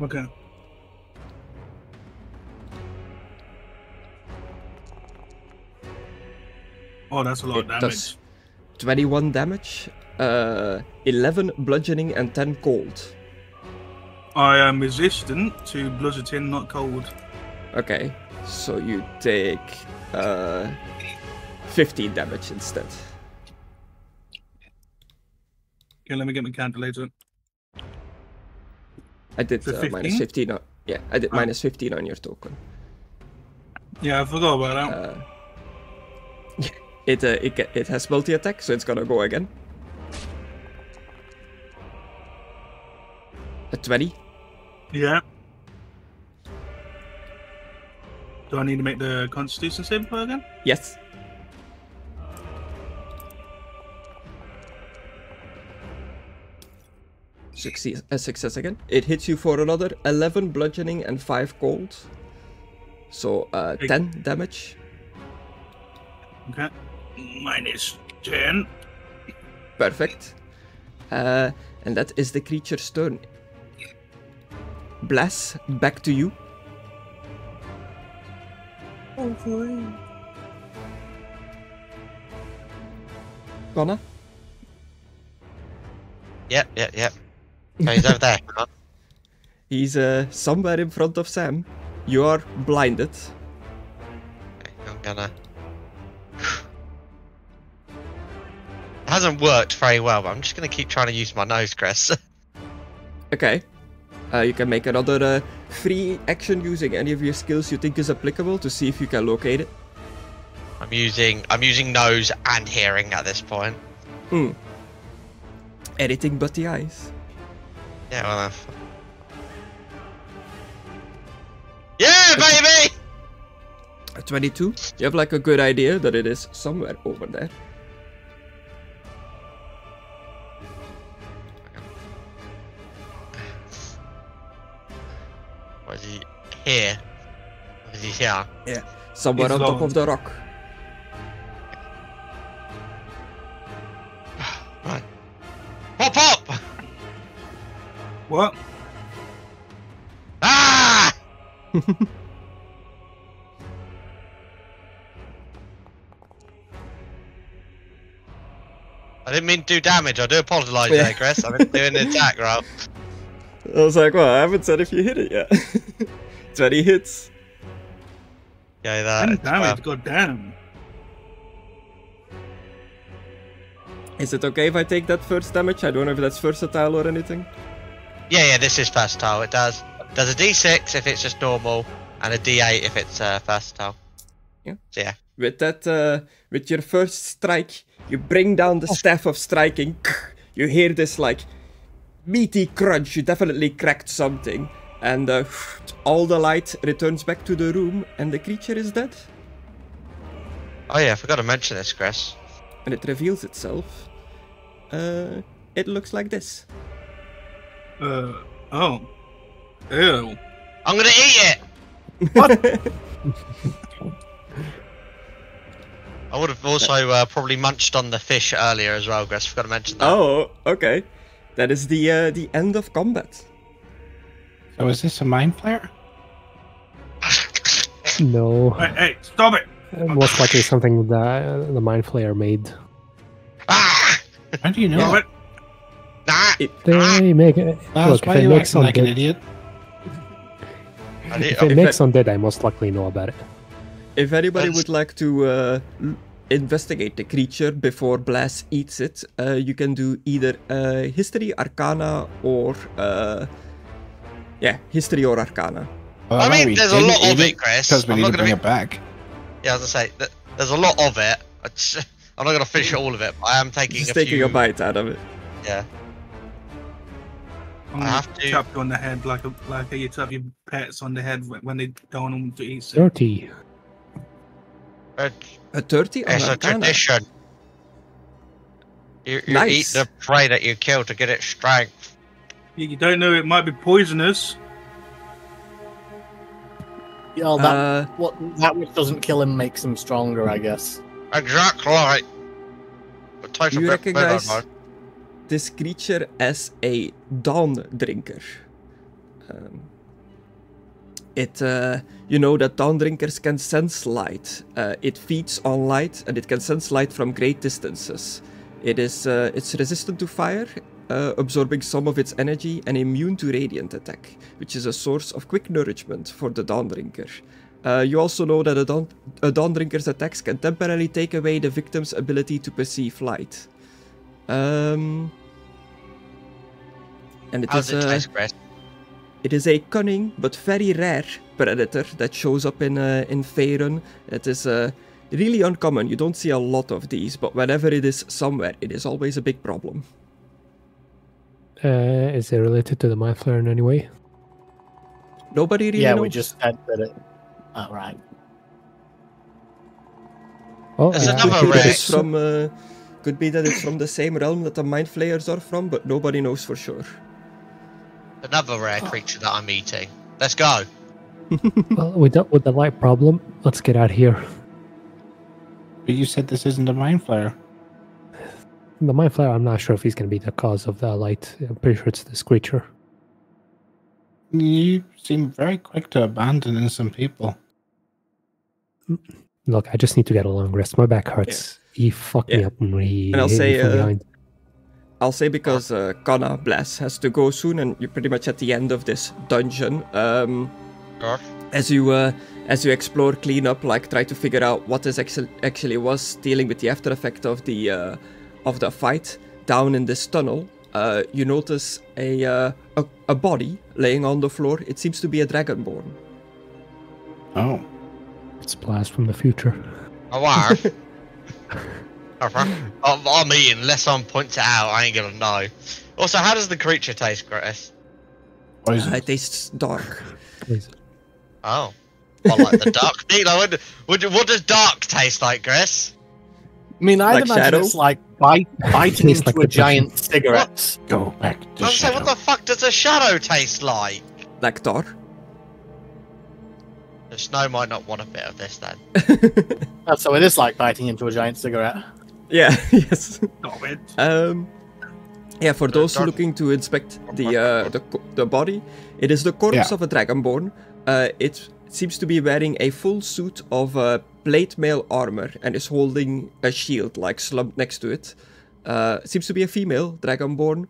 Okay. Oh, that's a lot of damage. Does 21 damage, 11 bludgeoning, and 10 cold. I am resistant to bludgeoning, not cold. Okay, so you take 15 damage instead. Okay, let me get my calculator. I did minus 15 on, yeah, I did minus 15 on your token. Yeah, I forgot about that. It has multi-attack, so it's gonna go again. A 20. Yeah. Do I need to make the Constitution saving throw again? Yes. Success again. It hits you for another 11 bludgeoning and 5 cold. So 10 damage. Okay. -10. Perfect. And that is the creature's turn. Blaz, back to you. Conna? Yep. Oh, he's over there. He's somewhere in front of Sam. You are blinded. Okay, I'm gonna... It hasn't worked very well, but I'm just gonna keep trying to use my nose, Chris. Okay. You can make another free action using any of your skills you think is applicable to see if you can locate it. I'm using nose and hearing at this point. Anything but the eyes. Yeah, well, yeah, baby! 22. You have like a good idea that it is somewhere over there. What is he here? What is he here? Yeah. Somewhere It's on top long. of the rock. Right. Pop up! What? Ah! I didn't mean to do damage. I do apologise there, Chris. I've been doing an attack roll. I was like, well, I haven't said if you hit it yet. 20 hits. Yeah, that. 10 damage, goddamn. Is it okay if I take that first damage? I don't know if that's versatile or anything. Yeah, this is versatile. It does a D6 if it's just normal, and a D8 if it's versatile. Yeah. So, yeah. With that, with your first strike, you bring down the staff of striking. You hear this like meaty crunch. You definitely cracked something, and all the light returns back to the room, and the creature is dead. Oh yeah, I forgot to mention this, Chris. And it reveals itself. It looks like this. Oh. Ew. I'm gonna eat it. What? I would have also probably munched on the fish earlier as well, Chris. Forgot to mention that. Oh, okay. That is the end of combat. So is this a mind flare? No. Hey, stop it! Most likely something that the Mind Flayer made. Ah! How do you know? Stop it! Nah! They make it. Look, Look, why if are it you makes acting like an undead, idiot? if it makes undead, I most likely know about it. If anybody would like to investigate the creature before Blaz eats it, you can do either History, Arcana, or History or Arcana. Well, I mean, we there's a didn't lot of eat it, Chris. Because we I'm need not to gonna bring be- it back. Yeah, as I say, there's a lot of it. I'm not gonna finish all of it, but I am taking Just a taking few. a bite out of it. Yeah. I'm I gonna have to- tap you on the head like you tap your pets on the head when they don't want them to eat. So. 30. A 30 on It's a Arcana. tradition. You Nice. eat the prey that you kill to get its strength. You don't know it might be poisonous. Yeah, that which doesn't kill him makes him stronger, I guess. Exactly. It tastes a You bit recognize better, this creature as a Dawndrinker. You know that Dawndrinkers can sense light. It feeds on light, and it can sense light from great distances. It's resistant to fire, absorbing some of its energy, and immune to radiant attack, which is a source of quick nourishment for the Dawndrinker. You also know that a Dawndrinker's attacks can temporarily take away the victim's ability to perceive light. And it How's is it taste, Chris? it is a cunning but very rare predator that shows up in Faerun. It is really uncommon. You don't see a lot of these, but whenever it is somewhere, it is always a big problem. Is it related to the Mind Flayer in any way? Nobody really Yeah, knows. we just said that it. Oh, right. Oh, There's yeah. another Could be that rare. it's from, could be that it's from the same realm that the Mind Flayers are from, but nobody knows for sure. Another rare creature that I'm eating. Let's go. Well, with the light problem, let's get out here. But you said this isn't a mind flare. The mind flare, I'm not sure if he's going to be the cause of that light. I'm pretty sure it's this creature. You seem very quick to abandon innocent people. Look, I just need to get a long rest. My back hurts. He fucked me up and he And I'll hit say, me from behind. I'll say because Conna, Blaz has to go soon, and you're pretty much at the end of this dungeon. As you explore, clean up, like try to figure out what this actually was, dealing with the after effect of the fight down in this tunnel. You notice a body laying on the floor. It seems to be a Dragonborn. Oh. It's Blaz from the future. Oh, wow. I mean, unless someone points it out, I ain't gonna know. Also, how does the creature taste, Chris? What is It tastes dark. Oh. I like the dark. What does dark taste like, Chris? I mean, I'd Like imagine Shadow? it's like biting Tastes into like a the giant cigarette. Go back to I'm saying, what the fuck does a shadow taste like? Like tar. The snow might not want a bit of this then. Oh, so it is like biting into a giant cigarette. Yeah, yes. Not weird. Yeah, for those looking to inspect the body, it is the corpse of a Dragonborn. It seems to be wearing a full suit of plate mail armor and is holding a shield, like slumped next to it. Seems to be a female Dragonborn.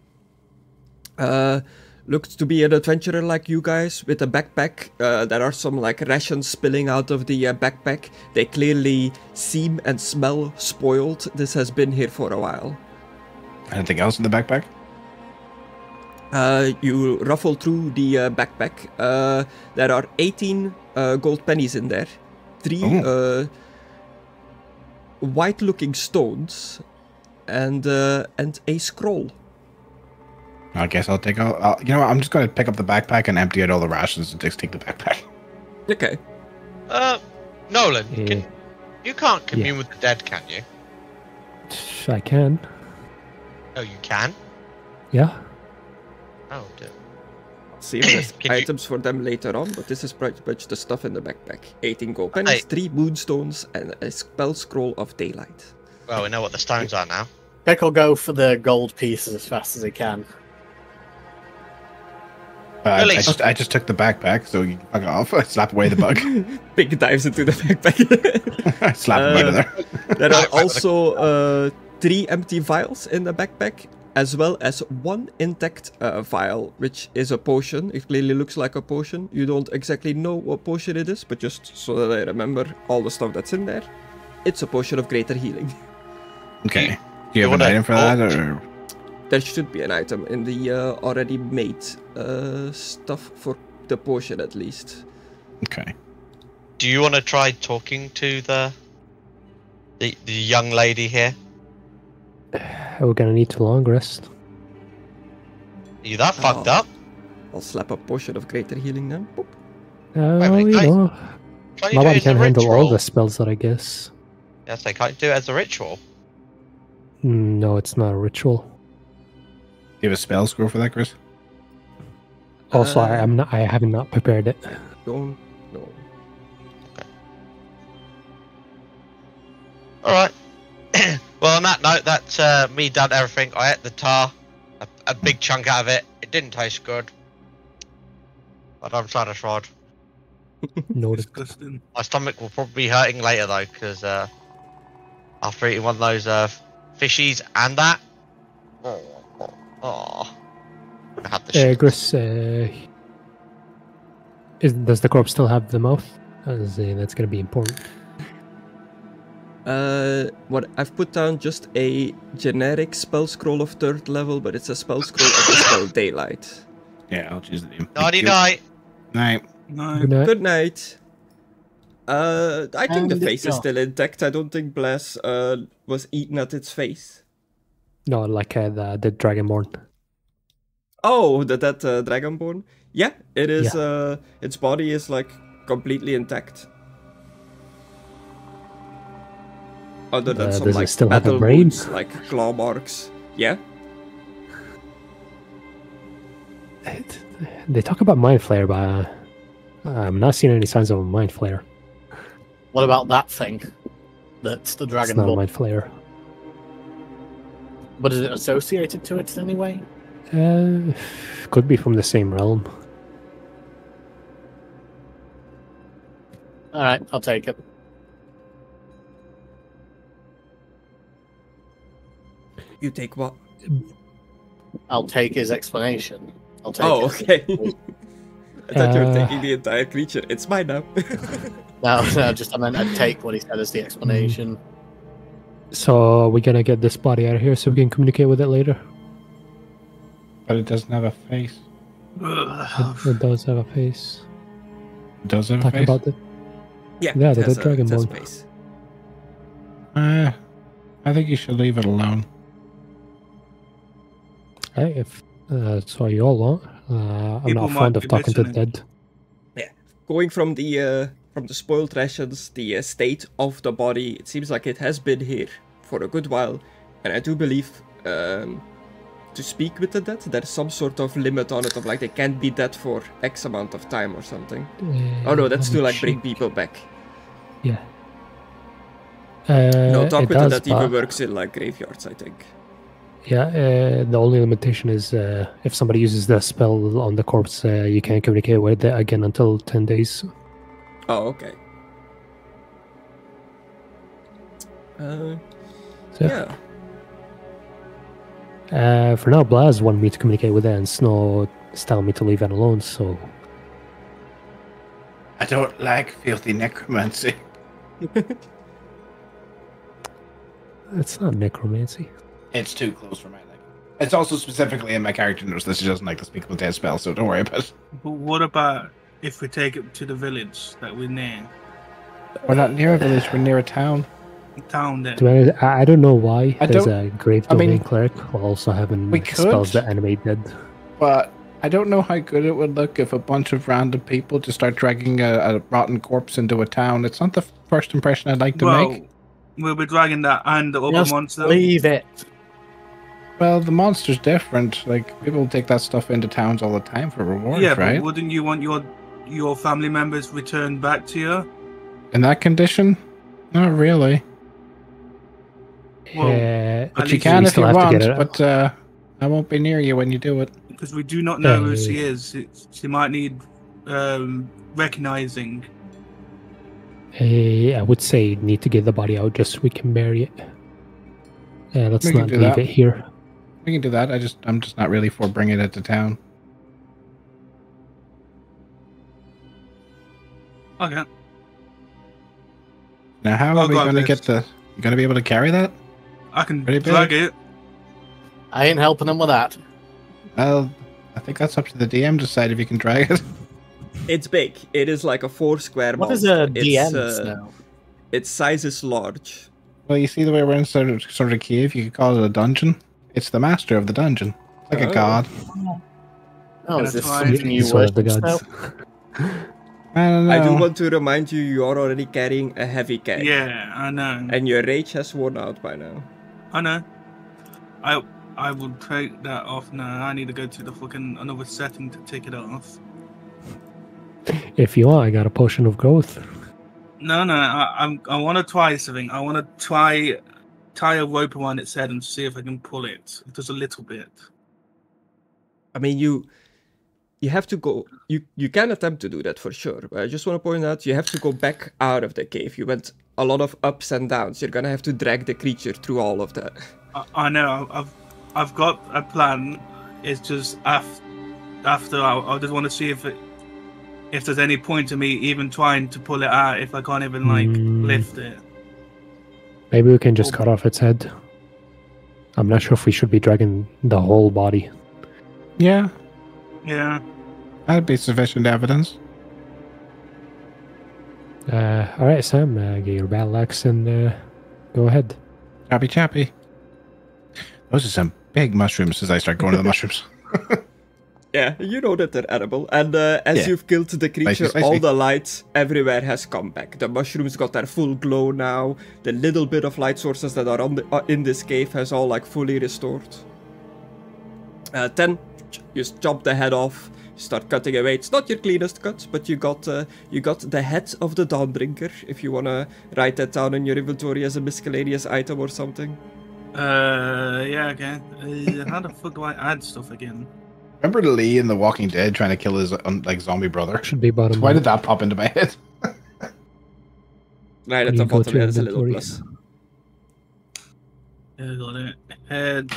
Looks to be an adventurer like you guys with a backpack. There are some like rations spilling out of the backpack. They clearly seem and smell spoiled. This has been here for a while. Anything else in the backpack? You ruffle through the backpack. There are 18 gold pennies in there. 3 white-looking stones, and a scroll. I guess I'll take out. You know what? I'm just going to pick up the backpack and empty out all the rations and just take the backpack. Okay. Nolen, you can't commune with the dead, can you? I can. Oh, you can? Yeah. Oh, dear. See if there's items for them later on, but this is pretty much the stuff in the backpack. 18 gold pennies, 3 moonstones, and a spell scroll of daylight. Well, we know what the stones are now. Pick will go for the gold pieces as fast as he can. I just took the backpack, so you can fuck off. I slap away the bug. Big dives into the backpack. I slap him out of there. There are also 3 empty vials in the backpack, as well as 1 intact vial, which is a potion. It clearly looks like a potion. You don't exactly know what potion it is, but just so that I remember all the stuff that's in there, it's a potion of greater healing. Okay. Do you have an item for that, or...? There should be an item in the already made stuff for the potion, at least. Okay. Do you want to try talking to the young lady here? We're gonna need to long rest. Are you that fucked up? I'll slap a potion of greater healing then. Boop. My body can handle all the spells that I guess. Yes, I can't do it as a ritual. No, it's not a ritual. Do you have a spell scroll for that, Chris? Also, I have not prepared it. No. Okay. Alright. Well, on that note, that's me done everything. I ate the tar, a big chunk out of it. It didn't taste good, but I'm satisfied. Noted. Disgusting. My stomach will probably be hurting later though, because after eating one of those fishies and that. Oh. I have the shit. Griss, does the corpse still have the mouth? That's going to be important. What I've put down just a generic spell scroll of 3rd level, but it's a spell scroll of the spell daylight. Yeah, I'll choose the name. Nighty night. Night. No. Good night. Good night. I think the face is still intact. I don't think Blaz was eaten at its face. No, like the Dragonborn. Oh, that Dragonborn? Yeah, it is. Yeah. Its body is like completely intact. Other than some like still battle have a brain? wounds, like claw marks. Yeah. They talk about mind flare, but I'm not seeing any signs of a mind flare. What about that thing? That's the It's not a Dragonborn. mind flayer. But is it associated to it in any way? Could be from the same realm. Alright, I'll take it. You take what? I'll take his explanation. I'll take Oh, it. okay. I thought you were taking the entire creature. It's mine now. No, just I meant I'd take what he said as the explanation. So we're gonna get this body out of here so we can communicate with it later. But it doesn't have a face. It does have a face. It does have a Talking face? about it. Yeah, Yeah, it the has dead a- it has a Dragonborn. face. I think you should leave it alone. Hey, if so you all want. I'm People not might fond of be talking to the listening. dead. Going from the spoiled rations, the state of the body, it seems like it has been here for a good while, and I do believe to speak with the dead, there's some sort of limit on it of like they can't be dead for X amount of time or something. Oh no, that's let me to like bring check. people back. Yeah. No, talk it with the does, dead even but- works in like graveyards, I think. Yeah, the only limitation is if somebody uses the spell on the corpse, you can't communicate with it again until 10 days. Oh, okay. So, Yeah. For now, Blaz wanted me to communicate with it, and Snow is telling me to leave it alone, so... I don't like filthy necromancy. It's not necromancy. It's too close for my liking. It's also specifically in my character notes that she doesn't like to speak with dead spells, so don't worry about it. But what about if we take it to the village that we're near? We're not near a village, we're near a town. Town then. To be honest, I don't know why I there's don't- a Grave I mean, Domain Cleric while also having we spells could. that animate dead. But I don't know how good it would look if a bunch of random people just start dragging a rotten corpse into a town. It's not the first impression I'd like to make. We'll be dragging that and the other Just monster. leave it. Well, the monster's different. Like, people take that stuff into towns all the time for rewards, Yeah, right? but wouldn't you want your family members returned back to you? In that condition? Not really. Well, But At you least can we if you still have to want, get it- but I won't be near you when you do it. Because we do not know who Hey. she is. She might need recognizing. I would say need to get the body out just so we can bury it. Let's We can not do leave that. it here. We can do that. I'm just not really for bringing it to town. Okay. Now, how I'll are we go going to with get the... You going to be able to carry that? I can Pretty drag big. it. I ain't helping him with that. Well, I think that's up to the DM to decide if you can drag it. It's big. It is like a 4 square What is a monster. DM now? Its size is large. Well, you see the way we're in sort of cave, you could call it a dungeon. It's the master of the dungeon. It's like Oh. a god. Oh, is this That's fine. something you He's one of the worship now? gods. I don't know. I do want to remind you, you are already carrying a heavy keg. Yeah, I know. And your rage has worn out by now. I know. I will take that off now. I need to go to the fucking another setting to take it off. If you want, I got a potion of growth. No, I want to try something. I want to tie a rope around its head and see if I can pull it. Just a little bit. I mean, you have to go. You can attempt to do that for sure. But I just want to point out, you have to go back out of the cave. You went a lot of ups and downs. You're gonna have to drag the creature through all of that. I know. I've got a plan. It's just after I just want to see if there's any point to me even trying to pull it out if I can't even like lift it. Maybe we can just cut off its head. I'm not sure if we should be dragging the whole body. Yeah, Yeah. that'd be sufficient evidence. Alright, Sam, get your battle axe and go ahead. Chappy chappy. Those are some big mushrooms as I start going to the mushrooms. Yeah, you know that they're edible. And as Yeah. you've killed the creature, Spicy. all the light everywhere has come back. The mushrooms got their full glow now. The little bit of light sources that are in this cave has all like fully restored. 10, just chop the head off. start cutting away. It's not your cleanest cut, but you got the head of the Dawndrinker, if you want to write that down in your inventory as a miscellaneous item or something. Yeah, okay. How the fuck do I add stuff again? Remember Lee in The Walking Dead trying to kill his zombie brother? Should be bottom. Why did that pop into my head? Right at the bottom, there's a little plus. Yeah, got it. Head.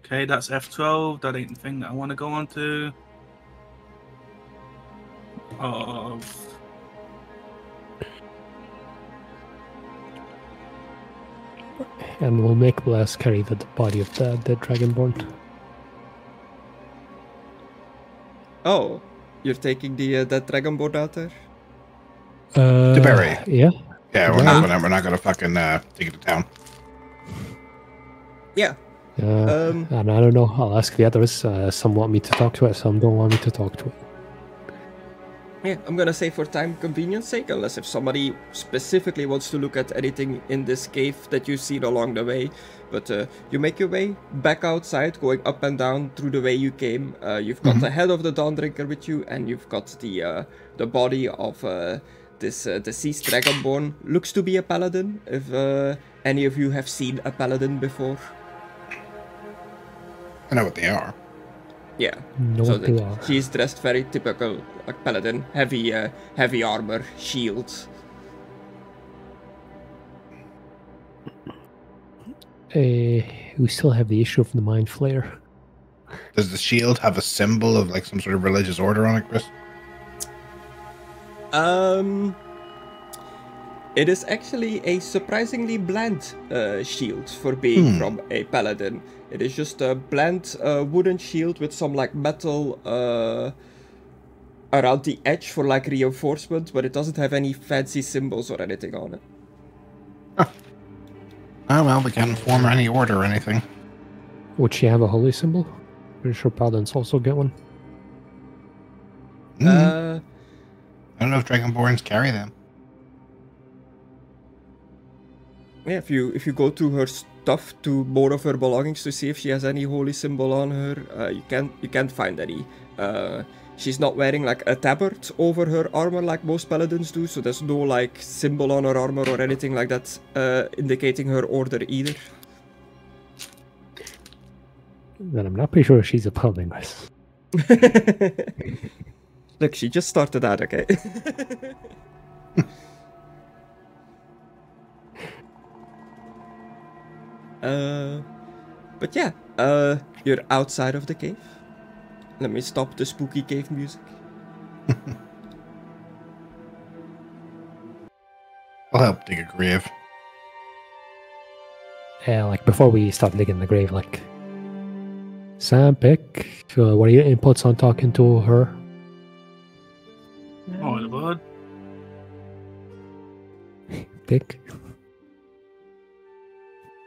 Okay, that's F12. That ain't the thing that I want to go on to. And we'll make Blaz carry the body of the dead Dragonborn. Oh, you're taking the dead Dragonborn out there? To bury. Yeah. Yeah, we're not gonna fucking take it to town. Yeah. And I don't know. I'll ask the others. Some want me to talk to it, some don't want me to talk to it. Yeah, I'm gonna say for time convenience sake, unless if somebody specifically wants to look at anything in this cave that you've seen along the way. But you make your way back outside, going up and down through the way you came. You've got the head of the Dawndrinker with you, and you've got the body of this deceased Dragonborn. Looks to be a paladin, if any of you have seen a paladin before. I know what they are. Yeah, so she's dressed very typical, like paladin, heavy armor, shields. We still have the issue of the Mind Flayer. Does the shield have a symbol of like some sort of religious order on it, Chris? It is actually a surprisingly bland shield for being from a paladin. It is just a bland wooden shield with some like metal around the edge for like reinforcement, but it doesn't have any fancy symbols or anything on it. Oh well, we can't form any order or anything. Would she have a holy symbol? Pretty sure paladins also get one. I don't know if Dragonborns carry them. Yeah, if you go through her stuff, to more of her belongings, to see if she has any holy symbol on her, you can't find any. She's not wearing like a tabard over her armor like most paladins do, so there's no like symbol on her armor or anything like that indicating her order either. Then I'm not pretty sure she's a paladin, guys. Look, she just started out, okay? But yeah, you're outside of the cave. Let me stop the spooky cave music. I'll help dig a grave. Yeah, like before we start digging the grave, like Sam, Pick, what are your inputs on talking to her? Oh, the bud. Pick.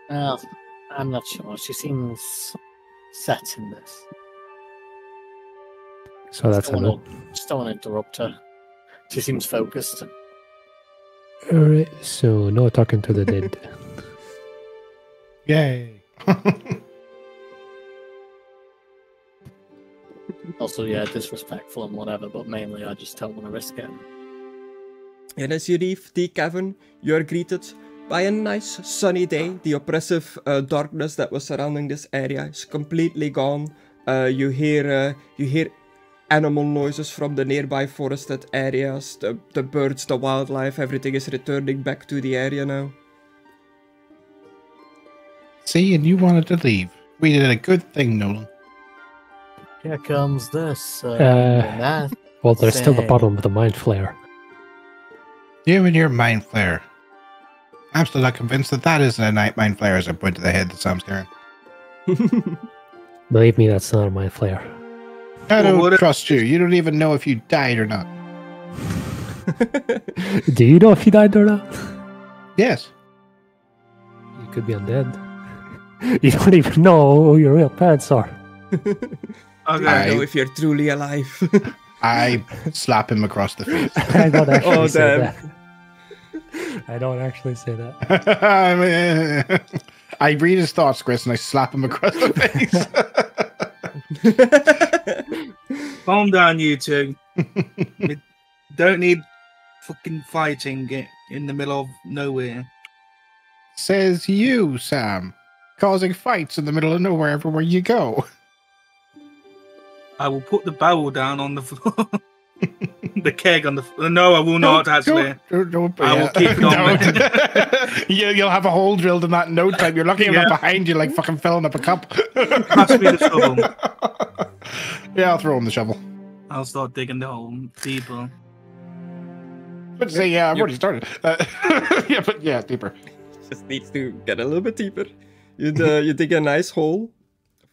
Well, I'm not sure. She seems set in this. So that's a no. Just don't want to interrupt her. She seems focused. Alright, so no talking to the dead. Yay! Also, yeah, disrespectful and whatever, but mainly I just don't want to risk it. And as you leave the cavern, you are greeted by a nice sunny day. The oppressive darkness that was surrounding this area is completely gone. You hear animal noises from the nearby forested areas. The birds, the wildlife, everything is returning back to the area now. See, and you wanted to leave. We did a good thing, Nolen. Here comes this. Well, there's still the bottom of the Mind Flayer. You and your Mind Flayer. I'm still not convinced that isn't a Mind Flayer as I point to the head that Sam's carrying. Believe me, that's not a Mind Flayer. I don't trust you. You don't even know if you died or not. Do you know if you died or not? Yes. You could be undead. You don't even know who your real parents are. I know if you're truly alive. I slap him across the face. I don't actually say that. I don't actually say that. I read his thoughts, Chris, and I slap him across the face. Calm down, you two. We don't need fucking fighting in the middle of nowhere. Says you, Sam. Causing fights in the middle of nowhere everywhere you go. I will put the barrel down on the floor. The keg on the floor. No, I will not, actually. Don't, I will keep it on there. You'll have a hole drilled in that in no time. You're lucky I'm not behind you like fucking filling up a cup. Pass me the shovel. Yeah, I'll throw him the shovel. I'll start digging the hole deeper. But say, yeah, I've already started. Yeah, deeper. Just needs to get a little bit deeper. You dig a nice hole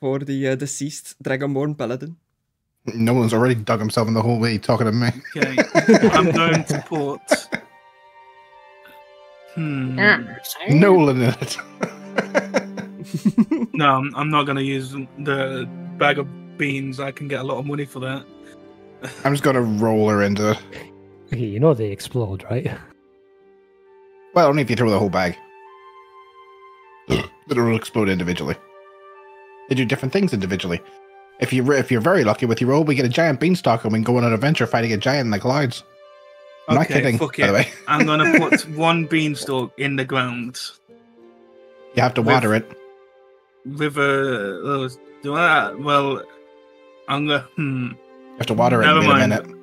for the deceased Dragonborn paladin. Nolen's already dug himself in the hole way talking to me. Okay, I'm going to put... Nolen in it. No, I'm not going to use the bag of beans. I can get a lot of money for that. I'm just going to roll her into it. Okay, you know they explode, right? Well, only if you throw the whole bag. It'll explode individually. They do different things individually. If you're very lucky with your roll, we get a giant beanstalk and we can go on an adventure fighting a giant like Clydes. I'm not kidding, by the way. I'm going to put one beanstalk in the ground. You have to water it. With a... well, I'm going to... You have to water it Never in mind. a minute.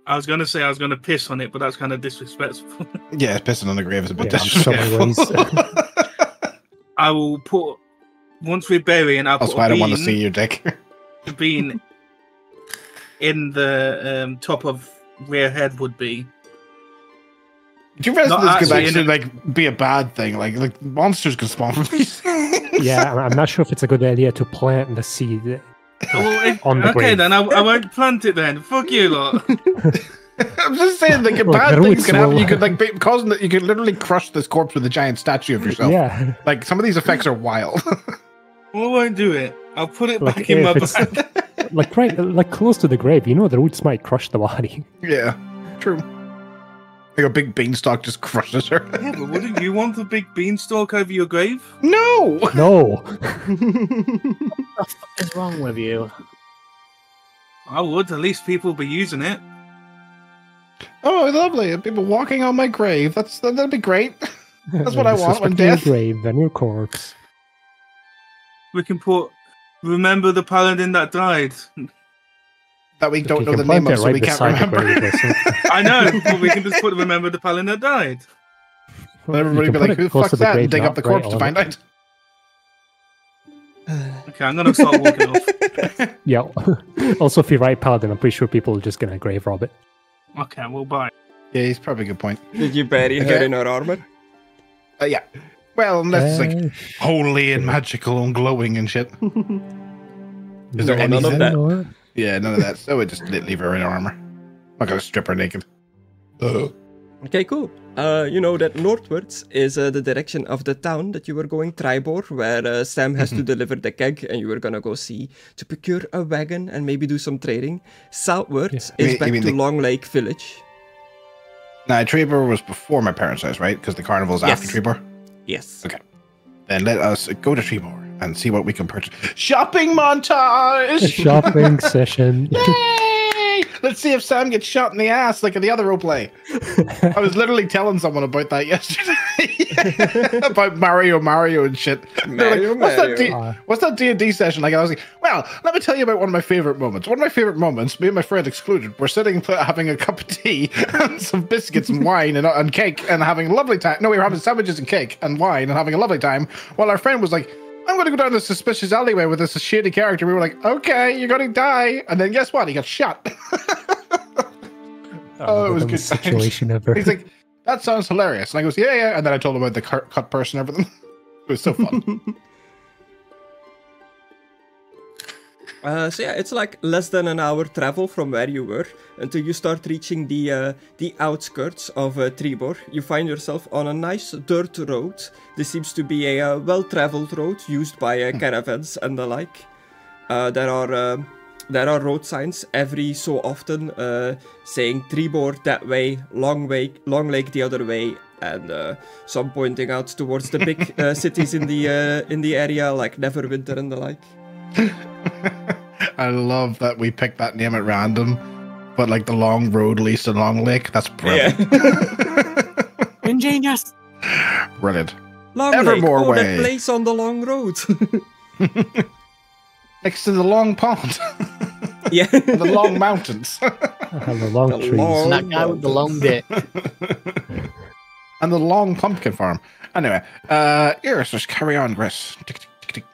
I was going to say I was going to piss on it, but that's kind of disrespectful. Yeah, pissing on the grave is a bit disrespectful. I will put... Once we bury it, I'll put I don't want to see your dick. The bean in the top of where head would be. Do you realize this could actually like be a bad thing? Like monsters can spawn from these. Yeah, I'm not sure if it's a good idea to plant the seed on the grave. Then I won't plant it then. Fuck you lot. I'm just saying, like, bad things can happen. You could like causing that. You could literally crush this corpse with a giant statue of yourself. Yeah, like some of these effects are wild. Well, I won't do it. I'll put it back in my bag. like close to the grave. You know, the roots might crush the body. Yeah, true. Like a big beanstalk just crushes her. Yeah, but wouldn't you want a big beanstalk over your grave? No! No! What is wrong with you? I would. At least people will be using it. Oh, lovely. People walking on my grave. That'd be great. That's what I want when death. Your grave and your corpse. We can put... Remember the paladin that died. That we don't know the name of, so we can't remember. I know, but we can just put remember the paladin that died. Well, everybody be like, who the fuck's that? And dig up the corpse to find out. Okay, I'm going to start walking off. Yeah. Also, if you write paladin, I'm pretty sure people are just going to grave rob it. Okay, well, bye. Yeah, he's probably a good point. Did you bury her in her armor? Yeah. Well, unless it's like holy and magical and glowing and shit. Is there none of that? Yeah, none of that. So we just leave her in her armor. I'm not gonna strip her naked. Okay, cool. You know that northwards is the direction of the town that you were going, Tribor, where Sam has to deliver the keg, and you were gonna go see to procure a wagon and maybe do some trading. Southwards is back to Long Lake Village. Now, Tribor was before my parents' house, right? Because the carnival's after Tribor? Yes. Okay. Then let us go to Tribor and see what we can purchase. Shopping montage! Shopping session. Yay! Let's see if Sam gets shot in the ass like in the other roleplay. I was literally telling someone about that yesterday. About Mario and shit. Mario. What's that D&D session like? And I was like, well, let me tell you about one of my favorite moments. One of my favorite moments, me and my friend Excluded, we're sitting having a cup of tea and some biscuits and wine and cake and having a lovely time. No, we were having sandwiches and cake and wine and having a lovely time while our friend was like, I'm going to go down this suspicious alleyway with this shady character. We were like, okay, you're going to die. And then guess what? He got shot. Oh, it was a good situation ever. He's like, that sounds hilarious. And I goes, yeah. And then I told him about the cut person and everything. It was so fun. So yeah, it's like less than an hour travel from where you were until you start reaching the outskirts of Tribor. You find yourself on a nice dirt road. This seems to be a well-traveled road used by caravans and the like. There are road signs every so often saying Tribor that way, Long Lake the other way, and some pointing out towards the big cities in the area like Neverwinter and the like. I love that we picked that name at random, but like the long road leads to Long Lake. That's brilliant. Yeah. Ingenious. Brilliant. Long Evermore Lake. Oh, way. that place on the long road. Next to the long pond. Yeah. The long mountains. And the long The trees. long- And that guy with the long dick. And the long pumpkin farm. Anyway, yes, just carry on, Griss. Tick, tick, tick, tick.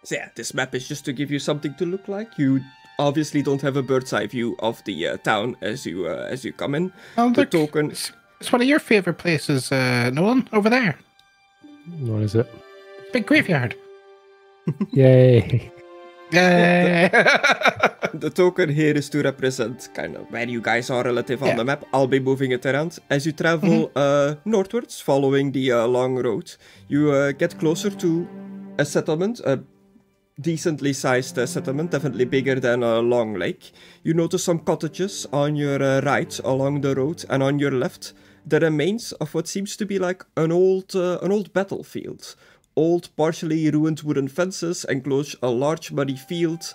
So yeah, this map is just to give you something to look like. You obviously don't have a bird's eye view of the town as you come in. Oh, The look, token. it's one of your favorite places, Nolen, over there. What is it? Big graveyard. Yay. Yay! The token here is to represent kind of where you guys are relative on Yeah. the map. I'll be moving it around. As you travel northwards, following the long road, you get closer to a settlement, a decently sized settlement, definitely bigger than a Long Lake. You notice some cottages on your right along the road, and on your left, the remains of what seems to be like an old battlefield. Old, partially ruined wooden fences enclose a large muddy field.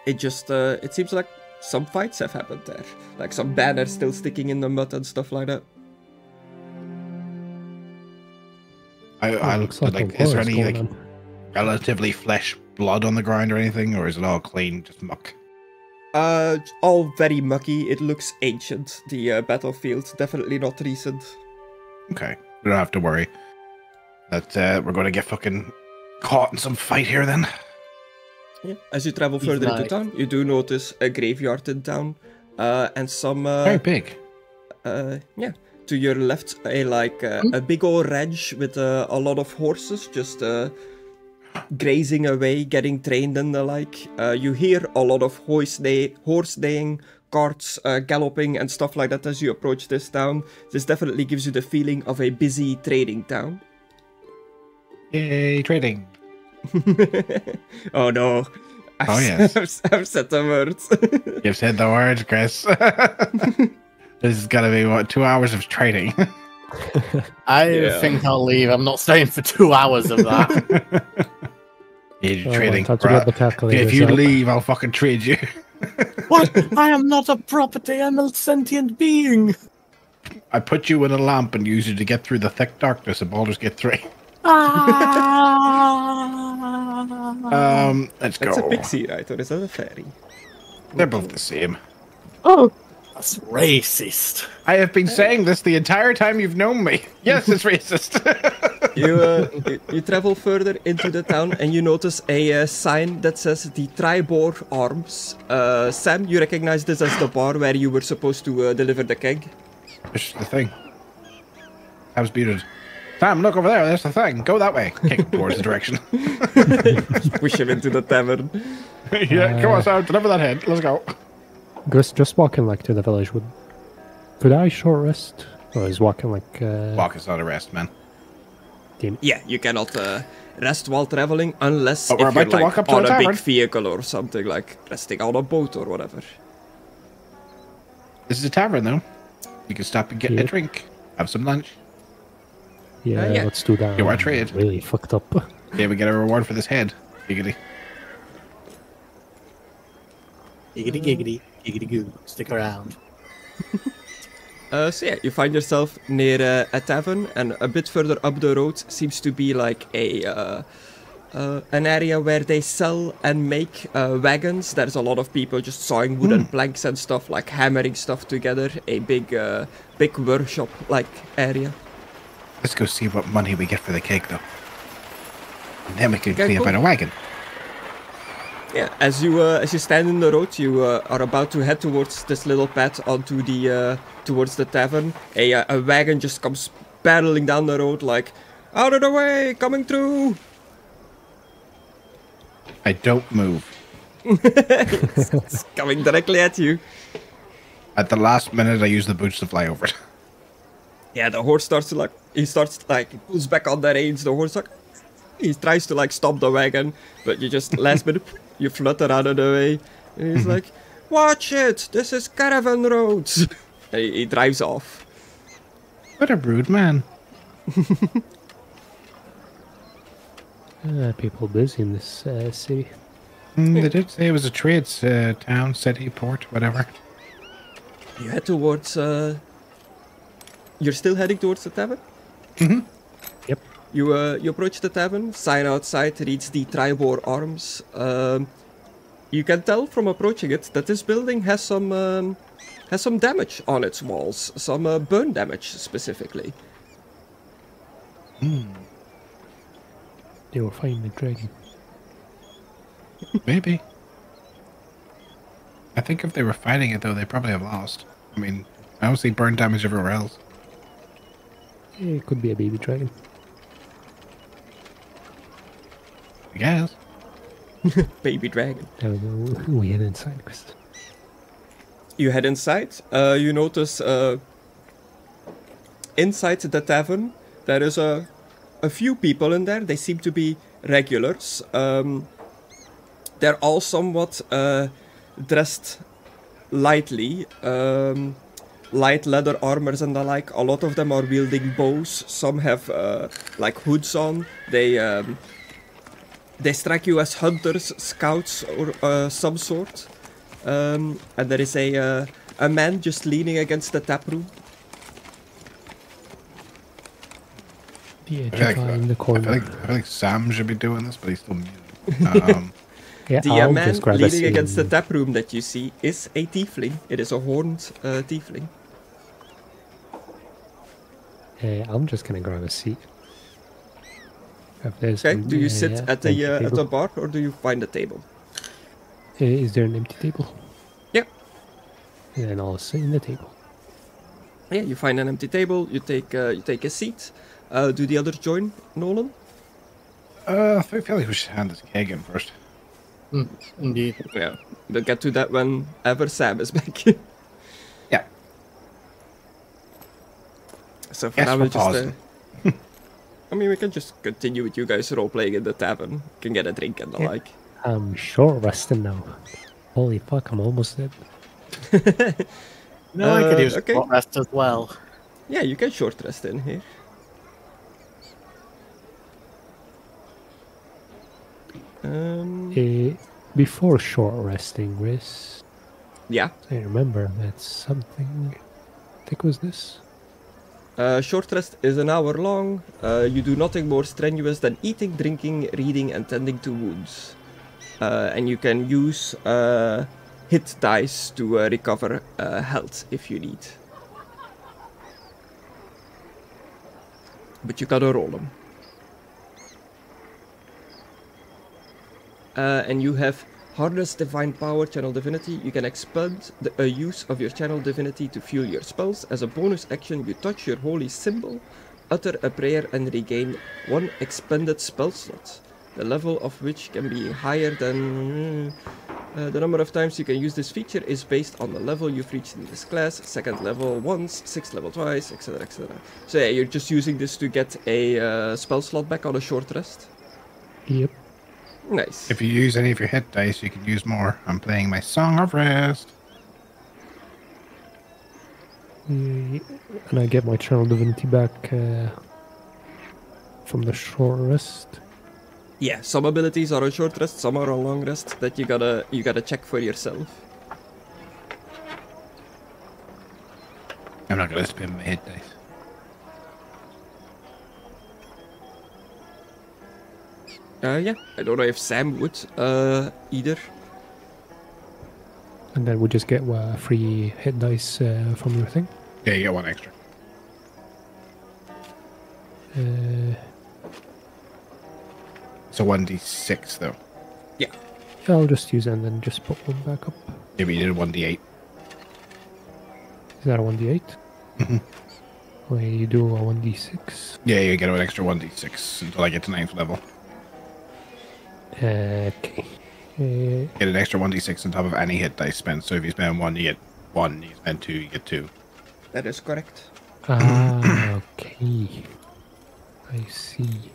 It seems like some fights have happened there. Like some banners still sticking in the mud and stuff like that. I Looks like, a is there war's any going like on. relatively fresh blood on the ground or anything, or is it all clean, just muck? All very mucky. It looks ancient. The battlefield, definitely not recent. Okay, we don't have to worry that we're going to get fucking caught in some fight here then. Yeah. As you travel He's further into nice. town, you do notice a graveyard in town, and some Very big. yeah. To your left, a big old ranch with a lot of horses just grazing away, getting trained and the like. You hear a lot of horse neighing, carts galloping and stuff like that as you approach this town. This definitely gives you the feeling of a busy trading town. Yay, trading. Oh no. Oh, yes. I've said the words. You've said the words, Chris. This is going to be, what, 2 hours of trading? I think I'll leave. I'm not staying for 2 hours of that. You're Oh, trading. time to get the calculators If you out. leave, I'll fucking trade you. What? I am not a property. I'm a sentient being. I put you in a lamp and use you to get through the thick darkness of Baldur's Gate 3. Let's go. That's a pixie, right? Or is that a fairy? They're both the same. Oh, that's racist. I have been saying this the entire time you've known me. Yes, it's racist. You travel further into the town and you notice a sign that says the Tribor Arms. Sam, you recognize this as the bar where you were supposed to deliver the keg. Push the thing. I was muted. Sam, look over there. There's the thing. Go that way. Kick towards the direction. Push him into the tavern. Yeah, come on, Sam. Deliver that head. Let's go. Just walking like to the village. Could I short rest? Or is walking like Walk is not a rest, man. Yeah, you cannot rest while traveling unless But we're if you're about to like walk up to on the a big tavern. vehicle or something, like resting on a boat or whatever. This is a tavern, though. You can stop and get a Yeah. drink. Have some lunch. yeah, yeah. let's do that. You are trade. Really fucked up. Yeah, we get a reward for this head. Giggity. Giggity, giggity, giggity goo. Stick around. So yeah, you find yourself near a tavern, and a bit further up the road seems to be like an area where they sell and make wagons. There's a lot of people just sawing wooden planks and stuff, like hammering stuff together. A big workshop-like area. Let's go see what money we get for the cake, though. And then we can Okay, clean cool. up our wagon. Yeah, as you stand in the road, you are about to head towards this little path onto the towards the tavern. A wagon just comes barreling down the road, like, out of the way, coming through. I don't move. It's coming directly at you. At the last minute, I use the boots to fly over it. Yeah, the horse starts to he pulls back on the reins. The horse he tries to stop the wagon, but you just last minute you flutter out of the way, and he's like, "Watch it! This is caravan roads." And he drives off. What a rude man. People busy in this city. They did say it was a trades town, city, port, whatever. You head towards... You're still heading towards the tavern? Mm-hmm. Yep. You approach the tavern, sign outside reads the Tribor Arms. You can tell from approaching it that this building has some damage on its walls, some burn damage specifically. They were fighting the dragon. Maybe. I think if they were fighting it, though, they probably have lost. I mean, I don't see burn damage everywhere else. It could be a baby dragon. I guess. Baby dragon. We head inside, Chris. You head inside. You notice inside the tavern there is a few people in there. They seem to be regulars. They're all somewhat dressed lightly. Light leather armors and the like. A lot of them are wielding bows. Some have like hoods on. They strike you as hunters, scouts, or some sort. And there is a man just leaning against the tap room. The guy in the corner. I feel like Sam should be doing this, but he's still mute. Yeah, The I'll man just grab a leaning seat against the and- tap room that you see is a tiefling. It is a horned tiefling. I'm just gonna grab a seat. If there's Okay, some, do you sit at empty the table. bar or do you find a table? Is there an empty table? Yeah. Then I'll sit in the table. Yeah, you find an empty table. You take a seat. Do the others join, Nolen? I feel like we should hand this keg in first. Indeed. Yeah, we'll get to that whenever Sam is back. Yeah. So for Yes, now, we're we'll just. pausing. I mean, we can just continue with you guys role playing in the tavern. Can get a drink and the Yeah. like. I'm short resting now. Holy fuck, I'm almost dead. No, I could use okay. a short rest as well. Yeah, you can short rest in here. Before short resting, Riz, Yeah. I remember that's something. I think it was this. Short rest is an hour long. You do nothing more strenuous than eating, drinking, reading, and tending to wounds. And you can use hit dice to recover health if you need. But you gotta roll them. And you have Harness Divine Power, Channel Divinity. You can expend the use of your Channel Divinity to fuel your spells. As a bonus action, you touch your holy symbol, utter a prayer, and regain one expended spell slot, the level of which can be higher than... the number of times you can use this feature is based on the level you've reached in this class, 2nd level once, 6th level twice, etc, etc. So yeah, you're just using this to get a spell slot back on a short rest. Yep. Nice. If you use any of your hit dice, you can use more. I'm playing my Song of Rest. And I get my Channel Divinity back from the short rest. Yeah, some abilities are on short rest, some are on long rest that you gotta check for yourself. I'm not gonna spend my hit dice. Yeah, I don't know if Sam would either. And then we just get free hit dice from your thing. Yeah, you get one extra. So 1d6 though. Yeah. I'll just use it and then just put one back up. Yeah, but you did 1d8. Is that a 1d8? Mhm. Wait, you do a 1d6? Yeah, you get an extra 1d6 until I get to 9th level. Okay. Get an extra 1d6 on top of any hit dice spent. So if you spend 1, you get 1. You spend 2, you get 2. That is correct. Okay. I see.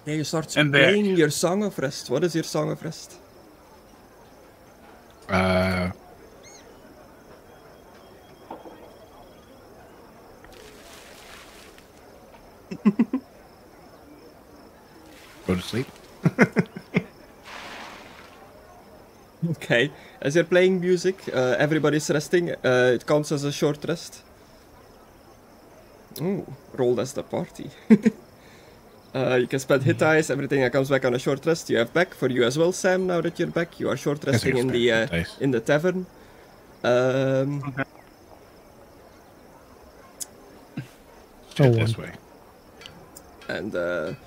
Yeah, you start And there. playing your Song of Rest. What is your Song of Rest? Go to sleep. Okay, as you're playing music, everybody's resting. It counts as a short rest. Ooh, rolled as the party. You can spend hit dice, everything that comes back on a short rest. You have back for you as well, Sam. Now that you're back, you are short resting in the tavern. Okay. This way. And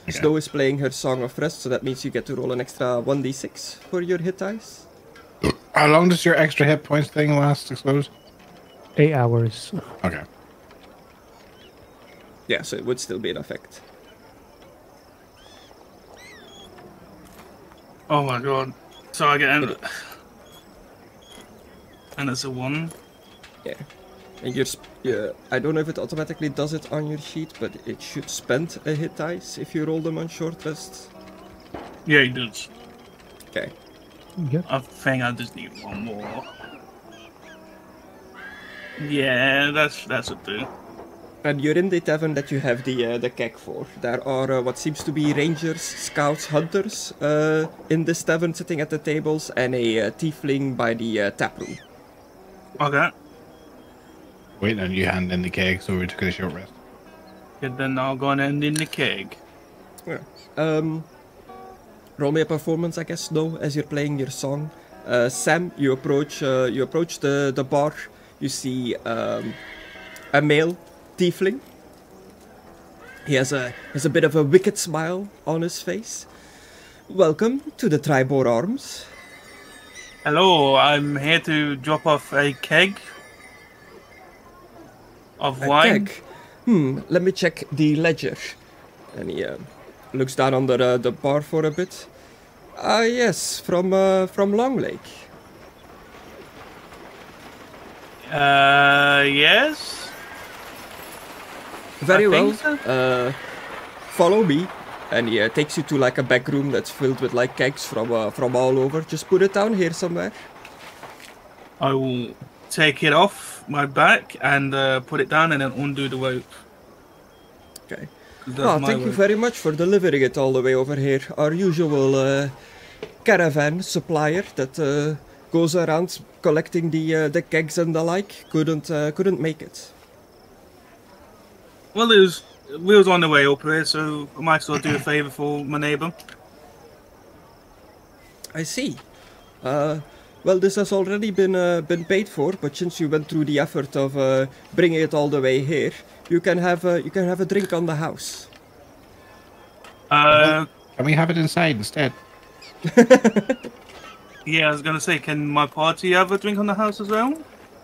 Snow is playing her Song of Rest, so that means you get to roll an extra 1d6 for your hit dice. How long does your extra hit points thing last, Excluded? 8 hours. Okay. Yeah, so it would still be in effect. Oh my god. So I get an... And it's a 1. Yeah. And I don't know if it automatically does it on your sheet, but it should spend a hit dice if you roll them on short rest. Yeah, it does. Okay. Yep. I think I just need 1 more. Yeah, that's a 2. And you're in the tavern that you have the keg for. There are what seems to be rangers, scouts, hunters in this tavern sitting at the tables, and a tiefling by the tap room. Okay. Wait, and you hand in the keg, so we took a short rest. And then I'll go and end in the keg. Yeah. Roll me a performance, I guess, though, as you're playing your song. Sam, you approach the bar. You see a male tiefling. He has a bit of a wicked smile on his face. Welcome to the Tribor Arms. Hello, I'm here to drop off a keg of wine. Keg. Let me check the ledger. And he looks down under the bar for a bit. Yes, from Long Lake. Yes. Very I well. think so. Follow me. And he takes you to like a back room that's filled with like kegs from all over. Just put it down here somewhere. I will take it off my back and put it down and then undo the rope. Okay. Well, thank you very much for delivering it all the way over here. Our usual caravan supplier that goes around collecting the kegs and the like couldn't make it. Well, we was on the way up here, so I might as well do a favour for my neighbour. I see. Well, this has already been paid for, but since you went through the effort of bringing it all the way here, you can have a drink on the house. Can we have it inside instead? Yeah, I was gonna say, can my party have a drink on the house as well?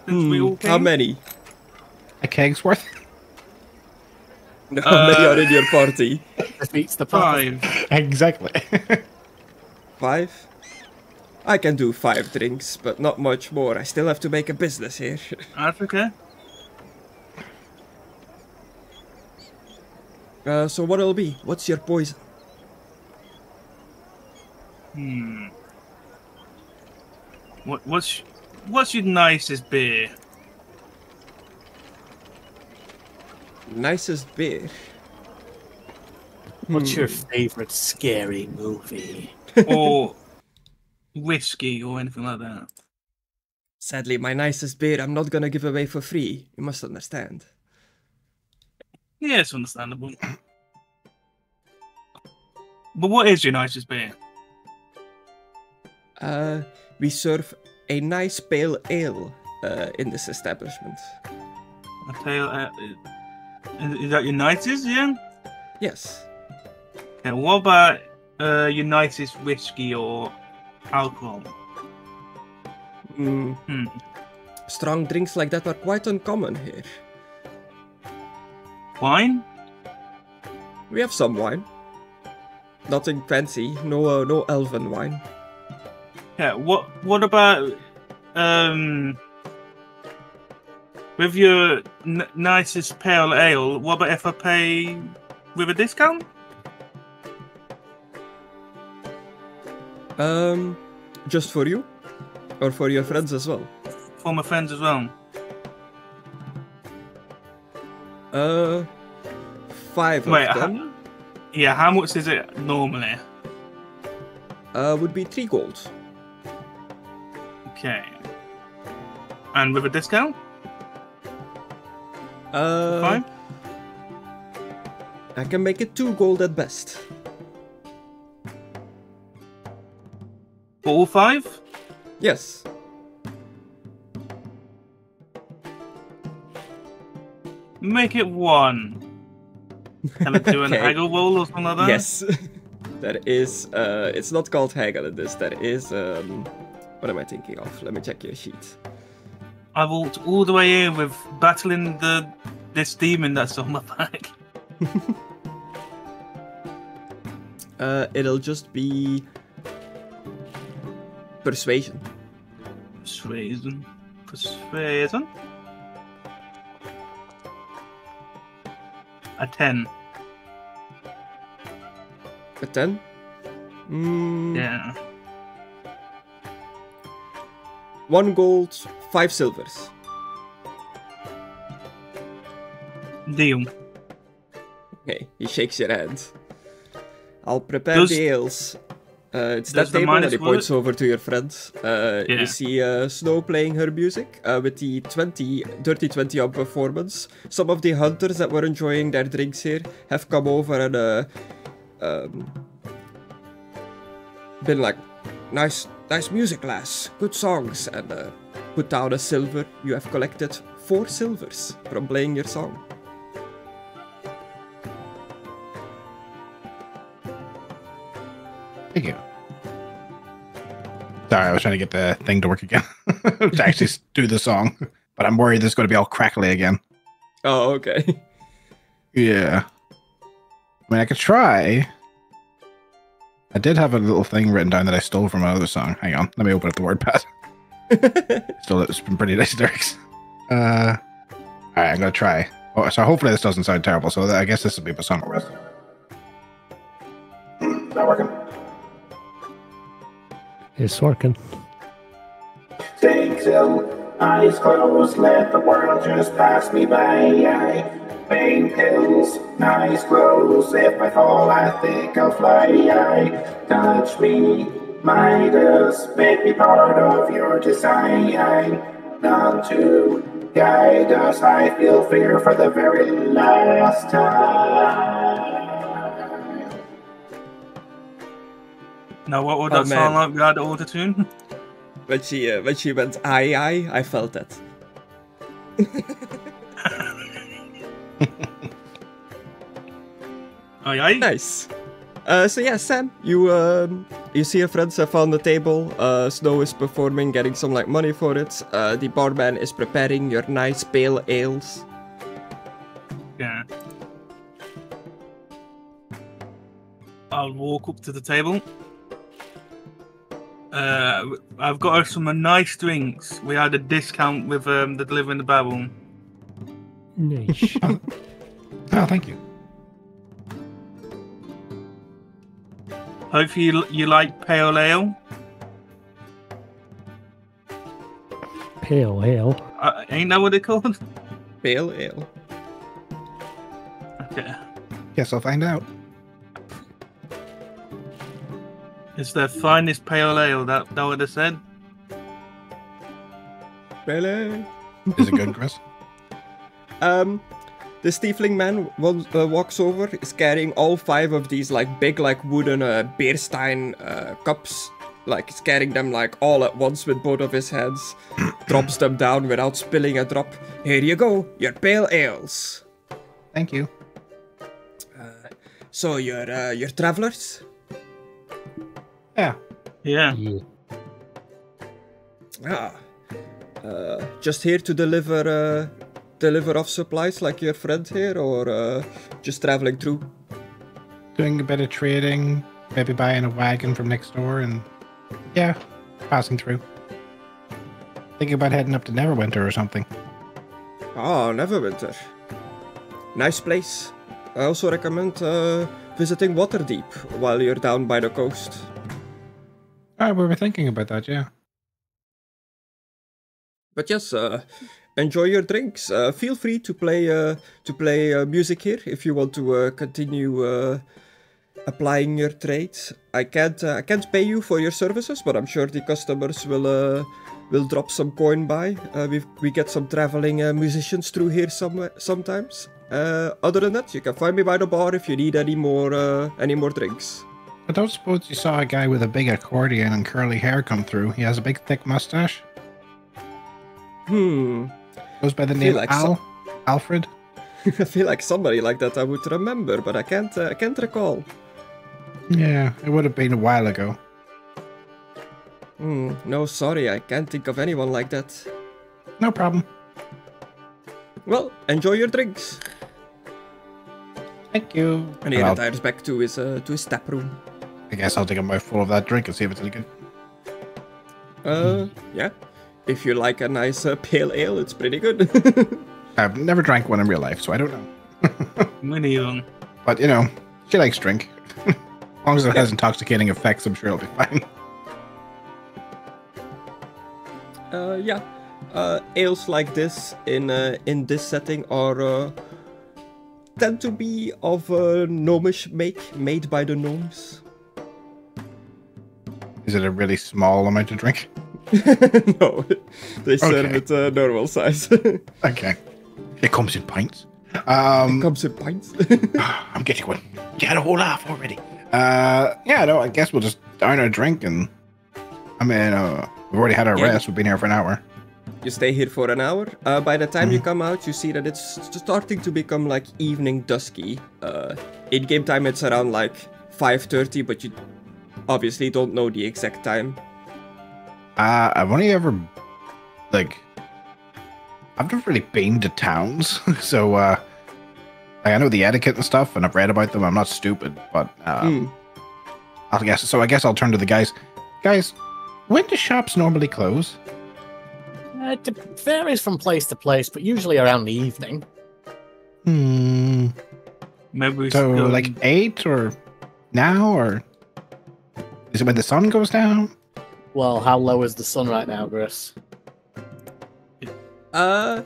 Since we all came? How many? A keg's worth? How many are in your party? This beats the party. 5. Exactly. 5? I can do 5 drinks, but not much more. I still have to make a business here. That's okay. So what'll be? What's your poison? What's your nicest beer? Nicest beer? What's your favorite scary movie? Or whiskey or anything like that? Sadly, my nicest beer I'm not gonna give away for free. You must understand. Yeah, it's understandable. But what is your nicest beer? We serve a nice pale ale in this establishment. A pale is that your nicest, yeah? Yes. And what about your nicest whiskey or alcohol? Strong drinks like that are quite uncommon here. Wine? We have some wine. Nothing fancy. No elven wine. Yeah. What about with your nicest pale ale? What about if I pay with a discount? Just for you, or for your friends as well? For my friends as well. 5 of them. Yeah, how much is it normally? Would be 3 gold. Okay. And with a discount? 5? I can make it 2 gold at best. For all 5? Yes. Make it 1. Can I do an haggle roll or something like that? Yes. There is, it's not called haggle in this. There is, what am I thinking of? Let me check your sheet. I walked all the way here with battling this demon that's on my back. It'll just be persuasion. Persuasion. A 10. A 10? Yeah. 1 gold, 5 silvers. Deal. Okay, he shakes your hand. I'll prepare the ales. It's that table, and he points over to your friends. You see Snow playing her music with the Dirty 20 on performance. Some of the hunters that were enjoying their drinks here have come over and been like, nice music, lass, good songs, and put down a silver. You have collected 4 silvers from playing your song. Thank you. Sorry, I was trying to get the thing to work again. To actually do the song. But I'm worried this is going to be all crackly again. Oh, okay. Yeah. I mean, I could try. I did have a little thing written down that I stole from another song. Hang on. Let me open up the WordPad. Stole it from pretty nice lyrics. Alright, I'm going to try. Oh, so hopefully this doesn't sound terrible. So I guess this will be my song. Not working. It's working. Take till eyes closed, let the world just pass me by. Pain pills, nice clothes. If I fall, I think I'll fly. Touch me, Midas, make me part of your design. None to guide us. I feel fear for the very last time. Now, what would that sound like without the auto-tune? When she went I felt that. Aye. Nice. So yeah, Sam, you see your friends have found the table. Snow is performing, getting some like money for it. The barman is preparing your nice pale ales. Yeah. I'll walk up to the table. I've got her some nice drinks. We had a discount with the Deliver in the Barrel. Nice. Oh, thank you. Hopefully you like pale ale. Pale ale? Ain't that what they called? Pale ale. Okay. Guess I'll find out. It's their finest pale ale, that what they said? Pale ale. Is it good, Chris? This tiefling man walks over, is carrying all 5 of these like big like wooden beerstein cups. Like he's carrying them like all at once with both of his hands. Drops them down without spilling a drop. Here you go, your pale ales. Thank you. So you're travelers? Yeah. Yeah. Just here to deliver off supplies like your friend here, or just traveling through? Doing a bit of trading, maybe buying a wagon from next door, and yeah, passing through. Thinking about heading up to Neverwinter or something. Oh, Neverwinter. Nice place. I also recommend visiting Waterdeep while you're down by the coast. We were thinking about that, yeah. But yes, enjoy your drinks. Feel free to play music here if you want to continue applying your trades. I can't pay you for your services, but I'm sure the customers will drop some coin by. We get some traveling musicians through here sometimes. Other than that, you can find me by the bar if you need any more drinks. I don't suppose you saw a guy with a big accordion and curly hair come through. He has a big thick mustache. Goes by the name like Alfred. I feel like somebody like that I would remember, but I can't recall. Yeah, it would have been a while ago. No, sorry, I can't think of anyone like that. No problem. Well, enjoy your drinks. Thank you. And he retires back to his tap room. I guess I'll take a mouthful of that drink and see if it's any good. Yeah. If you like a nice pale ale, it's pretty good. I've never drank one in real life, so I don't know. Me neither. But, you know, she likes drink. As long as it has intoxicating effects, I'm sure it'll be fine. Yeah. Ales like this in this setting are tend to be of a gnomish make, made by the gnomes. Is it a really small amount to drink? No, they serve it normal size. Okay. It comes in pints. It comes in pints. I'm getting one. You had a whole half already. Yeah, no, I guess we'll just down our drink and... I mean, we've already had our rest. We've been here for an hour. You stay here for an hour. By the time you come out, you see that it's starting to become like evening dusky. In game time, it's around like 5:30, but you obviously don't know the exact time. I've only ever, like, I've never really been to towns, so I know the etiquette and stuff, and I've read about them. I'm not stupid, but I guess I'll turn to the guys. Guys, when do shops normally close? It varies from place to place, but usually around the evening. Maybe we So, should like 8 or now, or is it when the sun goes down? Well, how low is the sun right now, Griss? The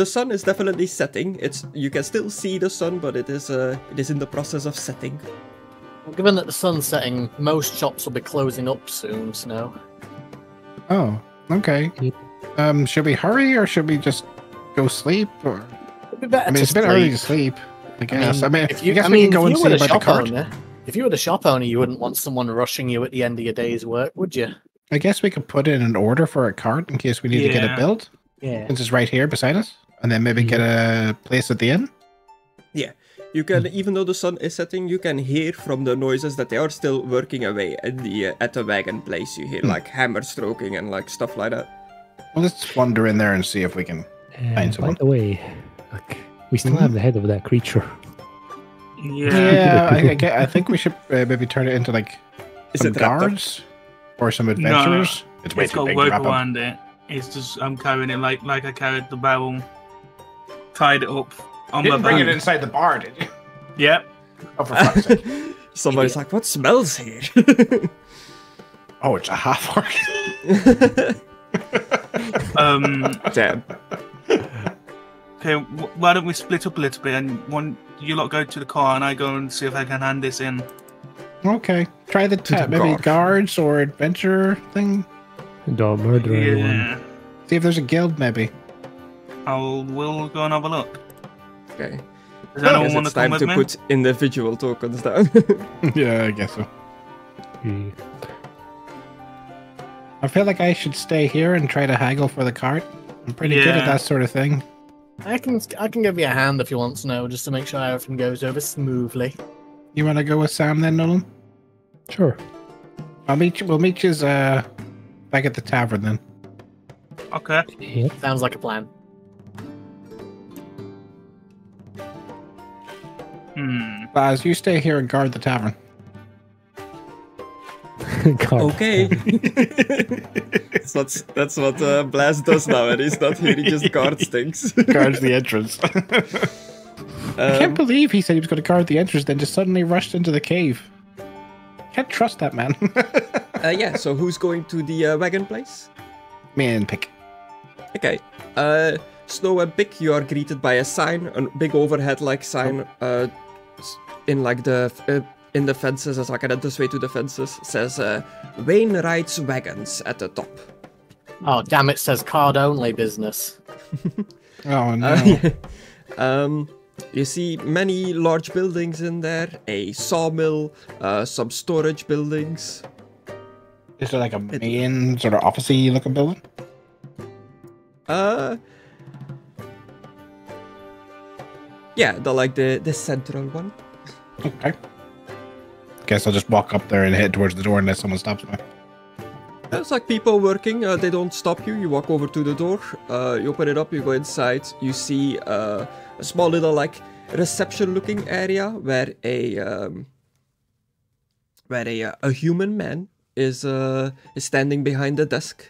sun is definitely setting. You can still see the sun, but it is in the process of setting. Well, given that the sun's setting, most shops will be closing up soon, Snow. Oh, okay. Should we hurry or should we just go sleep? Or It'd be better it's a bit early to sleep, I guess. I mean, if you, I guess we can go and see about the cart. If you were the shop owner, you wouldn't want someone rushing you at the end of your day's work, would you? I guess we could put in an order for a cart in case we need to get it built. Yeah. Since it's right here beside us. And then maybe get a place at the inn. Yeah. You can, even though the sun is setting, you can hear from the noises that they are still working away at the wagon place. You hear like hammer stroking and like stuff like that. Well, let's wander in there and see if we can find someone. By the way, look, we still have the head of that creature. Yeah. I think we should maybe turn it into like some guards or some adventurers. No, it's way it's too got big rope to wrap up. around it. It's just I'm carrying it like I carried the barrel, tied it up on my back. Bring it inside the bar, did you? Yep. Oh, for fuck's sake! Somebody's like, "What smells here?" Oh, it's a half-orc. Damn. Okay, why don't we split up a little bit and you lot go to the car and I go and see if I can hand this in. Okay, try the maybe guards or adventurer thing. Don't murder anyone. See if there's a guild, maybe. We'll go and have a look. Okay. Does anyone want It's to come time with to me? put individual tokens down. Yeah, I guess so. Yeah. I feel like I should stay here and try to haggle for the cart. I'm pretty good at that sort of thing. I can give you a hand if you want, Snow, just to make sure everything goes over smoothly. You want to go with Sam then, Nolen? Sure. We'll meet you back at the tavern then. Okay. Yep. Sounds like a plan. Blaz, you stay here and guard the tavern. God. Okay. that's what Blaz does now, and he's not here. He just guards things. Guards the entrance. I can't believe he said he was going to guard the entrance, then just suddenly rushed into the cave. Can't trust that man. Yeah. So who's going to the wagon place? Me and Pick. Okay. Snow and Pick, you are greeted by a sign, a big overhead-like sign, in like in the fences, as I can enter this way to the fences, says Wainwright's Wagons at the top. Oh, damn, it says card-only business. Oh, no. You see many large buildings in there, a sawmill, some storage buildings. Is there like a main sort of office-y looking building? Yeah, the central one. Okay. Guess I'll just walk up there and head towards the door unless someone stops me. It's like people working, they don't stop you. You walk over to the door, you open it up, you go inside, you see a small little like reception looking area where a human man is standing behind the desk,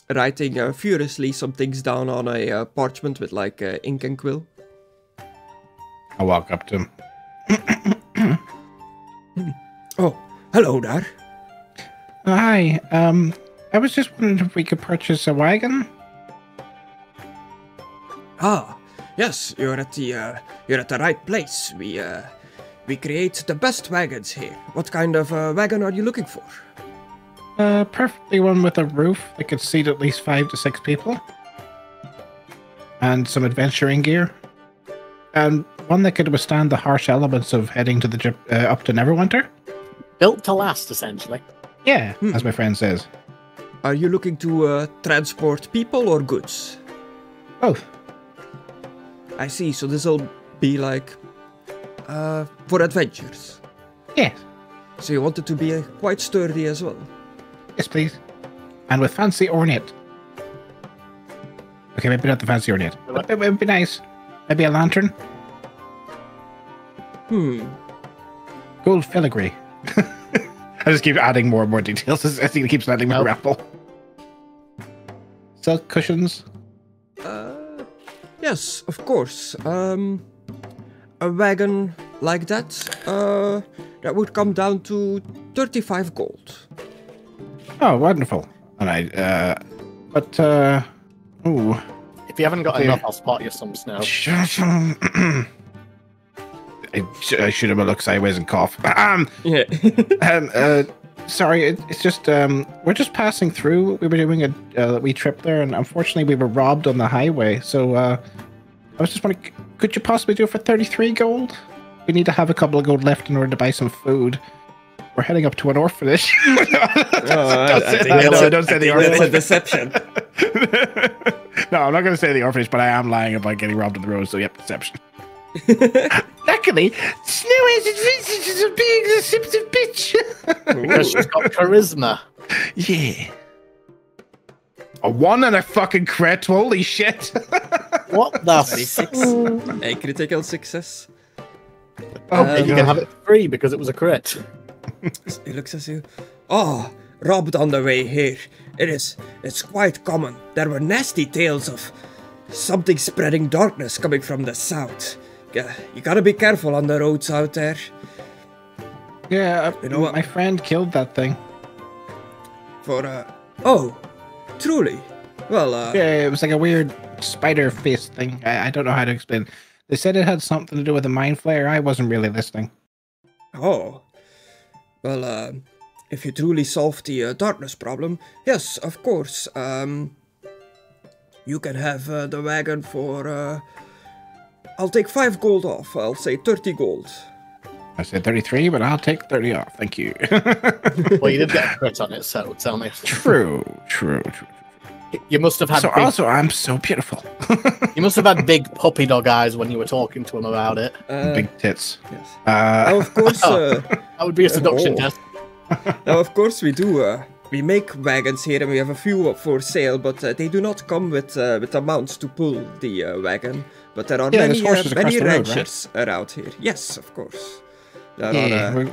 writing furiously some things down on a parchment with like ink and quill. I'll walk up to him. Oh, hello there. Hi, I was just wondering if we could purchase a wagon. Ah, yes, you're at the right place. We create the best wagons here. What kind of wagon are you looking for? Perfectly one with a roof that could seat at least 5 to 6 people. And some adventuring gear. And one that could withstand the harsh elements of heading to the up to Neverwinter. Built to last, essentially. Yeah, as my friend says. Are you looking to transport people or goods? Both. I see, so this'll be like for adventures. Yes. So you want it to be quite sturdy as well? Yes, please. And with fancy ornate. Okay, maybe not the fancy ornate. But it would be nice. Maybe a lantern. Gold filigree. I just keep adding more and more details as he keeps letting me ramble. Silk cushions. Yes, of course. A wagon like that, that would come down to 35 gold. Oh, wonderful. And ooh. If you haven't got enough, I'll spot you some snow. I should have a look sideways and cough. Yeah. Sorry, it's just, we're just passing through. We were doing a wee trip there, and unfortunately we were robbed on the highway. So, I was just wondering, could you possibly do it for 33 gold? We need to have a couple of gold left in order to buy some food. We're heading up to an orphanage. Don't say the orphanage. That's a deception. No, I'm not going to say the orphanage, but I am lying about getting robbed on the road, so yep, deception. Luckily, Snow has advantages of being a deceptive bitch. Because she's got charisma. Yeah. A 1 and a fucking crit, holy shit. What the 26. A critical success. You can have it free because it was a crit. He looks at you. Oh, robbed on the way here. It's quite common. There were nasty tales of something spreading darkness coming from the south. You gotta be careful on the roads out there. Yeah, you know what? My friend killed that thing. Oh, truly? Well, yeah, it was like a weird spider face thing. I don't know how to explain. They said it had something to do with a mind flare. I wasn't really listening. Oh. Well, if you truly solve the darkness problem, yes, of course. You can have the wagon for... I'll take 5 gold off. I'll say 30 gold. I said 33, but I'll take 30 off. Thank you. Well, you did get a crit on it, so tell me. True. You must have had. Also, I'm so beautiful. You must have had big puppy dog eyes when you were talking to him about it. Big tits. Yes. Now, of course. That would be a seduction test. Now, of course, we do. We make wagons here, and we have a few up for sale, but they do not come with amounts to pull the wagon. But there are many ranches around here. Yes, of course. There are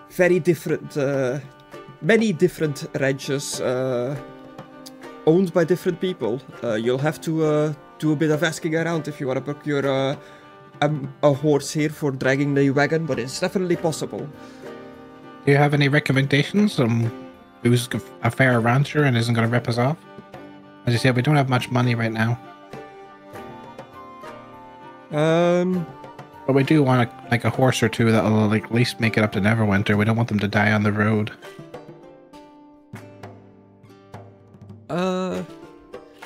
very different, many different ranches owned by different people. You'll have to do a bit of asking around if you want to procure a horse here for dragging the wagon, but it's definitely possible. Do you have any recommendations on who's a fair rancher and isn't going to rip us off? As you said, we don't have much money right now. But we do want like a horse or two that'll like at least make it up to Neverwinter. We don't want them to die on the road.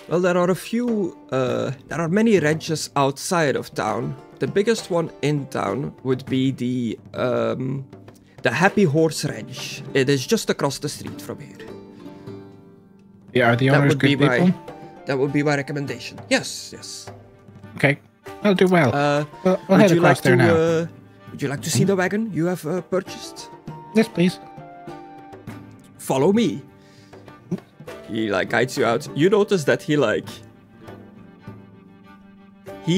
Well, there are a few. There are many ranches outside of town. The biggest one in town would be the Happy Horse Ranch. It is just across the street from here. Yeah, are the owners good people? That would be my recommendation. Yes. Okay, I'll do well. We'll head across there now. Would you like to see the wagon you have purchased? Yes, please. Follow me. He like guides you out. You notice that he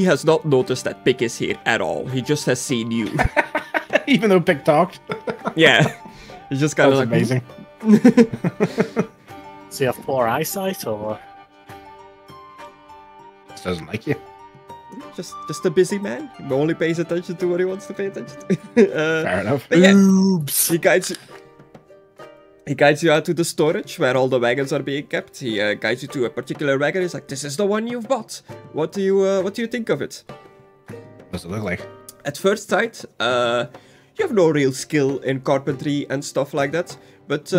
has not noticed that Pick is here at all. He just has seen you. Even though Pick talked. Yeah. He's just kind of like amazing. Does he have poor eyesight or? Just doesn't like you. Just a busy man. He only pays attention to what he wants to pay attention to. Fair enough. Yeah, Oops. He guides you out to the storage where all the wagons are being kept. He guides you to a particular wagon. He's like, "This is the one you've bought. What do you think of it?" What does it look like? At first sight, you have no real skill in carpentry and stuff like that, but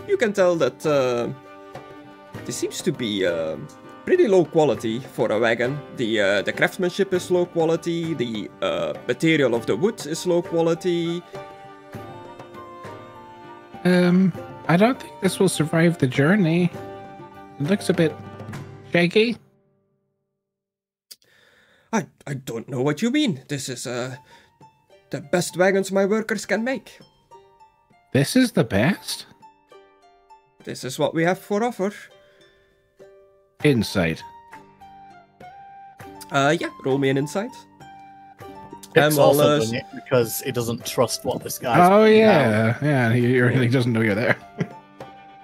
you can tell that this seems to be pretty low quality for a wagon. The craftsmanship is low quality. The material of the wood is low quality. I don't think this will survive the journey. It looks a bit shaky. I don't know what you mean. This is the best wagons my workers can make. This is the best? This is what we have for offer. Insight. Yeah, roll me an insight. Pick's also doing it because he doesn't trust what this guy's Oh doing yeah, now. yeah. He really doesn't know you're there.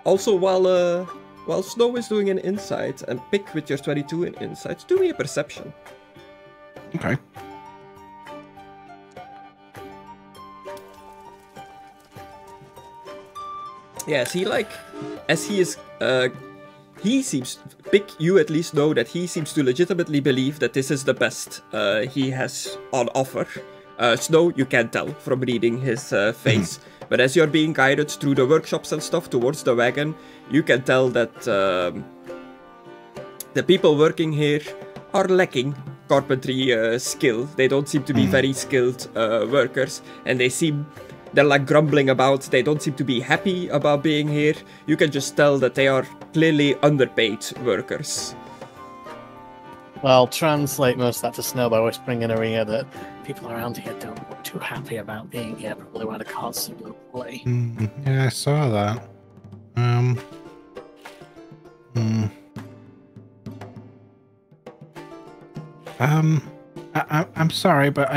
Also, while Snow is doing an insight and Pick with your 22 in insight, do me a perception. Okay. Yes, he seems, Pick, you at least know that he seems to legitimately believe that this is the best he has on offer. Snow, you can tell from reading his face. But as you're being guided through the workshops and stuff towards the wagon, you can tell that the people working here are lacking carpentry skill. They don't seem to be very skilled workers, and they're like grumbling about, they don't seem to be happy about being here. You can just tell that they are clearly underpaid workers. Well, translate most of that to Snow by whispering in her ear that people around here don't look too happy about being here, probably why the car's so low quality. Yeah, I saw that. I'm sorry, but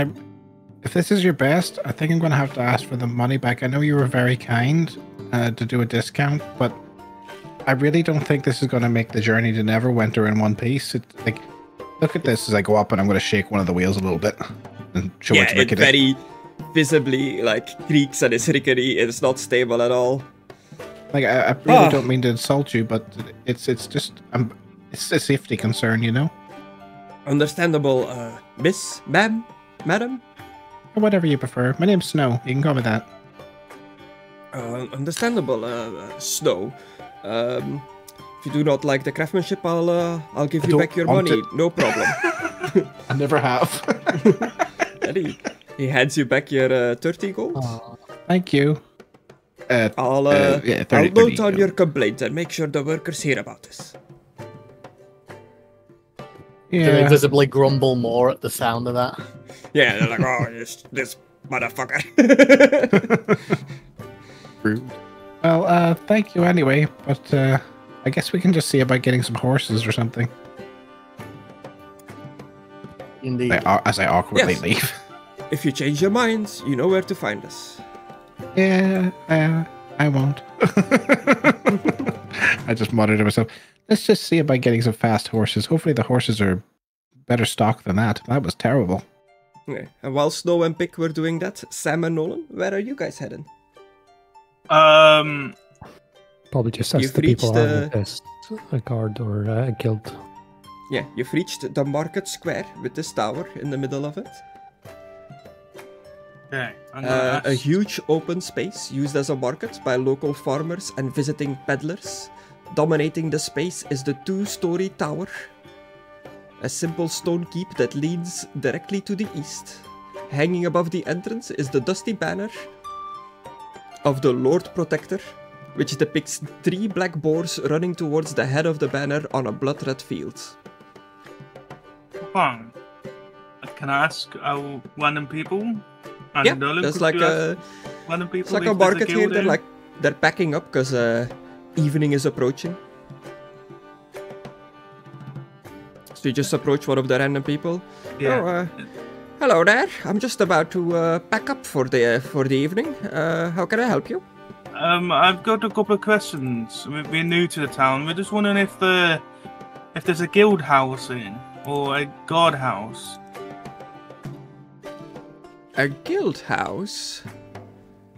if this is your best, I think I'm going to have to ask for the money back. I know you were very kind to do a discount, but I really don't think this is going to make the journey to Neverwinter in one piece. Look at this as I go up, and I'm going to shake one of the wheels a little bit and show Yeah, it's rickety. it very visibly creaks and is rickety. It's not stable at all. I really don't mean to insult you, but it's just it's a safety concern, you know. Understandable, miss, ma'am, madam? Or whatever you prefer. My name's Snow. You can call me that. Understandable, Snow. If you do not like the craftsmanship, I'll give you back your money. No problem. I never have. And he hands you back your 30 gold. Thank you. I'll note on your complaint and make sure the workers hear about this. Yeah. Do they visibly grumble more at the sound of that? Yeah, they're like, oh, this motherfucker. Rude. Well, thank you anyway, but I guess we can just see about getting some horses or something. Indeed. As I awkwardly leave. If you change your minds, you know where to find us. Yeah, I won't. I just muttered to myself, let's just see about getting some fast horses. Hopefully the horses are better stock than that. That was terrible. Okay. And while Snow and Pick were doing that, Sam and Nolen, where are you guys heading? Probably just ask You've the people reached around this, a guard or a guild. Yeah, you've reached the market square with this tower in the middle of it. Okay. A huge open space used as a market by local farmers and visiting peddlers. Dominating the space is the 2-story tower. A simple stone keep that leads directly to the east. Hanging above the entrance is the dusty banner of the Lord Protector, which depicts 3 black boars running towards the head of the banner on a blood-red field. Fine. Can I ask random people? And Yeah, Nolen, there's could like you a... ask random people It's like if a there's market here, guild they're packing up because evening is approaching. So you just approach one of the random people. Yeah. Oh, hello there. I'm just about to pack up for the evening. How can I help you? I've got a couple of questions. We're new to the town. We're just wondering if there's a guild house in or a guard house. A guild house?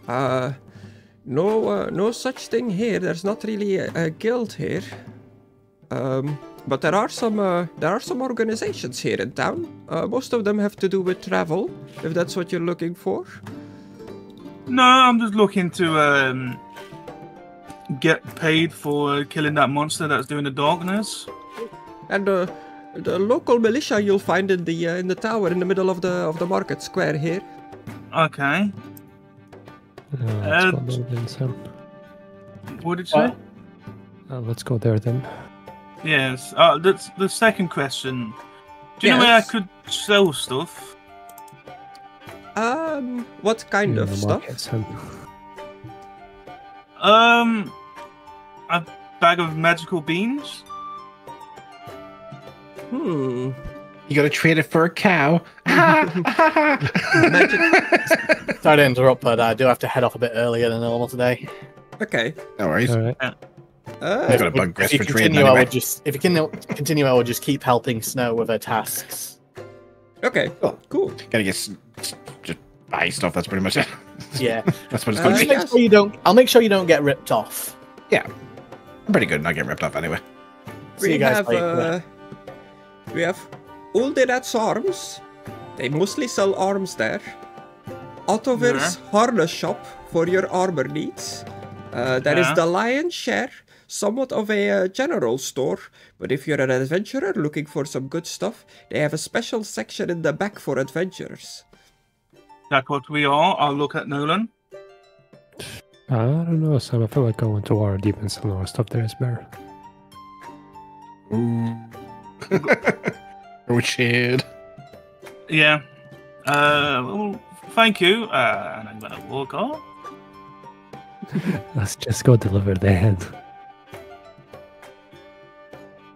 No such thing here. There's not really a guild here. But there are some organizations here in town. Most of them have to do with travel, if that's what you're looking for. No, I'm just looking to get paid for killing that monster that's doing the darkness. And the local militia you'll find in the tower in the middle of the market square here. Okay. Let's go there then, Sam. What did you say? Let's go there then. Yes. That's the second question. Do you know where I could sell stuff? What kind of stuff? Market, Sam. A bag of magical beans. You gotta trade it for a cow. Sorry to interrupt, but I do have to head off a bit earlier than normal today. Okay. No worries. All right. I've got a bug grist for trading I anyway. would just if you can continue, I would just keep helping Snow with her tasks. Okay. Cool. Gotta get just buy stuff. That's pretty much it. Yeah. That's what it's I'll gonna be. make sure you don't. I'll make sure you don't get ripped off. Yeah, I'm pretty good at not getting ripped off anyway. See you guys We have Ulderat's Arms. They mostly sell arms there. Ottovir's Harness Shop for your armor needs. That is the lion's share. Somewhat of a general store, but if you're an adventurer looking for some good stuff, they have a special section in the back for adventurers. That's what we are. I'll look at Nolen. I don't know, Sam. I feel like going to our deep and some of our stuff there is better. Richard. Yeah. Well, thank you. And I'm gonna walk off. Let's just go deliver the head.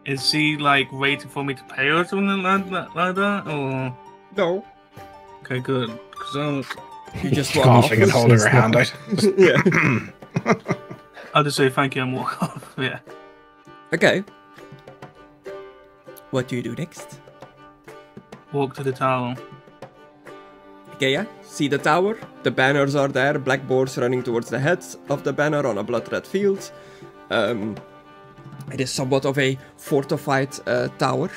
Is he like waiting for me to pay or something like that? Or No. okay, good. Because You just walk off. Coughing and holding her hand out. Yeah. I'll just say thank you and walk off. Yeah. Okay. What do you do next? Walk to the tower. Okay, yeah. See the tower? The banners are there. Black boars running towards the head of the banner on a blood-red field. It is somewhat of a fortified tower.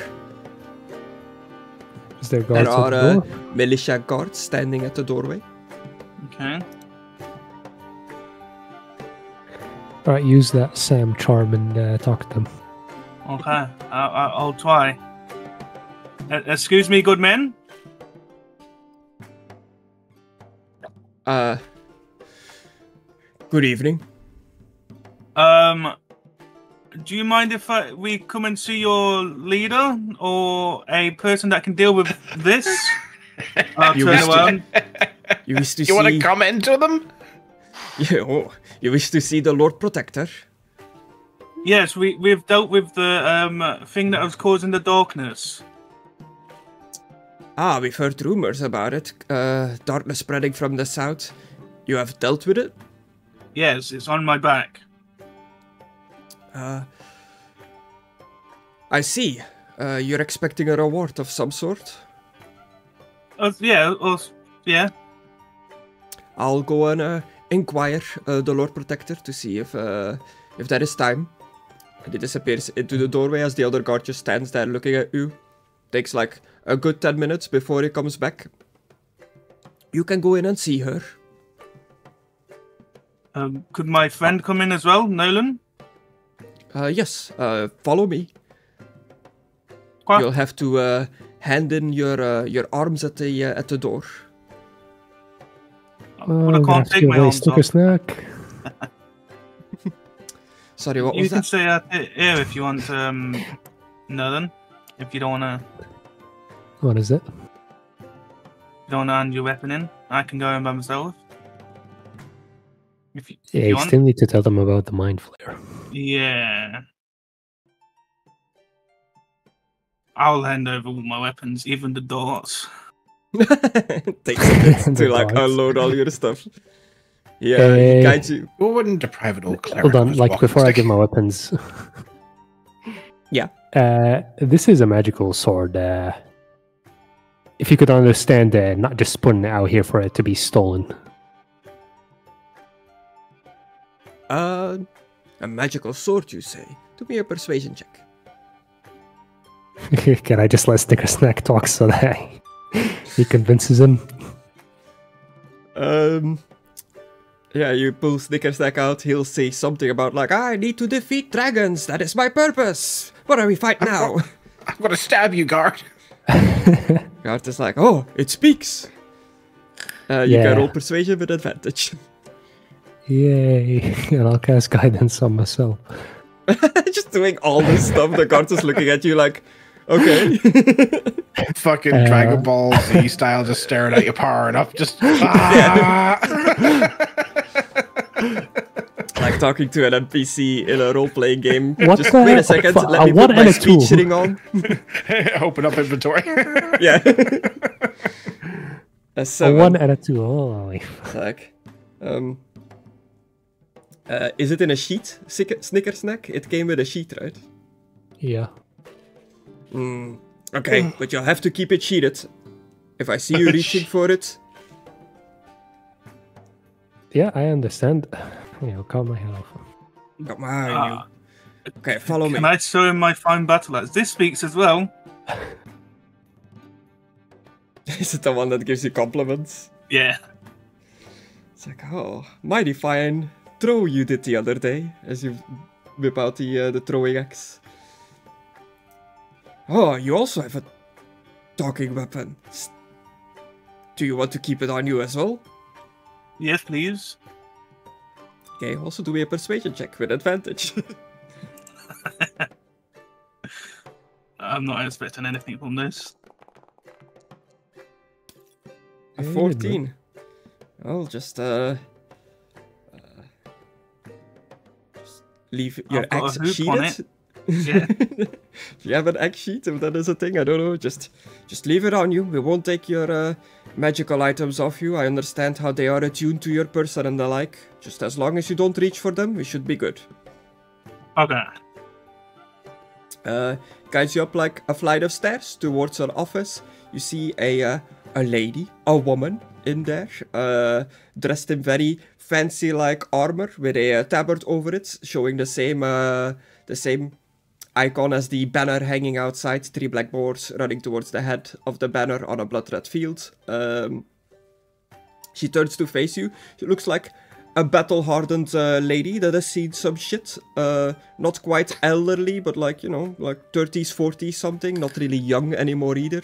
Is there guards There at the are door? militia guards standing at the doorway. Okay. Alright, use that Sam charm and talk to them. Okay. I'll try. Excuse me, good men. Good evening. Do you mind if we come and see your leader or a person that can deal with this? I'll You turn wish to- around. You wish to You want to see... come into them? You wish to see the Lord Protector? Yes, we've dealt with the thing that was causing the darkness. Ah, we've heard rumors about it. Darkness spreading from the south. You have dealt with it? Yes, it's on my back. I see. You're expecting a reward of some sort? Yeah. I'll go and inquire the Lord Protector to see if if there is time. And he disappears into the doorway as the other guard just stands there looking at you. Takes like a good 10 minutes before he comes back. You can go in and see her. Could my friend come in as well, Nolen? Yes, follow me. What? You'll have to hand in your arms at the door. But I can't take my arms sticker off. snack. Sorry, what You was can that? stay out here if you want, Nolen. If you don't want to, What is it? hand your weapon in, I can go in by myself. If you Yeah, you want. still need to tell them about the mind flare. Yeah. I'll hand over all my weapons, even the darts. Takes a bit to The like darts. unload all your stuff. Yeah, he guides you. Who wouldn't deprive an old cleric? Hold of on, his like walking before I stick? give my weapons. Yeah. This is a magical sword. If you could understand, not just putting it out here for it to be stolen. A magical sword, you say? Do me a persuasion check. Can I just let Sticker Snack talk so that he convinces him? Yeah, you pull Snickersnack out, he'll say something about like, I need to defeat dragons, that is my purpose. What are we fighting now? I'm gonna stab you, guard. Guard is like, oh, it speaks. You Yeah. can roll persuasion with advantage. Yay! And I'll cast guidance on myself. Just doing all this stuff, the guard is looking at you like, okay. Fucking Dragon Ball Z style, just staring at you, powering up, just. Ah! Like talking to an NPC in a role-playing game. What Just the wait a heck? second, A let me one put my and a two. speech ring on. Open up inventory. Yeah. A A 7. 1 and a 2. Holy. Like, is it in a sheet, Snickersnack? It came with a sheet, right? Yeah. Okay, but you'll have to keep it sheeted. If I see you reaching for it, Yeah, I understand. Yeah, calm my head off. come on, you. Okay, follow me. Can I show him my fine battle axe? This speaks as well. Is it the one that gives you compliments? Yeah. It's like, oh, mighty fine throw you did the other day, as you whip out the throwing axe. Oh, you also have a talking weapon. Do you want to keep it on you as well? Yes, please. Okay, also do a persuasion check with advantage. I'm not expecting anything from this. A 14. I'll just leave your I've got axe a hoop on sheeted. Yeah. If you have an axe sheet, if that is a thing, I don't know. Just leave it on you. We won't take your magical items off you. I understand how they are attuned to your person and the like. Just as long as you don't reach for them, we should be good. Okay. Guides you up like a flight of stairs towards an office. You see a lady, a woman in there, dressed in very fancy like armor with a tabard over it, showing the same icon as the banner hanging outside. 3 black boars running towards the head of the banner on a blood red field. She turns to face you. She looks like a battle-hardened lady that has seen some shit. Not quite elderly, but like, you know, like 30s, 40s something. Not really young anymore either.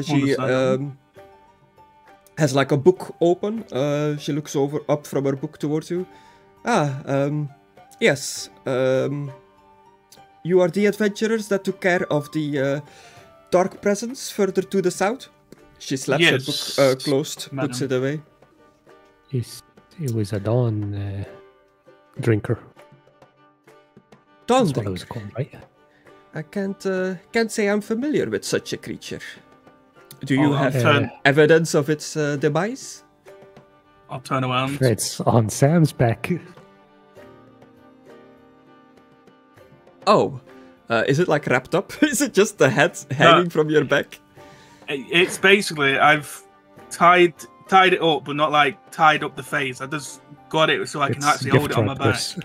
She has like a book open. She looks up from her book towards you. Yes. You are the adventurers that took care of the dark presence further to the south? She slaps her book closed, madam. puts it away. It was a Dawndrinker. That's what it was Dawndrinker. called, right? I can't say I'm familiar with such a creature. Do you I'll have turn- evidence of its demise? I'll turn around. It's on Sam's back. Oh, is it like wrapped up? Is it just the head hanging from your back? It's basically I've tied it up, but not like tied up the face. I just got it so I can It's actually hold gift it on my back. wrappers.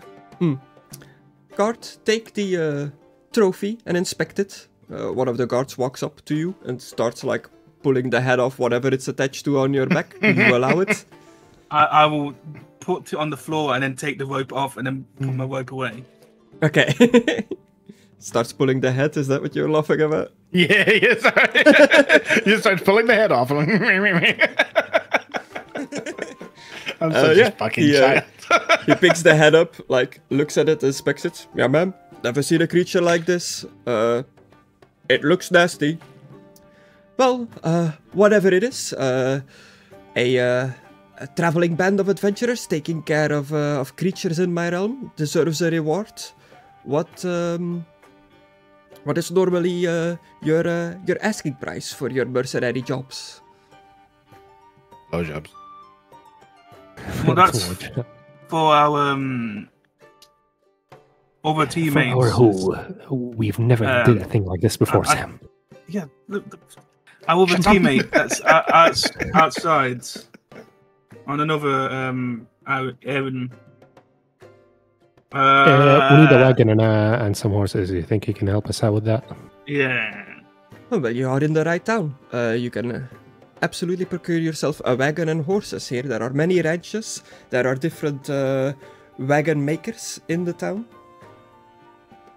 Guard, take the trophy and inspect it. One of the guards walks up to you and starts like pulling the head off whatever it's attached to on your back. Do you allow it? I will put it on the floor and then take the rope off and then put my rope away. Okay. Starts pulling the head. Is that what you're laughing about? Yeah, sorry. You start pulling the head off. I'm such a fucking child. He picks the head up, like, looks at it, inspects it. Yeah, ma'am. Never seen a creature like this. It looks nasty. Well, whatever it is, a traveling band of adventurers taking care of creatures in my realm deserves a reward. What is normally your asking price for your mercenary jobs? Low jobs. Well, that's for our other teammates. For who we've never did a thing like this before, Sam. Yeah, look, our other teammate that's outside on another Aidan. We need a wagon and some horses. You think you can help us out with that? Yeah. Oh, well, you are in the right town. You can absolutely procure yourself a wagon and horses here. There are many ranches. There are different wagon makers in the town.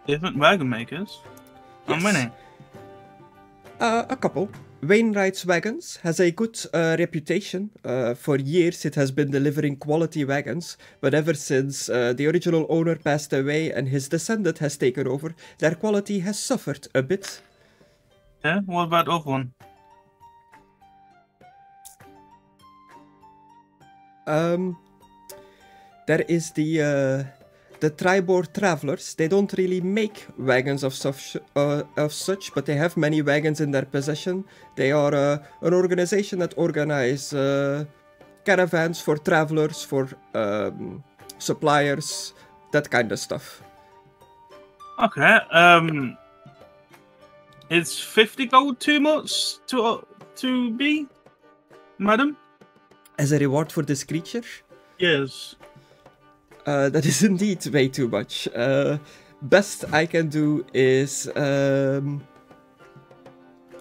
Different wagon makers? How Yes. many? A couple. Wainwright's Wagons has a good reputation. For years it has been delivering quality wagons, but ever since the original owner passed away and his descendant has taken over, their quality has suffered a bit. Yeah, what about the other one? There is the Tribor Travelers. They don't really make wagons of such, but they have many wagons in their possession. They are an organization that organize caravans for travelers, for suppliers, that kind of stuff. Okay, is 50 gold too much to be, madam? As a reward for this creature? Yes. That is indeed way too much. Best I can do is...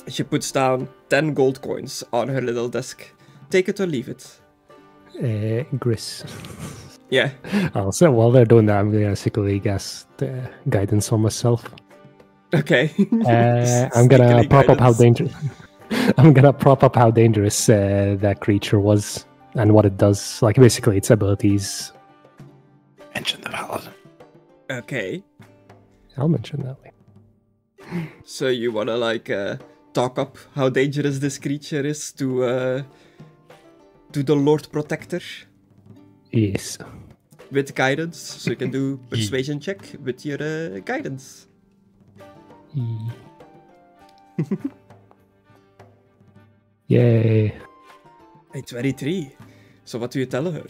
she puts down 10 gold coins on her little desk. Take it or leave it. Griss. Yeah. Also, while they're doing that, I'm gonna secretly cast guidance on myself. Okay. I'm gonna Sneakily prop up how guidance. dangerous. I'm gonna prop up how dangerous that creature was and what it does. Like basically its abilities. Mention the paladin. Okay. I'll mention that later. So you wanna like talk up how dangerous this creature is to the Lord Protector Yes. with guidance. So you can do persuasion check with your guidance. Yay. A 23. So what do you tell her?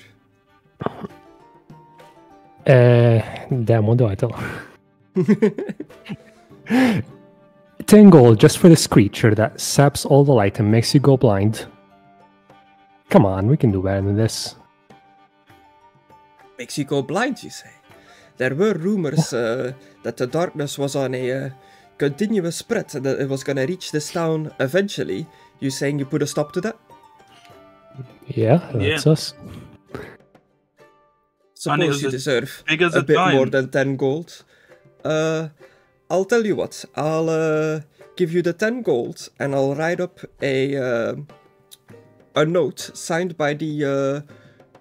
Damn, what do I tell her? 10 gold just for this creature that saps all the light and makes you go blind. Come on, we can do better than this. Makes you go blind, you say? There were rumors that the darkness was on a continuous spread and that it was gonna reach this town eventually. You saying you put a stop to that? Yeah, that's us. Suppose you deserve big as a a bit dime. more than 10 gold. I'll tell you what. I'll give you the 10 gold and I'll write up a note signed by the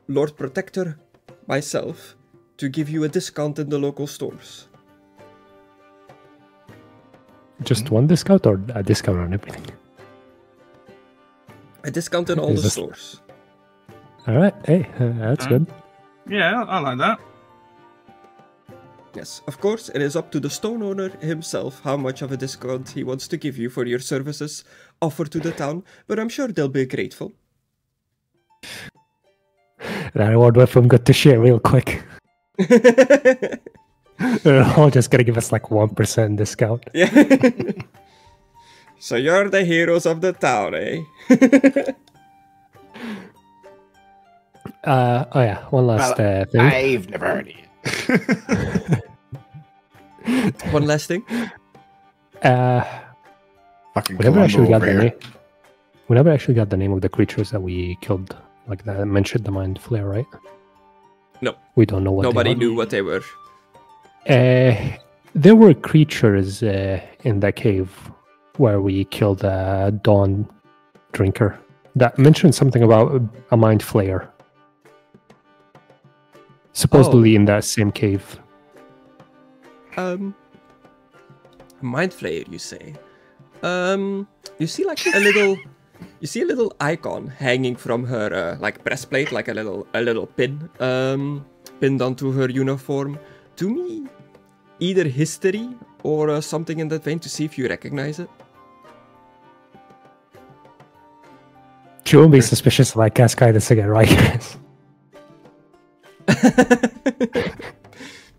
Lord Protector myself to give you a discount in the local stores. Just one discount or a discount on everything? A discount in all Is the this- stores. Alright, hey, that's good. Yeah, I like that. Yes, of course, it is up to the stone owner himself how much of a discount he wants to give you for your services offered to the town, but I'm sure they'll be grateful. That reward went from good to share real quick. They're all just gonna give us like 1% discount. Yeah. So you're the heroes of the town, eh? Oh yeah, one last thing. I've never heard of you. One last thing. Fucking We never actually got over the here. name. We never actually got the name of the creatures that we killed. Like that mentioned the mind flare, right? No. We don't know what. Nobody they knew what they were. There were creatures in that cave where we killed Dawndrinker that mentioned something about a mind flayer. Supposedly in that same cave. Mind flayer, you say? You see like a little, icon hanging from her like breastplate, like a little pin, pinned onto her uniform. To me, either history or something in that vein to see if you recognize it. She won't be suspicious if I cast guidance again, right?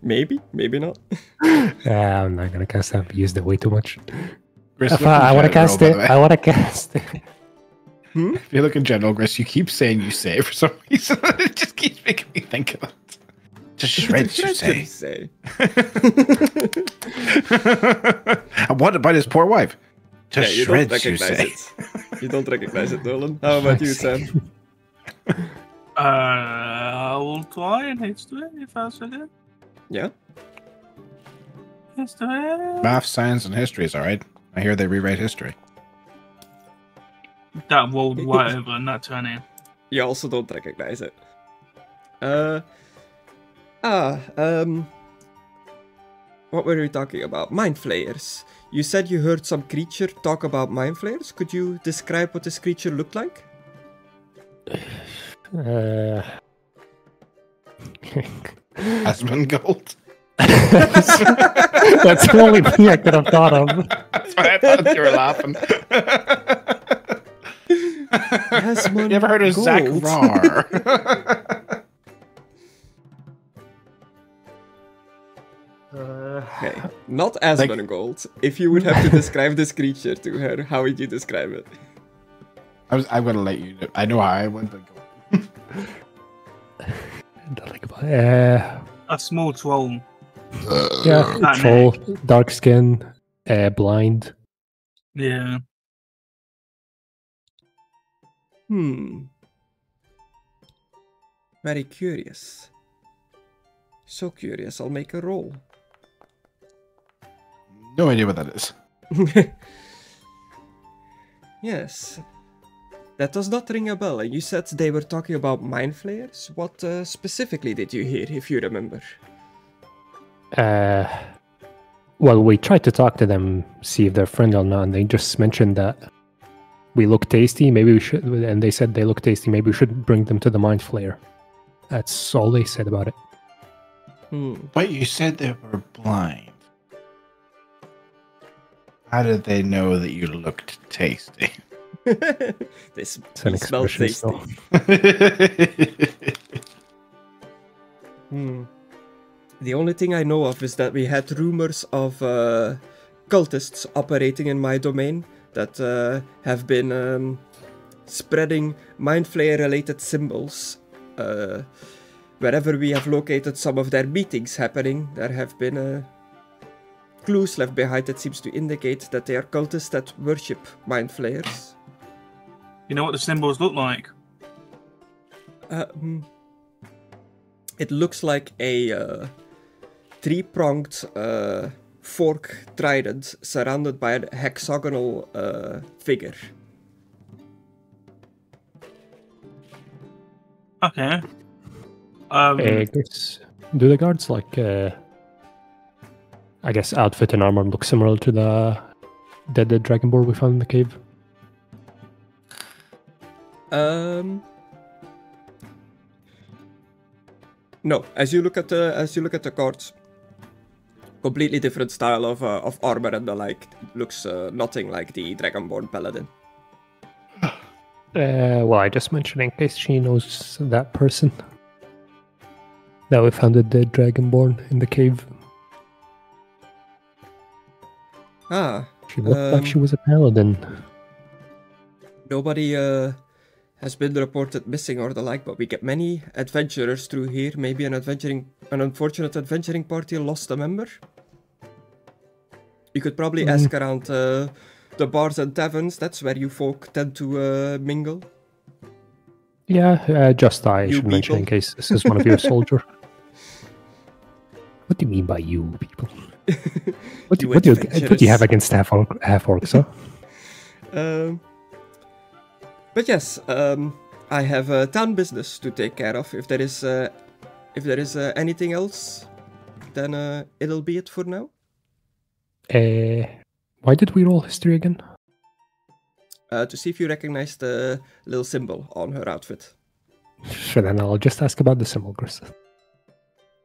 Maybe not. I'm not gonna cast that. I used it way too much. Gris, I want to cast it. I want to cast it. If you look in general, Gris, you keep saying you say for some reason. It just keeps making me think of it. Just shreds, you say. What about his poor wife? Just you shreds, don't you recognize say. it. You don't recognize it, Nolen. How about you, Sam? I will try and history if that's okay. Yeah. History. Math, science, and history is alright. I hear they rewrite history. That rolled right over and not turning. You also don't recognize it. What were we talking about? Mind flayers. You said you heard some creature talk about mind flayers. Could you describe what this creature looked like? Asmongold. That's the only thing I could have thought of. That's why I thought you were laughing. You ever heard of Zach Rar? Okay, not Asmongold. If you would have to describe this creature to her, how would you describe it? I'm gonna let you. I know how I went, but go on. Don't think about it. A small troll. Yeah, Not troll, dark skin, blind. Yeah. Very curious. So curious, I'll make a roll. No idea what that is. Yes. That does not ring a bell. And you said they were talking about mind flayers. What specifically did you hear, if you remember? Well, we tried to talk to them, see if they're friendly or not, and they just mentioned that we look tasty, maybe we should, and they said they look tasty, maybe we should bring them to the mind flayer. That's all they said about it. But you said they were blind. How did they know that you looked tasty? They smell tasty. The only thing I know of is that we had rumors of cultists operating in my domain that have been spreading Mind Flayer related symbols. Wherever we have located some of their meetings happening, there have been clues left behind that seems to indicate that they are cultists that worship Mind Flayers. You know what the symbols look like? It looks like a three-pronged fork trident surrounded by a hexagonal figure. Okay. I guess, do the guards like, I guess, outfit and armor look similar to the dead Dragonborn we found in the cave? No. As you look at the cards, completely different style of armor and the like. Looks nothing like the Dragonborn paladin. Well, I just mentioned in case she knows that person that we found the dead Dragonborn in the cave. She looked like she was a paladin. Nobody has been reported missing or the like, but we get many adventurers through here. Maybe an unfortunate adventuring party lost a member. You could probably ask around the bars and taverns. That's where you folk tend to mingle. Yeah, just I You should mention in people. case this is one of your soldier. What do you mean by you people? What do you have against half-orcs, huh? But yes, I have town business to take care of. If there is anything else, then it'll be it for now. Why did we roll history again? To see if you recognize the little symbol on her outfit. Sure, then I'll just ask about the symbol, Chris.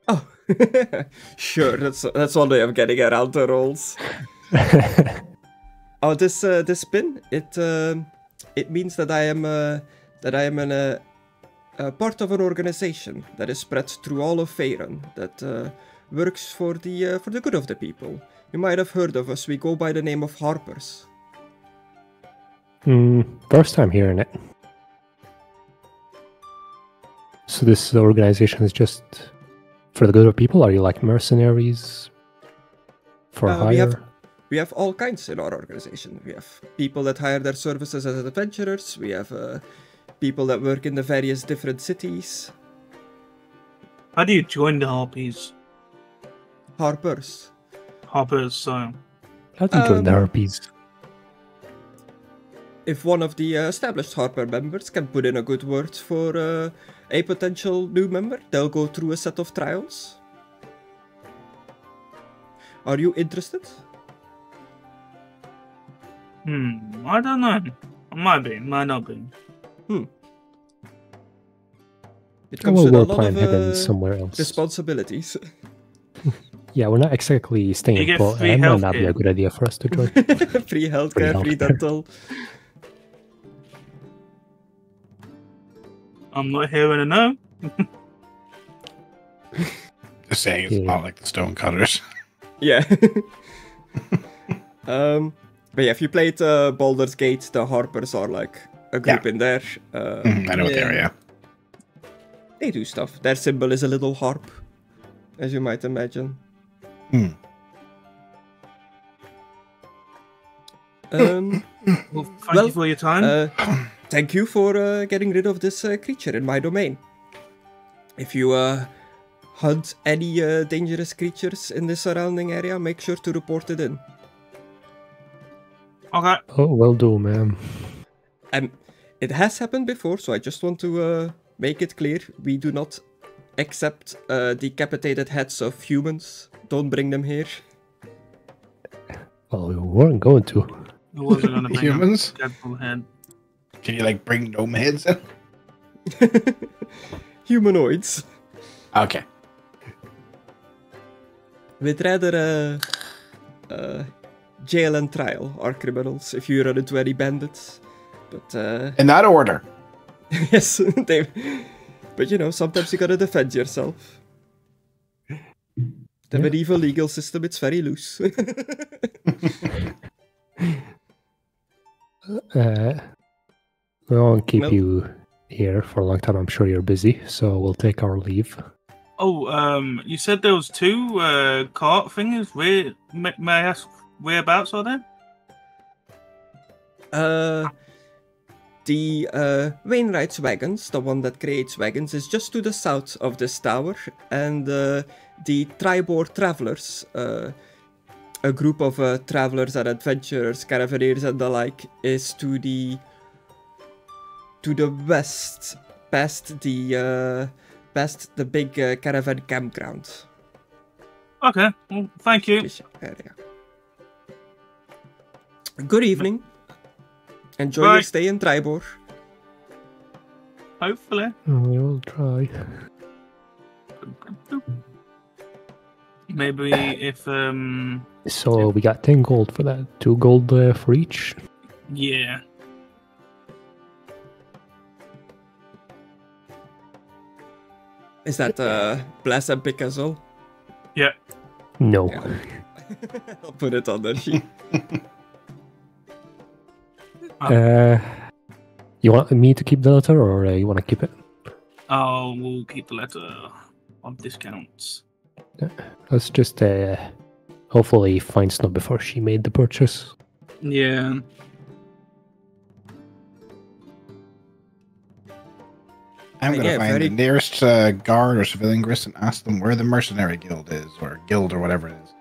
Oh, sure. That's one way of getting around the rolls. Oh, this pin. It means that I am a part of an organization that is spread through all of Faerun that works for the good of the people. You might have heard of us. We go by the name of Harpers. First time hearing it. So this organization is just for the good of people? Are you like mercenaries for hire? We have all kinds in our organization. We have people that hire their services as adventurers. We have people that work in the various different cities. How do you join the Harpies? Harpers. Harpers, so... How do you join the Harpies? If one of the established Harper members can put in a good word for a potential new member, they'll go through a set of trials. Are you interested? I don't know. Might be, might not be. It comes with a lot plan heaven of somewhere else. responsibilities. Yeah, we're not exactly staying get put. free That might not be healthcare. a good idea for us to join. Free healthcare, free healthcare. dental. I'm not hearing a no. Just saying it's not like the stonecutters. Yeah. But yeah, if you played Baldur's Gate, the Harpers are like a group in there. I know what they are, yeah. They do stuff. Their symbol is a little harp, as you might imagine. Well, thank you for your time. Thank you for getting rid of this creature in my domain. If you hunt any dangerous creatures in the surrounding area, make sure to report it in. Okay. Oh, well do, man. It has happened before, so I just want to make it clear. We do not accept decapitated heads of humans. Don't bring them here. Well, we weren't going to. It wasn't going to bring Humans? a Deadpool head. Can you like bring gnome heads in? Humanoids. Okay. We'd rather jail and trial our criminals if you run into any bandits. But In that order. yes, but you know, sometimes you gotta defend yourself. The medieval legal system, it's very loose. We won't keep you here for a long time. I'm sure you're busy, so we'll take our leave. Oh, you said there was two cart thingies. Where may I ask whereabouts are they? The Wainwright's wagons, the one that creates wagons, is just to the south of this tower, and the Tribor Travelers, a group of travelers and adventurers, caravaneers and the like, is to the west, past the big caravan campground. Okay, well, thank you. Area. Good evening. Enjoy Bye. your stay in Tribor. Hopefully. We will try. Maybe if So we got 10 gold for that. 2 gold for each. yeah. Is that Blaz and Pick as well? Yeah. No. Yeah. I'll put it on the sheet. You want me to keep the letter, or you want to keep it? Oh, we'll keep the letter on discounts. Let's just hopefully find Snow before she made the purchase. Yeah. I'm going to find the nearest guard or civilian Griss and ask them where the mercenary guild is, or guild, or whatever it is.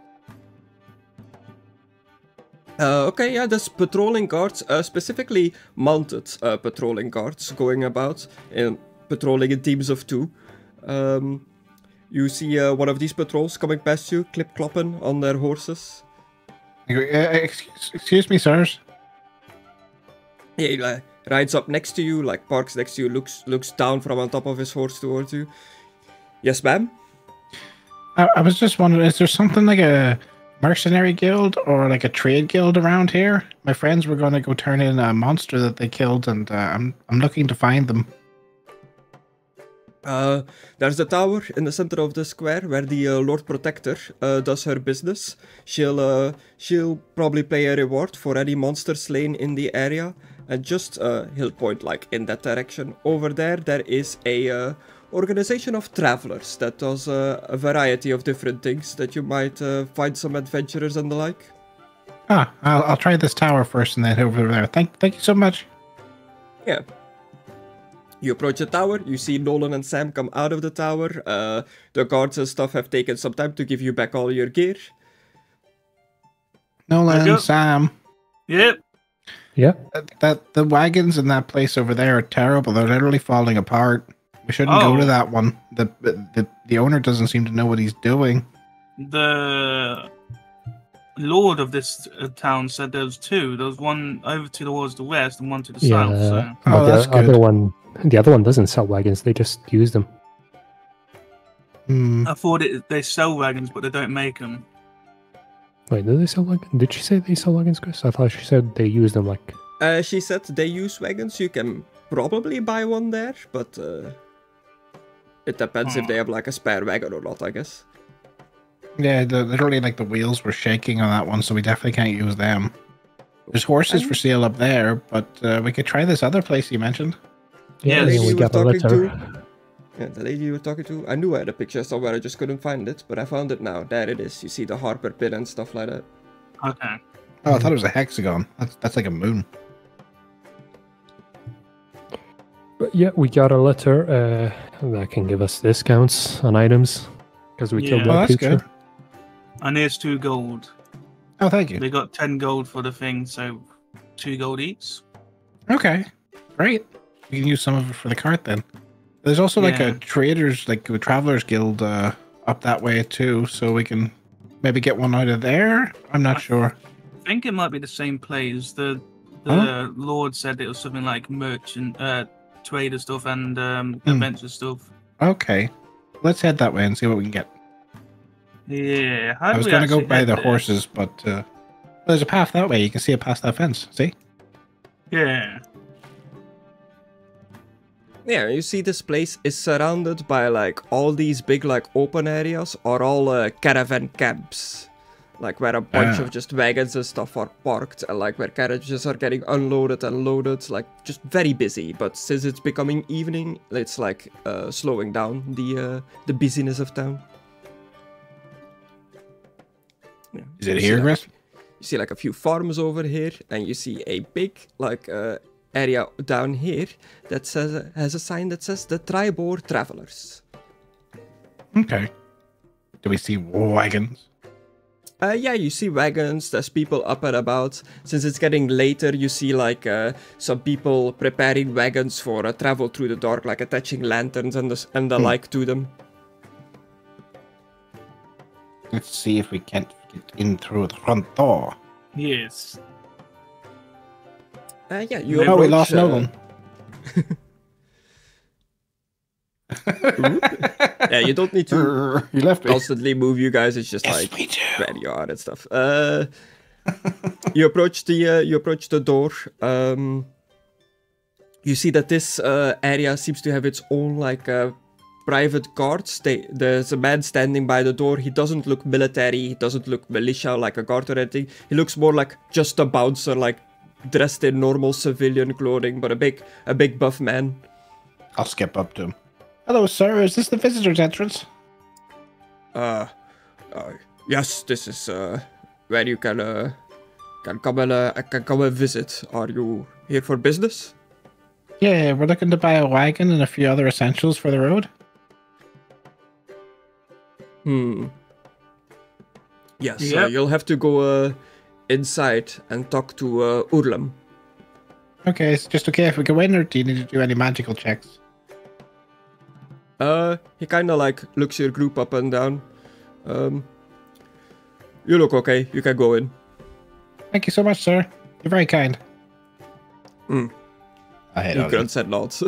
Okay, yeah, there's patrolling guards, specifically mounted patrolling guards going about, and patrolling in teams of 2. You see one of these patrols coming past you, clip-clopping on their horses. Excuse me, sirs. Yeah, he rides up next to you, like parks next to you, looks down from on top of his horse towards you. Yes, ma'am? I was just wondering, is there something like a mercenary guild or like a trade guild around here? My friends were going to go turn in a monster that they killed, and I'm looking to find them. There's a tower in the center of the square where the Lord Protector does her business. She'll probably pay a reward for any monster slain in the area, and just he'll point like in that direction. Over there is a organization of travelers that does a variety of different things that you might find some adventurers and the like. I'll try this tower first and then over there. Thank you so much. Yeah. You approach the tower, you see Nolen and Sam come out of the tower. The guards and stuff have taken some time to give you back all your gear. Nolen, Sam. Yep. Yeah. The wagons in that place over there are terrible. They're literally falling apart. We shouldn't go to that one. The owner doesn't seem to know what he's doing. The lord of this town said there was 2. There was one over towards the west and one to the south. So. That's good. The other one doesn't sell wagons. They just use them. I thought they sell wagons, but they don't make them. Wait, do they sell wagons? Did she say they sell wagons, Chris? I thought she said they use them like... She said they use wagons. You can probably buy one there, but it depends if they have like a spare wagon or not, I guess. Yeah, literally like the wheels were shaking on that one, so we definitely can't use them. There's horses for sale up there, but we could try this other place you mentioned. Yeah, we got a letter. Yeah, the lady you were talking to. I knew I had a picture somewhere, I just couldn't find it, but I found it now. There it is. You see the Harper pin and stuff like that. Okay. Oh, I thought it was a hexagon. That's like a moon. But yeah, we got a letter that can give us discounts on items because we killed that creature. Good. And here's 2 gold. Oh, thank you. They got 10 gold for the thing, so 2 gold each. Okay, great. We can use some of it for the cart then. There's also like a traders, like a travelers guild up that way too, so we can maybe get one out of there. I'm not sure. I think it might be the same place. The Lord said it was something like merchant, trader stuff and adventure stuff. Okay, let's head that way and see what we can get. Yeah, I was going to go by the horses, but there's a path that way. You can see it past that fence. See? Yeah. Yeah, you see this place is surrounded by like all these big like open areas are all caravan camps. Like where a bunch of just wagons and stuff are parked and like where carriages are getting unloaded and loaded. Like just very busy, but since it's becoming evening, it's like slowing down the busyness of town. Yeah. Is it here, Griss? You see like a few farms over here, and you see a big like area down here that has a sign that says the Tribor Travelers. Okay. Do we see wagons? Yeah, you see wagons, there's people up and about. Since it's getting later, you see like some people preparing wagons for travel through the dark, like attaching lanterns and the like to them. Let's see if we can't get in through the front door. Yes. Yeah, you approach, we lost Nolen. Yeah, you don't need to you left constantly move you guys. It's just like where you are and stuff. You approach the door. You see that this area seems to have its own like private guards. There's a man standing by the door. He doesn't look military. He doesn't look militia like a guard or anything. He looks more like just a bouncer, like dressed in normal civilian clothing, but a big buff man. I'll skip up to him. Hello, sir. Is this the visitor's entrance? Yes, this is where you can come and visit. Are you here for business? Yeah, we're looking to buy a wagon and a few other essentials for the road. Yes, Yep. you'll have to go inside and talk to Urlam. Okay, it's just okay if we go in, or do you need to do any magical checks? He kind of like looks your group up and down. You look okay. You can go in. Thank you so much, sir. You're very kind. I hate You all grunts and nods.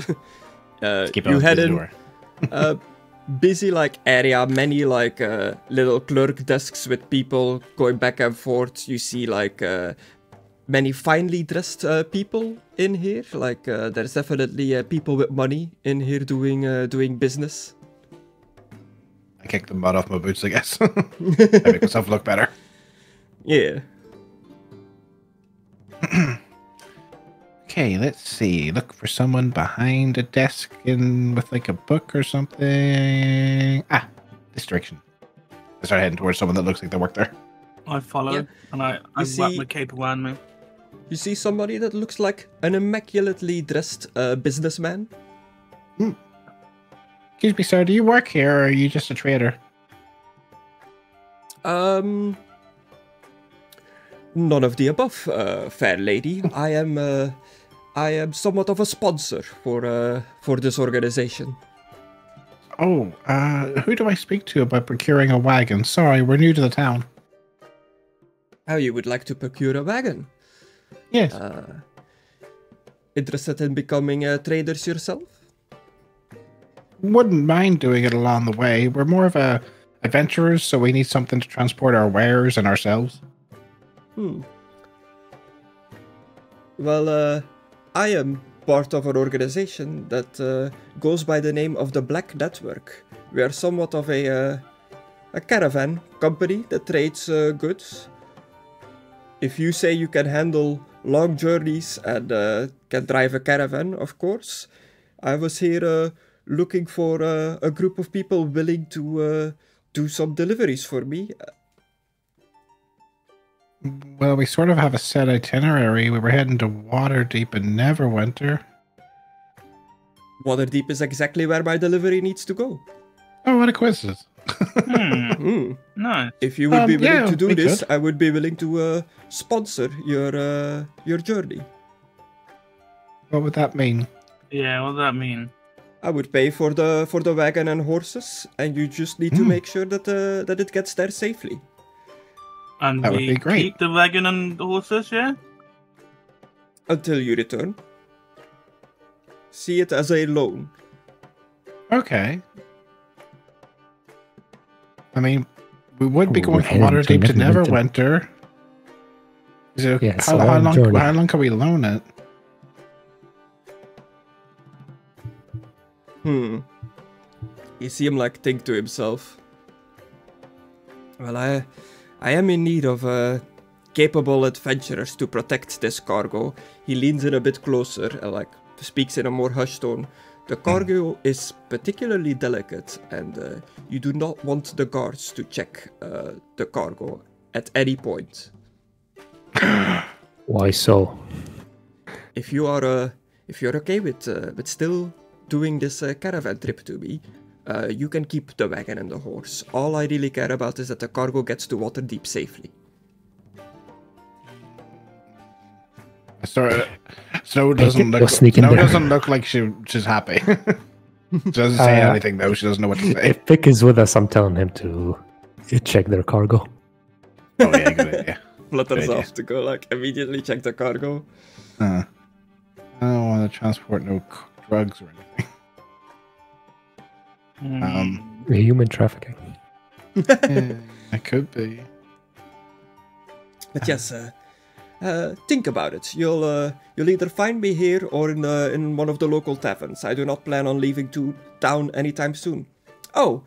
Keep you on head the in. door. Busy like area, many like little clerk desks with people going back and forth. You see like many finely dressed people in here. Like there's definitely people with money in here doing business. I kick the mud off my boots, I guess. I make myself look better. Yeah. Okay, let's see. Look for someone behind a desk with like a book or something. Ah, this direction. I start heading towards someone that looks like they work there. I follow, Yeah. and I wrap my cape around me. You see somebody that looks like an immaculately dressed businessman. Excuse me, sir. Do you work here, or are you just a trader? None of the above, fair lady. I am somewhat of a sponsor for this organization. Oh, who do I speak to about procuring a wagon? Sorry, we're new to the town. How you would like to procure a wagon? Yes. Interested in becoming traders yourself? Wouldn't mind doing it along the way. We're more of adventurers, so we need something to transport our wares and ourselves. Well, I am part of an organization that goes by the name of the Black Network. We are somewhat of a caravan company that trades goods. If you say you can handle long journeys and can drive a caravan, of course. I was here looking for a group of people willing to do some deliveries for me. Well, we sort of have a set itinerary. We were heading to Waterdeep in Neverwinter. Waterdeep is exactly where my delivery needs to go. Oh, what a coincidence. Nice. If you would be willing yeah, to do we this, could. I would be willing to sponsor your journey. What would that mean? Yeah, what does that mean? I would pay for the wagon and horses, and you just need to make sure that it gets there safely. And That would we be great. keep the wagon and the horses, yeah? Until you return. See it as a loan. Okay. I mean, we would be Ooh, going we're from heading to Waterdeep to Neverwinter. Neverwinter. Is it, Yeah, it's how a long journey. long can we loan it? You see him like think to himself. Well, I am in need of capable adventurers to protect this cargo. He leans in a bit closer and like speaks in a more hushed tone. The cargo is particularly delicate, and you do not want the guards to check the cargo at any point. Why so? If you're okay with still doing this caravan trip to me, you can keep the wagon and the horse. All I really care about is that the cargo gets to Waterdeep safely. Snow doesn't Go sneak in Snow there. doesn't look like she's happy. She doesn't say anything though. She doesn't know what to say. If Vic is with us, I'm telling him to check their cargo. Oh yeah, good idea. Flutters idea. off to go like immediately check the cargo. I don't want to transport no drugs or anything. Human trafficking. Yeah, it could be. But yes, think about it. You'll either find me here or in one of the local taverns. I do not plan on leaving town anytime soon. Oh,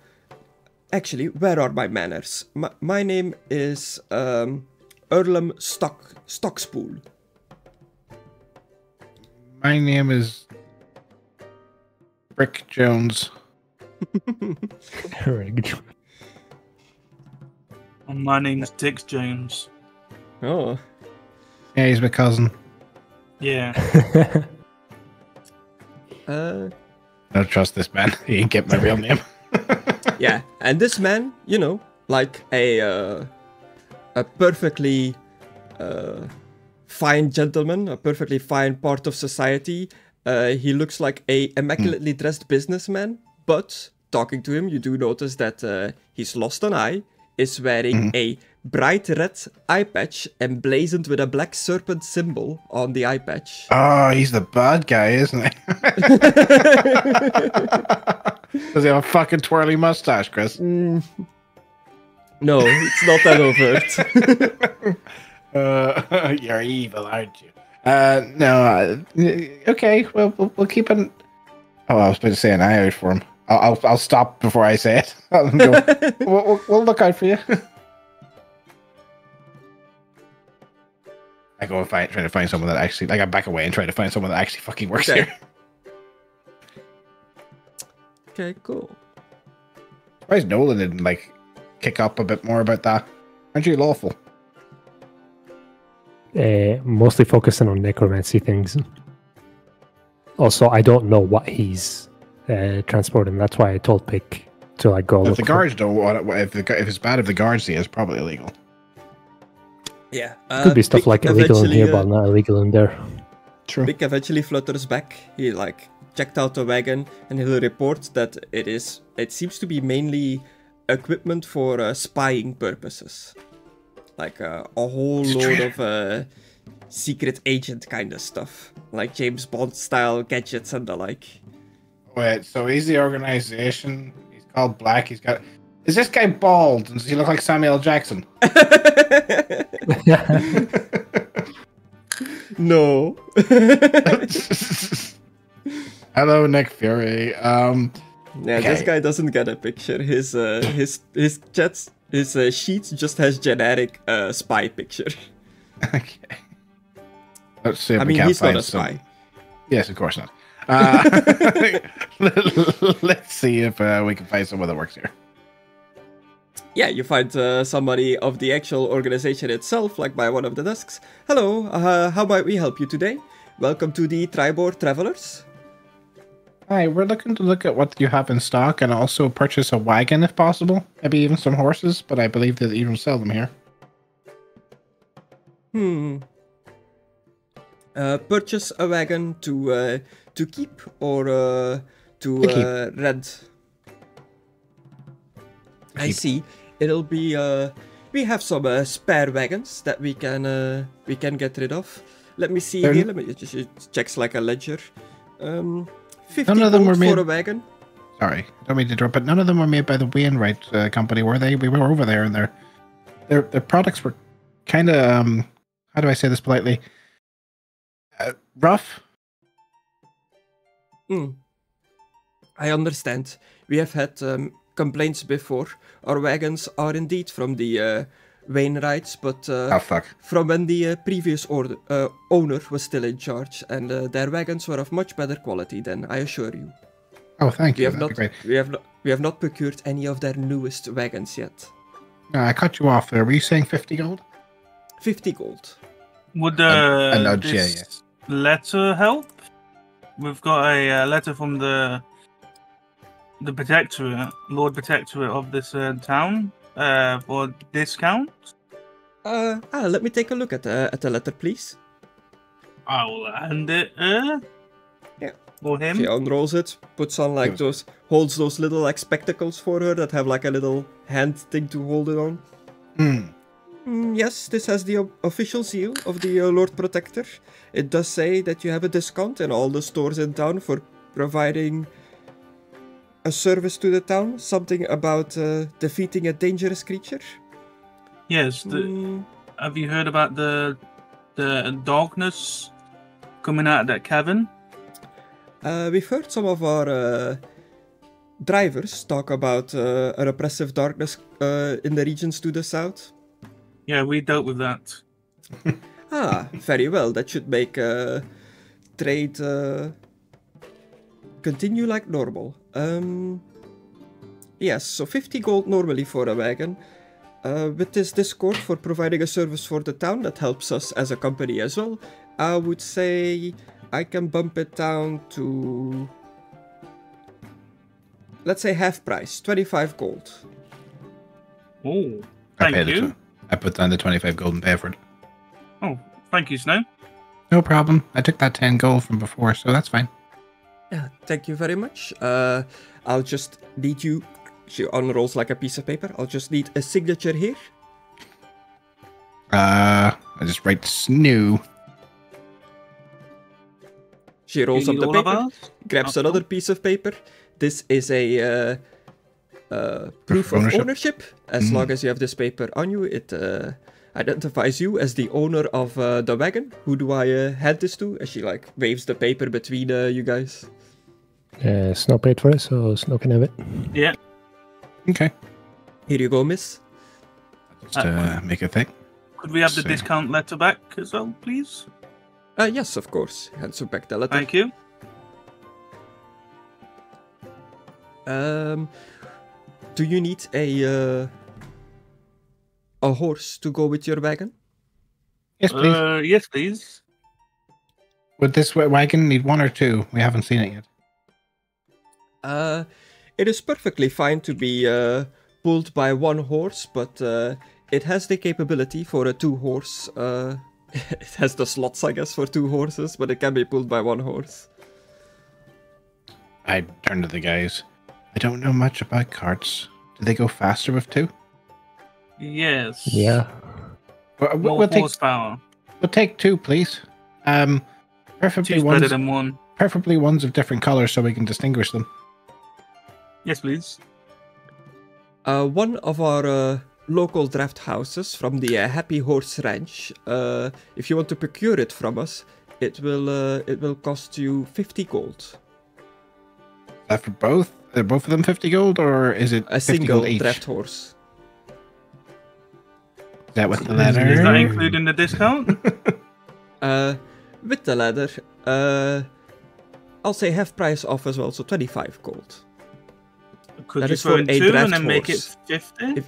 actually, where are my manners? My name is Erlem Stockspool. My name is Rick Jones. My name's Dick Jones. Oh. Yeah, he's my cousin. Yeah. I don't trust this man. He ain't get my real name. Yeah, and this man, you know, like a perfectly fine gentleman, a perfectly fine part of society. He looks like a immaculately dressed businessman, but talking to him, you do notice that he's lost an eye, is wearing a bright red eye patch emblazoned with a black serpent symbol on the eye patch. Oh, he's the bad guy, isn't he? Does he have a fucking twirly mustache, Chris? No, it's not that overt. You're evil, aren't you? No. Okay, well, we'll keep an... Oh, I was about to say an eye out for him. I'll stop before I say it. I'll go, we'll look out for you. I go and try to find someone that actually... Like, I back away and try to find someone that actually fucking works here. Okay, cool. Surprised Nolen didn't, like, kick up a bit more about that. Aren't you lawful? Mostly focusing on necromancy things. Also, I don't know what he's transporting. That's why I told Pick to like go. If the guards don't want it, if it's bad, if the guards see it, it's probably illegal. Yeah, could be stuff like illegal in here, but not illegal in there. True. Pick eventually flutters back. He like checked out the wagon, and he'll report that it seems to be mainly equipment for spying purposes. Like a whole load of secret agent kind of stuff. Like James Bond style gadgets and the like. Wait, so he's the organization. He's called Black. He's got... Is this guy bald? Does he look like Samuel Jackson? No. Hello, Nick Fury. Yeah, okay. This guy doesn't get a picture. His sheet just has generic spy picture. Okay. Let's see if I we mean, can't he's find not a spy. Yes, of course not. Let's see if we can find someone that works here. Yeah, you find somebody of the actual organization itself, like by one of the desks. Hello, how might we help you today? Welcome to the Tribor Travelers. Hi, we're looking to look at what you have in stock and also purchase a wagon if possible. Maybe even some horses, but I believe they even sell them here. Purchase a wagon to keep or to rent? I see. It'll be we have some spare wagons that we can get rid of. Let me see here. Let me just checks like a ledger. 50 none of them were made for a wagon. Sorry, I don't mean to interrupt, but none of them were made by the Wainwright company, were they? We were over there, and their products were kind of how do I say this politely? Rough. I understand. We have had complaints before. Our wagons are indeed from the Wainwrights, but from when the previous owner was still in charge, and their wagons were of much better quality then, I assure you. Oh, thank you. We have not procured any of their newest wagons yet. No, I cut you off there. Were you saying 50 gold? 50 gold. Would nudge, this letter help? We've got a letter from the Protectorate, Lord Protectorate of this town for discount. Let me take a look at the letter, please. I'll hand it for him. She unrolls it, puts on like holds those little like spectacles for her that have like a little hand thing to hold it on. Yes, this has the official seal of the Lord Protector. It does say that you have a discount in all the stores in town for providing a service to the town. Something about defeating a dangerous creature. Yes. Have you heard about the darkness coming out of that cavern? We've heard some of our drivers talk about a repressive darkness in the regions to the south. Yeah, we dealt with that. Very well. That should make trade continue like normal. Yes, so 50 gold normally for a wagon. With this Discord for providing a service for the town that helps us as a company as well, I would say I can bump it down to, let's say, half price, 25 gold. Oh, thank you. I put down the 25 gold and pay for it. Oh, thank you, Snow. No problem. I took that 10 gold from before, so that's fine. Yeah, thank you very much. I'll just need you. She unrolls like a piece of paper. I'll just need a signature here. I just write Snoo. She rolls up the paper, grabs another piece of paper. This is a proof of ownership. As long as you have this paper on you, it identifies you as the owner of the wagon. Who do I hand this to? As she like waves the paper between you guys. Snow paid for it, so Snow can have it. Yeah. Okay. Here you go, miss. Just make a thing. Could we have the discount letter back as well, please? Yes, of course. Hands her back the letter. Thank you. Do you need a horse to go with your wagon? Yes, please. Yes, please. Would this wagon need one or two? We haven't seen it yet. It is perfectly fine to be pulled by one horse, but it has the capability for a 2-horse. It has the slots, I guess, for 2 horses, but it can be pulled by 1 horse. I turn to the guys. I don't know much about carts. Do they go faster with 2? Yes. Yeah. More horsepower. We'll take 2, please. Preferably Two's ones. better than 1. Preferably ones of different colors so we can distinguish them. Yes, please. One of our local draft houses from the Happy Horse Ranch. If you want to procure it from us, it will cost you 50 gold. Is that for both? Are both of them 50 gold, or is it a 50 single gold each? draft horse? Is that with the leather? Is that including the discount? With the leather, I'll say half price off as well, so 25 gold. Could that you is throw for in a 2 draft and then make it horse. 50?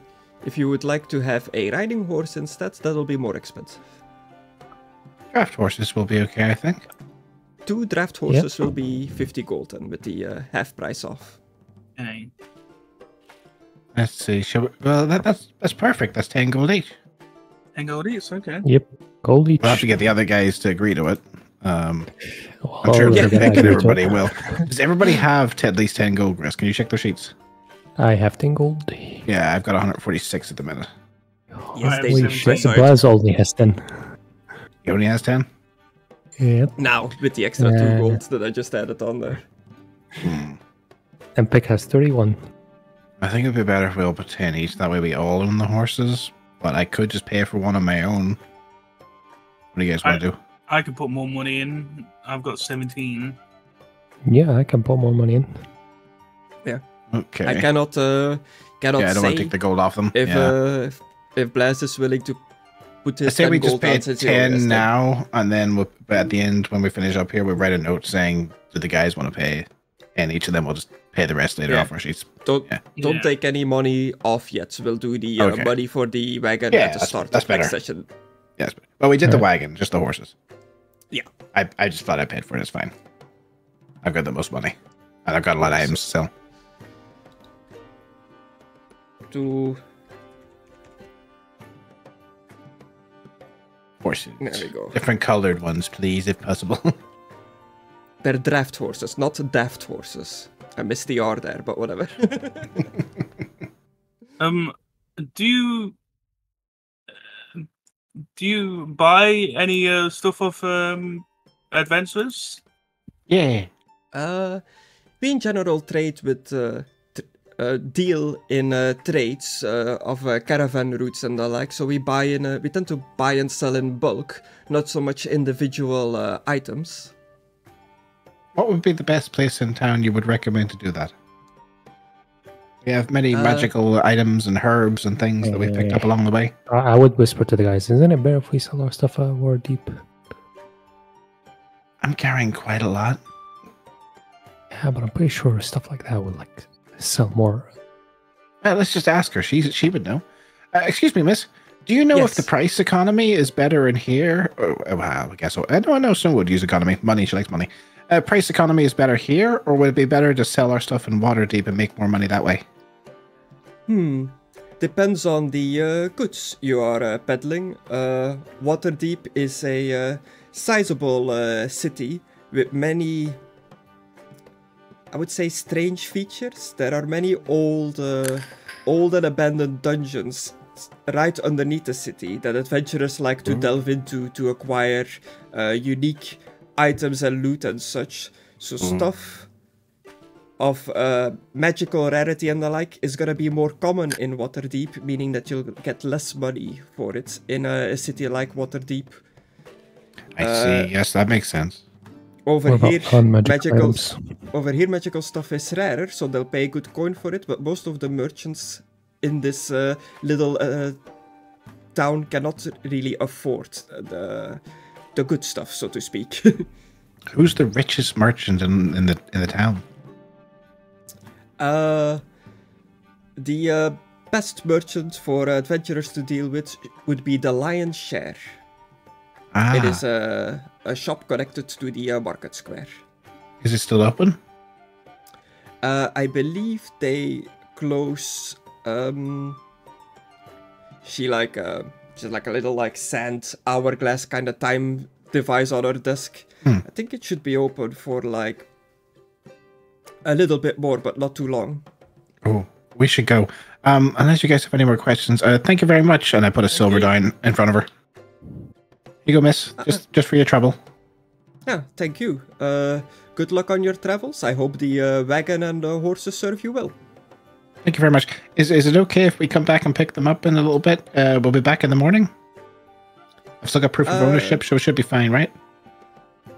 If you would like to have a riding horse instead, that'll be more expensive. Draft horses will be okay, I think. 2 draft horses will be 50 gold, and with the half price off. Okay. Let's see. Well, that's perfect. That's 10 gold each. 10 gold each, okay. Yep, gold each. We'll have to get the other guys to agree to it. I'm Well, sure they're gonna agree to everybody it. will. Does everybody have at least 10 gold, Chris? Can you check their sheets? I have 10 gold. Yeah, I've got 146 at the minute. Yes, they Holy do. shit, Sorry. Blaz only has 10. He only has 10? Yep. Now, with the extra 2 gold that I just added on there. And Pick has 31. I think it'd be better if we all put 10 each. That way we all own the horses. But I could just pay for one on my own. What do you guys want to do? I could put more money in. I've got 17. Yeah, I can put more money in. Okay. I cannot I don't want to say take the gold off them. if Yeah. if Blaz is willing to put I his say 10 we just gold pay on since he only 10 has 10. now, and then at the end, when we finish up here, we write a note saying, do the guys want to pay? And each of them will just pay the rest later off our sheets. Don't Yeah. take any money off yet. We'll do the Okay. money for the wagon Yeah, at the start that's of next better. session. Yes. Well, we did the wagon, just the horses. Yeah. I just thought I paid for it. It's fine. I've got the most money. And I've got a lot of items to sell. Horses. There we go. Different colored ones, please, if possible. They're draft horses, not daft horses. I missed the R there, but whatever. Do you buy any stuff of adventurers? Yeah. We in general trade with deal in trades of caravan routes and the like. So we buy in. We tend to buy and sell in bulk, not so much individual items. What would be the best place in town you would recommend to do that? We have many magical items and herbs and things that we picked up along the way. I would whisper to the guys, isn't it better if we sell our stuff at War Deep? I'm carrying quite a lot. Yeah, but I'm pretty sure stuff like that would like sell more. Let's just ask her. She would know. Excuse me, miss. Do you know if the price economy is better in here? Well, I guess so. I know some would use economy. Money, she likes money. Price economy is better here, or would it be better to sell our stuff in Waterdeep and make more money that way? Depends on the goods you are peddling. Waterdeep is a sizable city with many, I would say, strange features. There are many old and abandoned dungeons right underneath the city that adventurers like to delve into to acquire unique items and loot and such. So stuff of magical rarity and the like is gonna be more common in Waterdeep, meaning that you'll get less money for it in a city like Waterdeep. I see. Yes, that makes sense. Over here, items? magical stuff is rarer, so they'll pay good coin for it, but most of the merchants in this little town cannot really afford the good stuff, so to speak. Who's the richest merchant in the town? The best merchant for adventurers to deal with would be the Lion's Share. It is a shop connected to the market square. Is it still open? I believe they close. She's like a little like sand hourglass kind of time device on her desk. I think it should be open for like a little bit more, but not too long. Oh, we should go. Unless you guys have any more questions, thank you very much. And I put a silver dime in front of her. Here you go, miss. Just for your trouble. Yeah, thank you. Good luck on your travels. I hope the wagon and the horses serve you well. Thank you very much. Is it okay if we come back and pick them up in a little bit? We'll be back in the morning. I've still got proof of ownership, so it should be fine, right?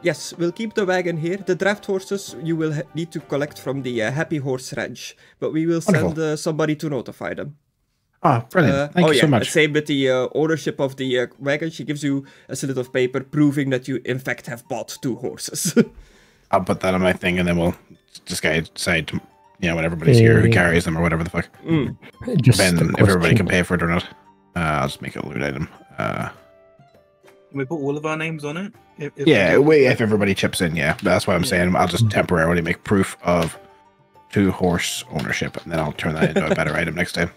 Yes, we'll keep the wagon here. The draft horses you will need to collect from the Happy Horse Ranch, but we will send somebody to notify them. Oh, brilliant. Thank you so much. Same with the ownership of the wagon. She gives you a slip of paper proving that you, in fact, have bought 2 horses. I'll put that on my thing, and then we'll just decide to, when everybody's here who carries them or whatever the fuck. Just then if everybody can pay for it or not. I'll just make it a loot item. Can we put all of our names on it? If everybody chips in, that's what I'm saying. I'll just temporarily make proof of 2 horse ownership, and then I'll turn that into a better item next time.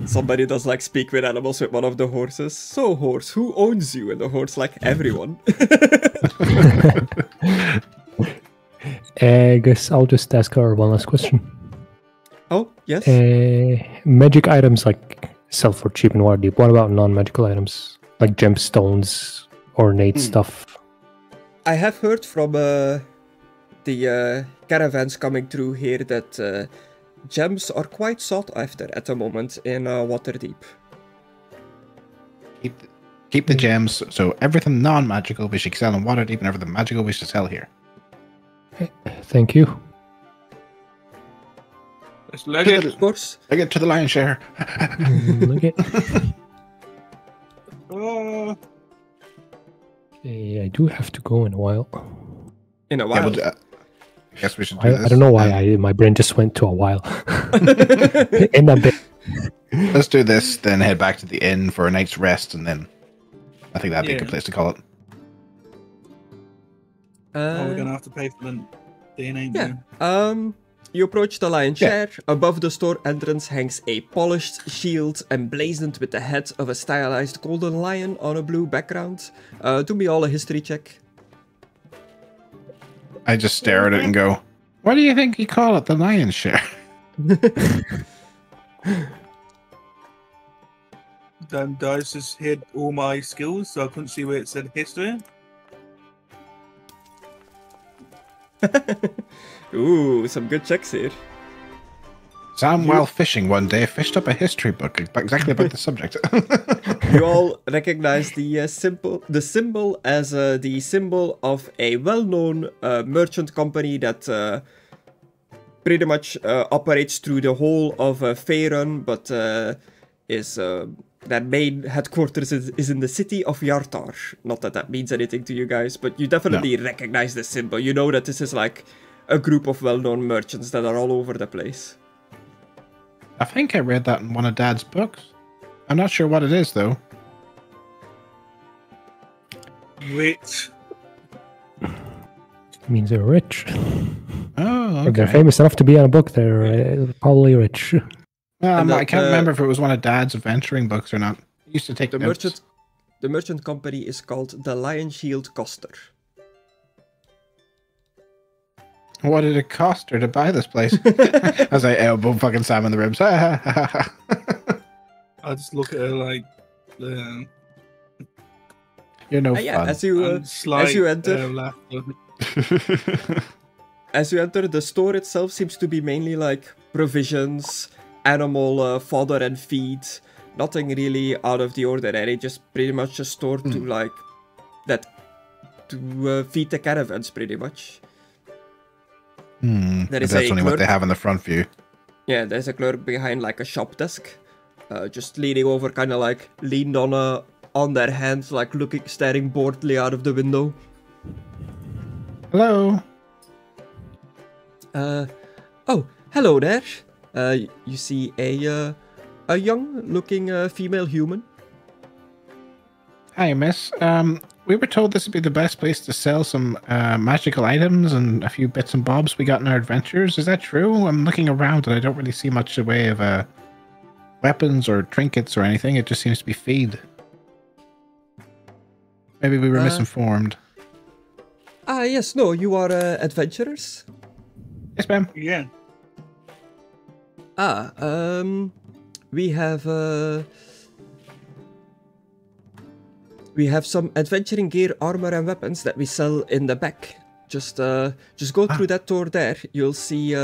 Somebody does like speak with animals with one of the horses. So horse, who owns you? And the horse like, everyone. I guess I'll just ask her one last question. Oh, yes. Magic items like sell for cheap in Waterdeep. What about non-magical items? Like gemstones, ornate stuff? I have heard from the caravans coming through here that gems are quite sought after at the moment in Waterdeep. Keep the gems, so everything non-magical we should sell in Waterdeep, and everything magical we should sell here. Thank you. Let's leg it. Of course. Leg it to the lion's share. Leg it. I do have to go in a while. In a while? I guess we should do this. I don't know why my brain just went to a while. In a bit. Let's do this, then head back to the inn for a night's rest, and then I think that'd be a good place to call it. We're gonna have to pay for the DNA. You approach the lion's share. Above the store entrance hangs a polished shield emblazoned with the head of a stylized golden lion on a blue background. Do me all a history check. I just stare at it and go, "Why do you think you call it the lion's share?" Then dice just hid all my skills, so I couldn't see where it said history. Ooh, some good checks here. Sam, while fishing one day, fished up a history book exactly about the subject. You all recognize the symbol as the symbol of a well-known merchant company that pretty much operates through the whole of Faerun, but is their main headquarters is in the city of Yartar. Not that that means anything to you guys, but you definitely recognize the symbol. You know that this is like a group of well-known merchants that are all over the place. I think I read that in one of Dad's books. I'm not sure what it is, though. Rich. It means they're rich. Oh, okay. If they're famous enough to be on a book, they're probably rich. I can't remember if it was one of Dad's adventuring books or not. I used to take the notes. merchant. The merchant company is called the Lion Shield Coster. What did it cost her to buy this place? As I elbow fucking Sam in the ribs. I just look at her like, you're no yeah, fun. as you enter, as you enter, the store itself seems to be mainly like provisions, animal fodder and feed. Nothing really out of the ordinary. Just pretty much a store to like that to feed the caravans, pretty much. That's only what they have in the front view. Yeah, there's a clerk behind like a shop desk, just leaning over, kind of like leaned on their hands, like staring boredly out of the window. Hello. Oh, hello there. You see a young-looking female human. Hi, miss. We were told this would be the best place to sell some magical items and a few bits and bobs we got in our adventures. Is that true? I'm looking around and I don't really see much in the way of weapons or trinkets or anything. It just seems to be feed. Maybe we were misinformed. Yes, no, you are adventurers? Yes, ma'am. Yeah. We have some adventuring gear, armor, and weapons that we sell in the back. Just go through that door there. You'll see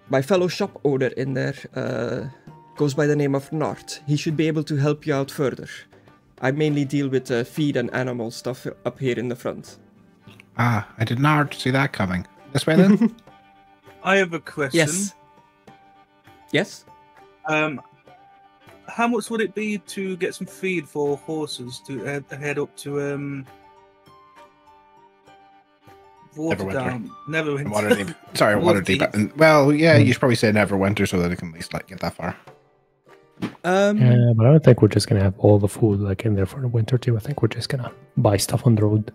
my fellow shop owner in there. Goes by the name of Nart. He should be able to help you out further. I mainly deal with feed and animal stuff up here in the front. I did not see that coming. This way then? I have a question. Yes. Yes? How much would it be to get some feed for horses to head up to Waterdeep? Neverwinter. Waterdeep. Well, yeah, you should probably say Neverwinter so that it can at least like get that far. Yeah, but I don't think we're just gonna have all the food like in there for the winter too. I think we're just gonna buy stuff on the road.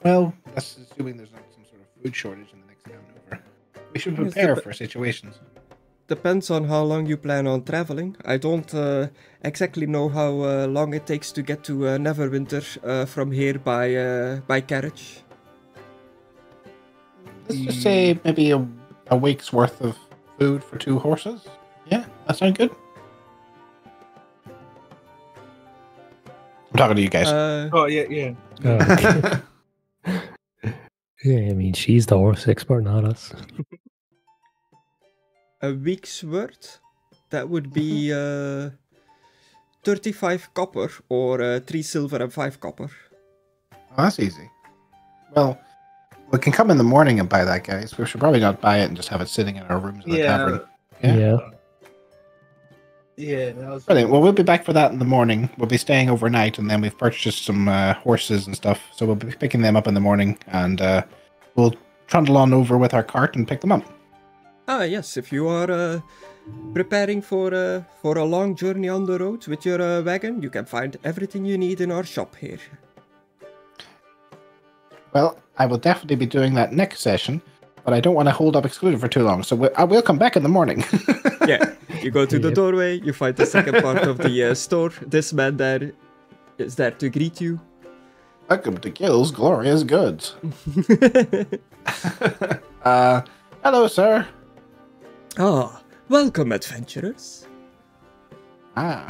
Well, that's assuming there's not some sort of food shortage in the next town over. We should prepare for situations. Depends on how long you plan on traveling. I don't exactly know how long it takes to get to Neverwinter from here by carriage. Let's just say maybe a week's worth of food for 2 horses. Yeah, that sounds good. I'm talking to you guys. Yeah. Okay. Yeah, I mean, she's the horse expert, not us. A week's worth? That would be 35 copper, or 3 silver and 5 copper. Oh, that's easy. Well, we can come in the morning and buy that, guys. We should probably not buy it and just have it sitting in our rooms in the tavern. Yeah. Yeah, that was brilliant. Well, we'll be back for that in the morning. We'll be staying overnight, and then we've purchased some horses and stuff. So we'll be picking them up in the morning, and we'll trundle on over with our cart and pick them up. Yes. If you are preparing for a long journey on the road with your wagon, you can find everything you need in our shop here. Well, I will definitely be doing that next session, but I don't want to hold up Excluded for too long, so I will come back in the morning. Yeah, you go to the doorway, you find the second part of the store. This man there is there to greet you. Welcome to Gil's Glorious Goods. Hello, sir. Ah, welcome, adventurers. You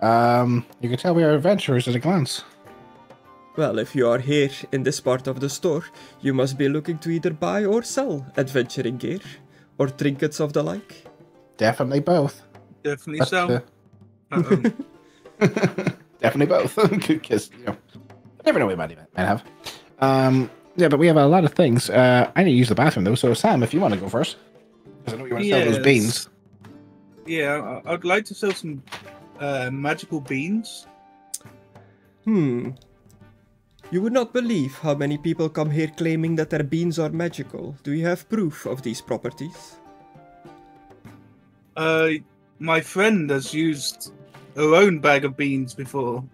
can tell we are adventurers at a glance. Well, if you are here in this part of the store, you must be looking to either buy or sell adventuring gear, or trinkets of the like. Definitely both. Definitely so. Definitely both. Because, you know, never know we might have. Yeah, but we have a lot of things. I need to use the bathroom, though, so Sam, if you want to go first. Because I know you want to sell those beans. Yeah, I'd like to sell some magical beans. You would not believe how many people come here claiming that their beans are magical. Do you have proof of these properties? My friend has used her own bag of beans before.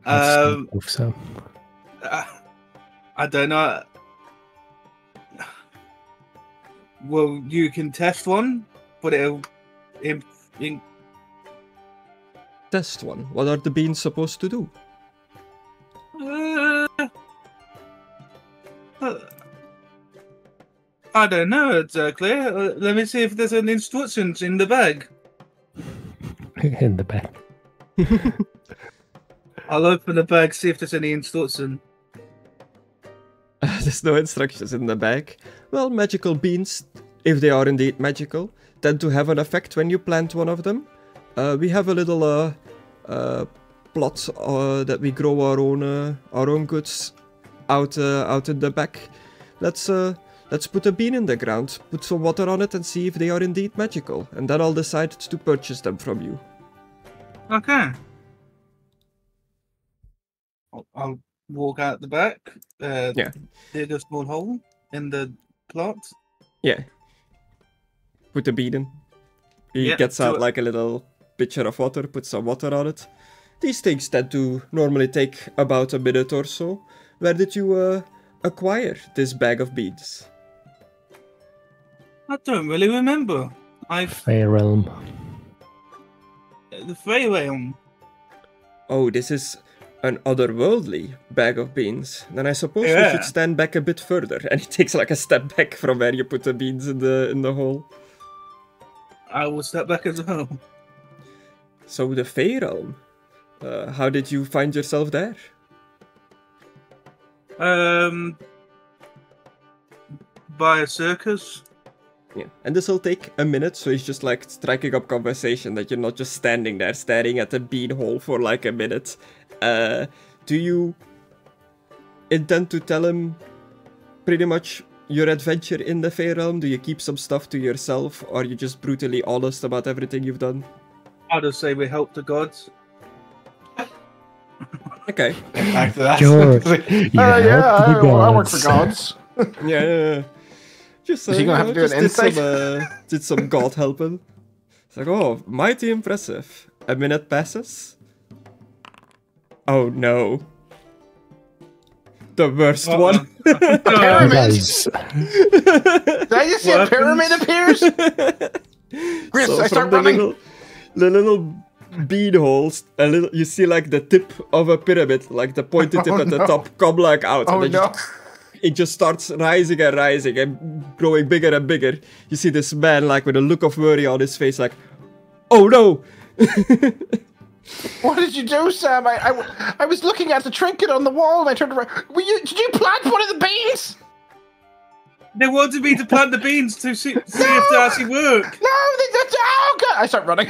So. I don't know. Well, you can test one, but it'll... Test one. What are the beans supposed to do? I don't know exactly. Let me see if there's any instructions in the bag. In the bag. I'll open the bag, see if there's any instruction. There's no instructions in the bag. Well, magical beans, if they are indeed magical, tend to have an effect when you plant one of them. We have a little plot that we grow our own goods out in the back. Let's put a bean in the ground, put some water on it, and see if they are indeed magical. And then I'll decide to purchase them from you. Okay. I'll walk out the back. Yeah. Dig a small hole in the plot. Yeah. Put the bean in. He gets out like a little pitcher of water, puts some water on it. These things tend to normally take about a minute or so. Where did you acquire this bag of beans? I don't really remember. Fey Realm. The Fey Realm. Oh, this is an otherworldly bag of beans. Then I suppose we should stand back a bit further. And he takes like a step back from where you put the beans in the hole. I will step back as well. So the Fey Realm. How did you find yourself there? By a circus. Yeah, and this will take a minute, so he's just like striking up conversation that you're not just standing there staring at the bean hole for like a minute. Do you intend to tell him pretty much your adventure in the Fey Realm? Do you keep some stuff to yourself, or are you just brutally honest about everything you've done? I'll just say we help the gods. Okay. Back to that. George, I work for gods. Yeah. Just is he gonna have to do an insight? Did some god helping. It's like, oh, mighty impressive. A minute passes. Oh no. The worst one. Pyramids. Did I just see a pyramid appears? Chris, So I start from running. the little bean holes, you see like the tip of a pyramid, like the pointed tip at the top, come like out. Oh and then no. it just starts rising and rising and growing bigger and bigger. You see this man like with a look of worry on his face, like, oh no! What did you do, Sam? I was looking at the trinket on the wall and I turned around. Did you plant one of the beans? They wanted me to plant the beans to see if they actually work. No, oh god! I start running.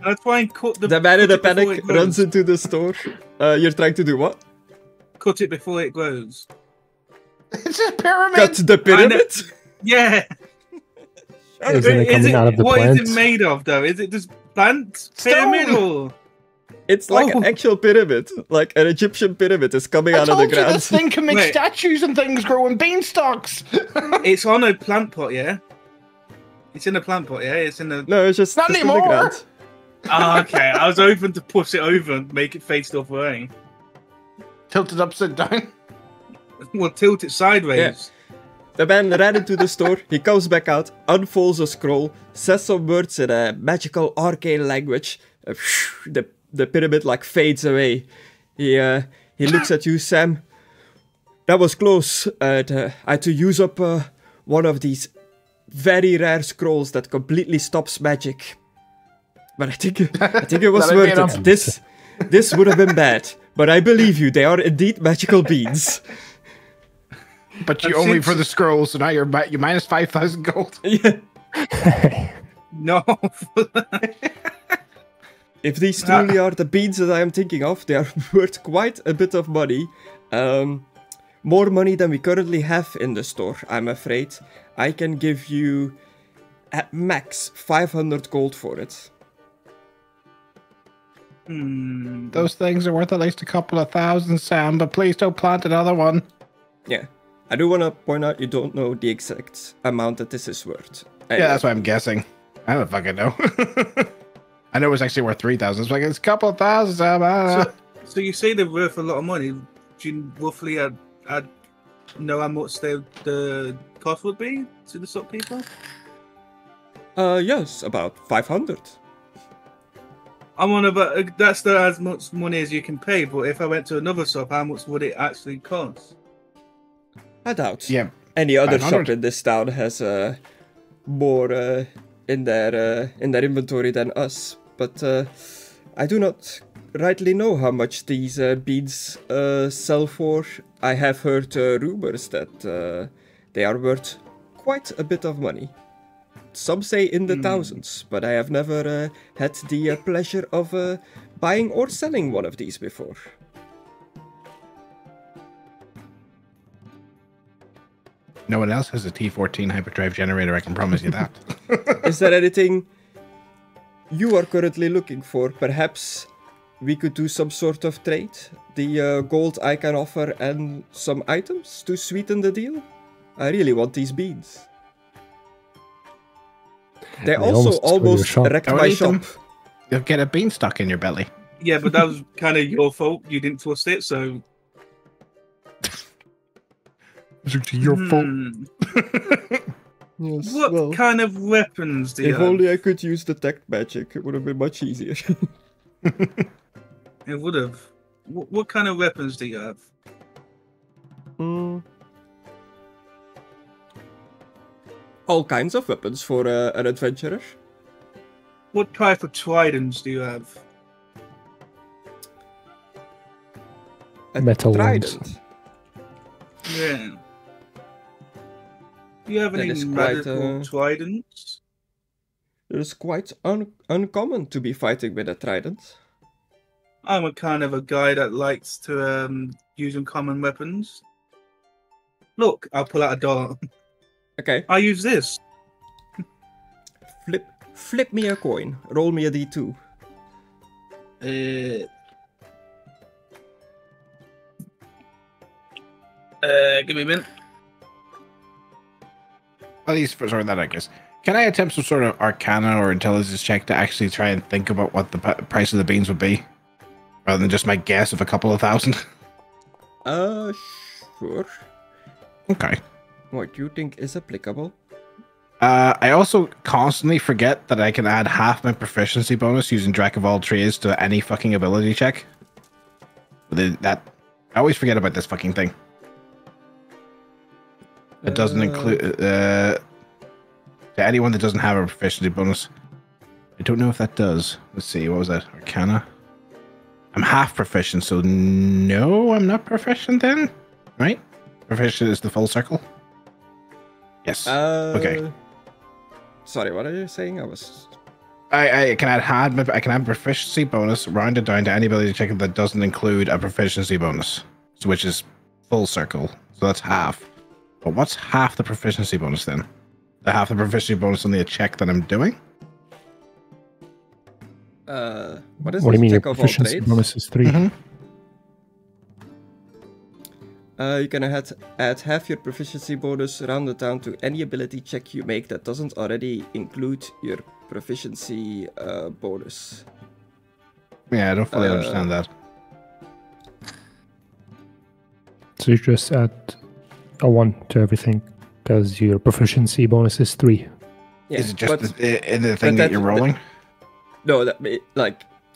I try and cut The man in a panic runs into the store. You're trying to do what? Cut it before it grows. It's a pyramid. Cut the pyramid? Yeah. Isn't it coming out of the what plants? is it made of, though? Is it just plant pyramid or? It's like an actual pyramid. Like an Egyptian pyramid is coming out of the I told you ground. this thing can make statues and things grow in beanstalks. It's on a plant pot, yeah? It's in a plant pot, yeah? It's in a... No, it's just Not in anymore. the ground. Oh, okay. I was hoping to push it over and make it face stuff away. Tilt it upside down. Well, tilt it sideways. Yeah. The man ran into the store, he comes back out, unfolds a scroll, says some words in a magical arcane language. The pyramid like fades away. He looks at you, Sam. That was close. I had to use up one of these very rare scrolls that completely stops magic. But I think it was worth it. This would have been bad. But I believe you, they are indeed magical beans. But you only for the scrolls, so now you're you minus 5,000 gold. Yeah. No. If these truly are the beans that I am thinking of, they are worth quite a bit of money. More money than we currently have in the store, I'm afraid. I can give you at max 500 gold for it. Those things are worth at least a couple of thousand, Sam, but please don't plant another one. Yeah. I do want to point out you don't know the exact amount that this is worth. Anyway. Yeah, that's what I'm guessing. I don't fucking know. I know it's actually worth 3,000. It's like, it's a couple of thousand, Sam. So you say they're worth a lot of money. Do you roughly know how much the cost would be to the shop people? Yes, about 500. I wonder, but that's still as much money as you can pay. But if I went to another shop, how much would it actually cost? I doubt. Yeah. Any other 500. shop in this town has more in their inventory than us. But I do not rightly know how much these beads sell for. I have heard rumors that they are worth quite a bit of money. Some say in the thousands, but I have never had the pleasure of buying or selling one of these before. No one else has a T14 hyperdrive generator, I can promise you that. Is there anything you are currently looking for? Perhaps we could do some sort of trade? The gold I can offer and some items to sweeten the deal? I really want these beans. They also almost wrecked my shop. You'll get a bean stuck in your belly. Yeah, but that was kind of your fault. You didn't trust it, so... It's your fault. Yes, What kind of weapons do you If have? only I could use detect magic, it would have been much easier. It would have. What kind of weapons do you have? All kinds of weapons for an adventurer. What type of tridents do you have? A Metal trident. ones. Yeah. Do you have That any is quite, magical tridents? It is quite uncommon to be fighting with a trident. I'm a kind of a guy that likes to use uncommon weapons. Look, I'll pull out a dollar. Okay. I use this. Flip me a coin. Roll me a d2. Give me a minute. At least for that, I guess. Can I attempt some sort of arcana or intelligence check to actually try and think about what the price of the beans would be? Rather than just my guess of a couple of thousand? Sure. Okay. What do you think is applicable? I also constantly forget that I can add half my proficiency bonus using Jack of all trades to any fucking ability check. I always forget about this fucking thing. It doesn't include to anyone that doesn't have a proficiency bonus. I don't know if that does. Let's see, what was that? Arcana? I'm half proficient, so no, I'm not proficient then? Right? Proficient is the full circle? Yes. Okay. Sorry, what are you saying? I can add proficiency bonus rounded down to any ability check that doesn't include a proficiency bonus, so which is full circle. So that's half. But what's half the proficiency bonus then? The half the proficiency bonus on the check that I'm doing? What is What do you mean your check of all proficiency trades? bonus is 3? Mm-hmm. You can add half your proficiency bonus rounded down to any ability check you make that doesn't already include your proficiency bonus. Yeah, I don't fully understand that. So you just add a 1 to everything because your proficiency bonus is 3. Yeah, Is it just in the thing that you're rolling? No,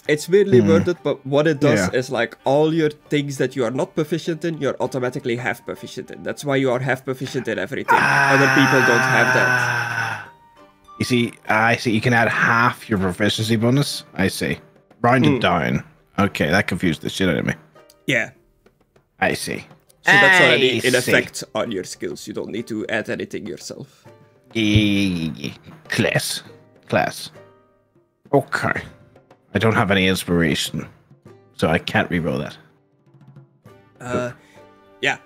it's weirdly worded, but what it does Yeah. is like all your things that you are not proficient in, you're automatically half proficient in. That's why you are half proficient in everything. Other people don't have that. You see, I see. You can add half your proficiency bonus. I see. Rounded down. Okay, that confused the shit out of me. Yeah. I see. So that's already in I effect on your skills. You don't need to add anything yourself. Class. Okay. I don't have any inspiration, so I can't reroll that. Yeah.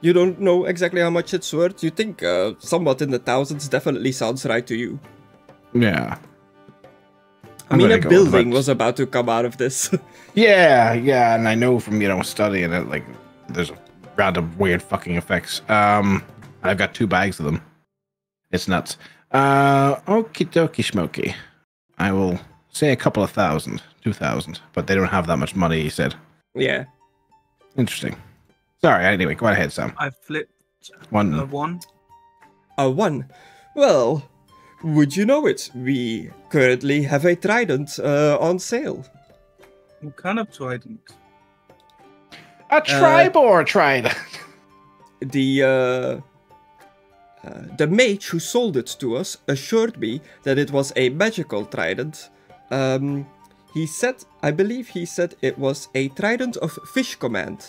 You don't know exactly how much it's worth. You think somewhat in the thousands definitely sounds right to you. Yeah. I mean, a building was about to come out of this. Yeah, and I know from, studying it, like, there's random weird fucking effects. I've got 2 bags of them. It's nuts. Okie dokie schmoky. I will say a couple of thousand, 2,000, but they don't have that much money, he said. Yeah. Interesting. Sorry, anyway, go ahead, Sam. I flipped one. A 1. A 1. Well, would you know it? We currently have a trident on sale. What kind of trident? A tribor trident. The mage who sold it to us assured me that it was a magical trident. He said, I believe he said it was a trident of fish command.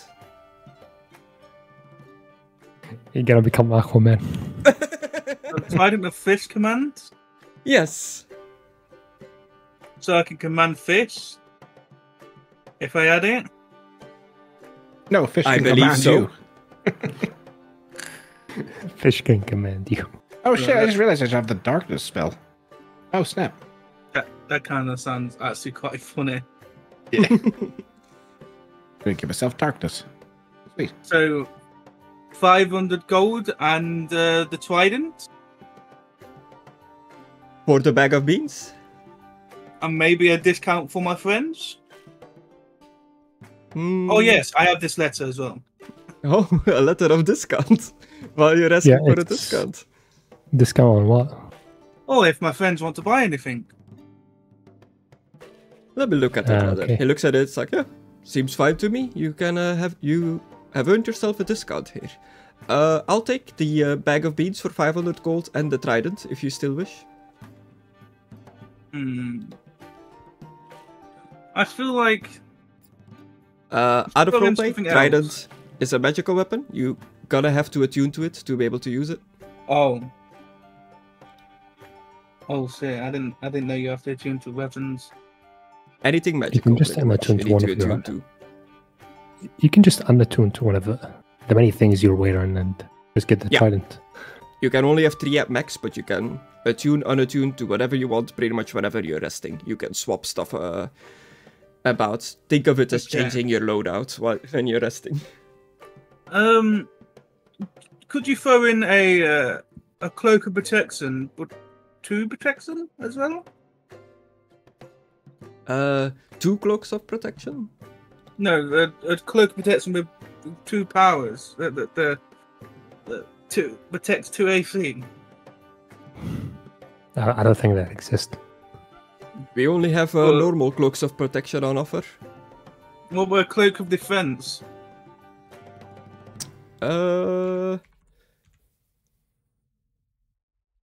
You're gonna become Aquaman. A trident of fish command? Yes. So I can command fish? If I add it? No, fish can I believe command so. you. Fish can command you. Oh shit, I just realized I have the darkness spell. Oh snap. That kind of sounds actually quite funny. Yeah. Gonna give myself darkness. Sweet. So, 500 gold and the trident? For the bag of beans? And maybe a discount for my friends? Mm. Oh yes, I have this letter as well. Oh, a letter of discount. While you're asking for a discount. Discount on what? Oh, if my friends want to buy anything. Let me look at that letter. Okay. He looks at it, it's like, yeah, seems fine to me. You can have earned yourself a discount here. I'll take the bag of beans for 500 gold and the trident, if you still wish. I feel like... Out of throw in roleplay, something trident else. is a magical weapon. You gotta have to attune to it to be able to use it. Oh shit! I didn't know you have to attune to weapons. Anything magical. You can just pretty much, unattune you to need one to of your... attune to. You can just unattune to one of the many things you're wearing and just get the trident. You can only have 3 at max, but you can attune, unattune to whatever you want pretty much whenever you're resting. You can swap stuff about. Think of it as changing your loadout when you're resting. Could you throw in a cloak of protection, but 2 protection as well? 2 cloaks of protection? No, a cloak of protection with 2 powers. The 2 protects 2 AC. I don't think that exists. We only have normal cloaks of protection on offer. What about a cloak of defense?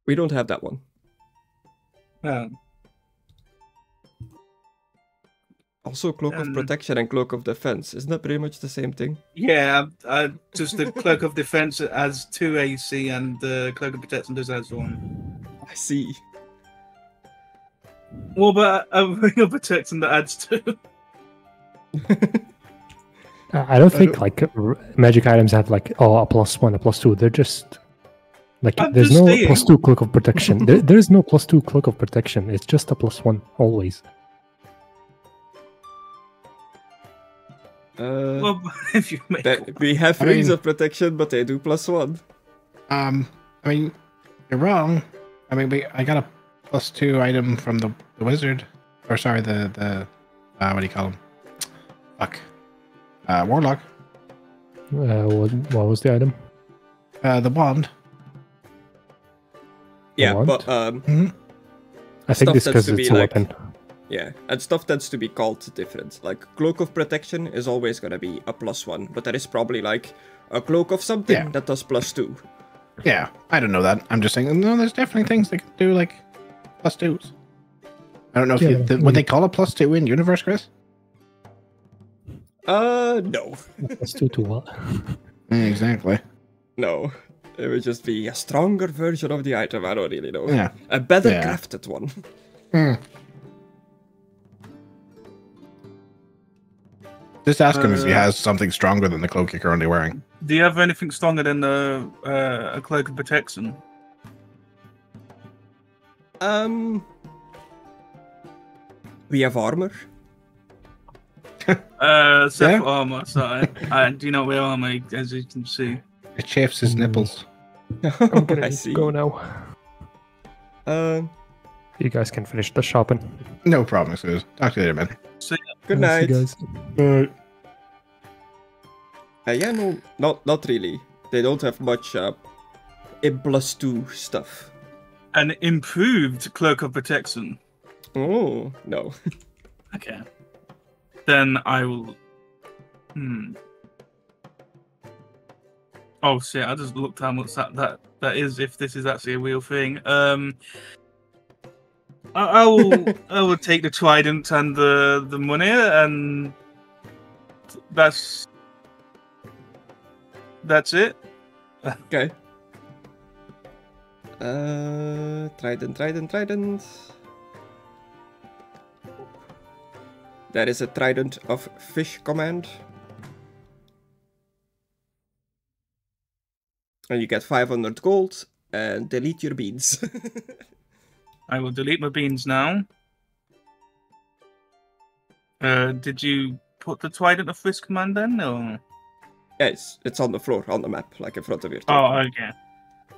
We don't have that one. Oh. Also, cloak of protection and cloak of defense. Isn't that pretty much the same thing? Yeah, just the cloak of defense has 2 AC and the cloak of protection just has 1. I see. What about a ring of protection that adds 2? I don't think like magic items have like a +1, a +2. They're just like there's no +2 cloak of protection. There's no +2 cloak of protection. It's just a +1 always. Well, if you make we have rings of protection, but they do +1. I mean, you're wrong. I mean, I got a +2 item from the wizard, or sorry, the what do you call him? Fuck, warlock. What was the item? The wand. Yeah, but I think this because it's a weapon. Yeah, and stuff tends to be called different. Like, cloak of protection is always gonna be a +1, but there is probably like a cloak of something that does +2. Yeah, I don't know that. I'm just saying, no, there's definitely things that can do like +2s. I don't know if would they call a +2 in universe, Chris? No. +2 to what? Exactly. No. It would just be a stronger version of the item. I don't really know. Yeah. A better crafted one. Just ask him if he has something stronger than the cloak you're currently wearing. Do you have anything stronger than a cloak of protection? We have armor. Set for armor, sorry. I do not wear armor, as you can see. It chafes his nipples. I'm gonna I need see. to go now. You guys can finish the shopping. No problem, excuse. Talk to you later, man. Good See night. you guys. Yeah, no, not really. They don't have much +2 stuff. An improved Cloak of Protection. Oh, no. Okay. Then I will... Oh shit, I just looked how much that is, if this is actually a real thing. I will take the trident and the money, and that's it. Okay. Trident. That is a trident of fish command. And you get 500 gold and delete your beans. I will delete my beans now. Did you put the trident of fish command then? Or? Yes, it's on the floor, on the map, like in front of your Oh, table. okay.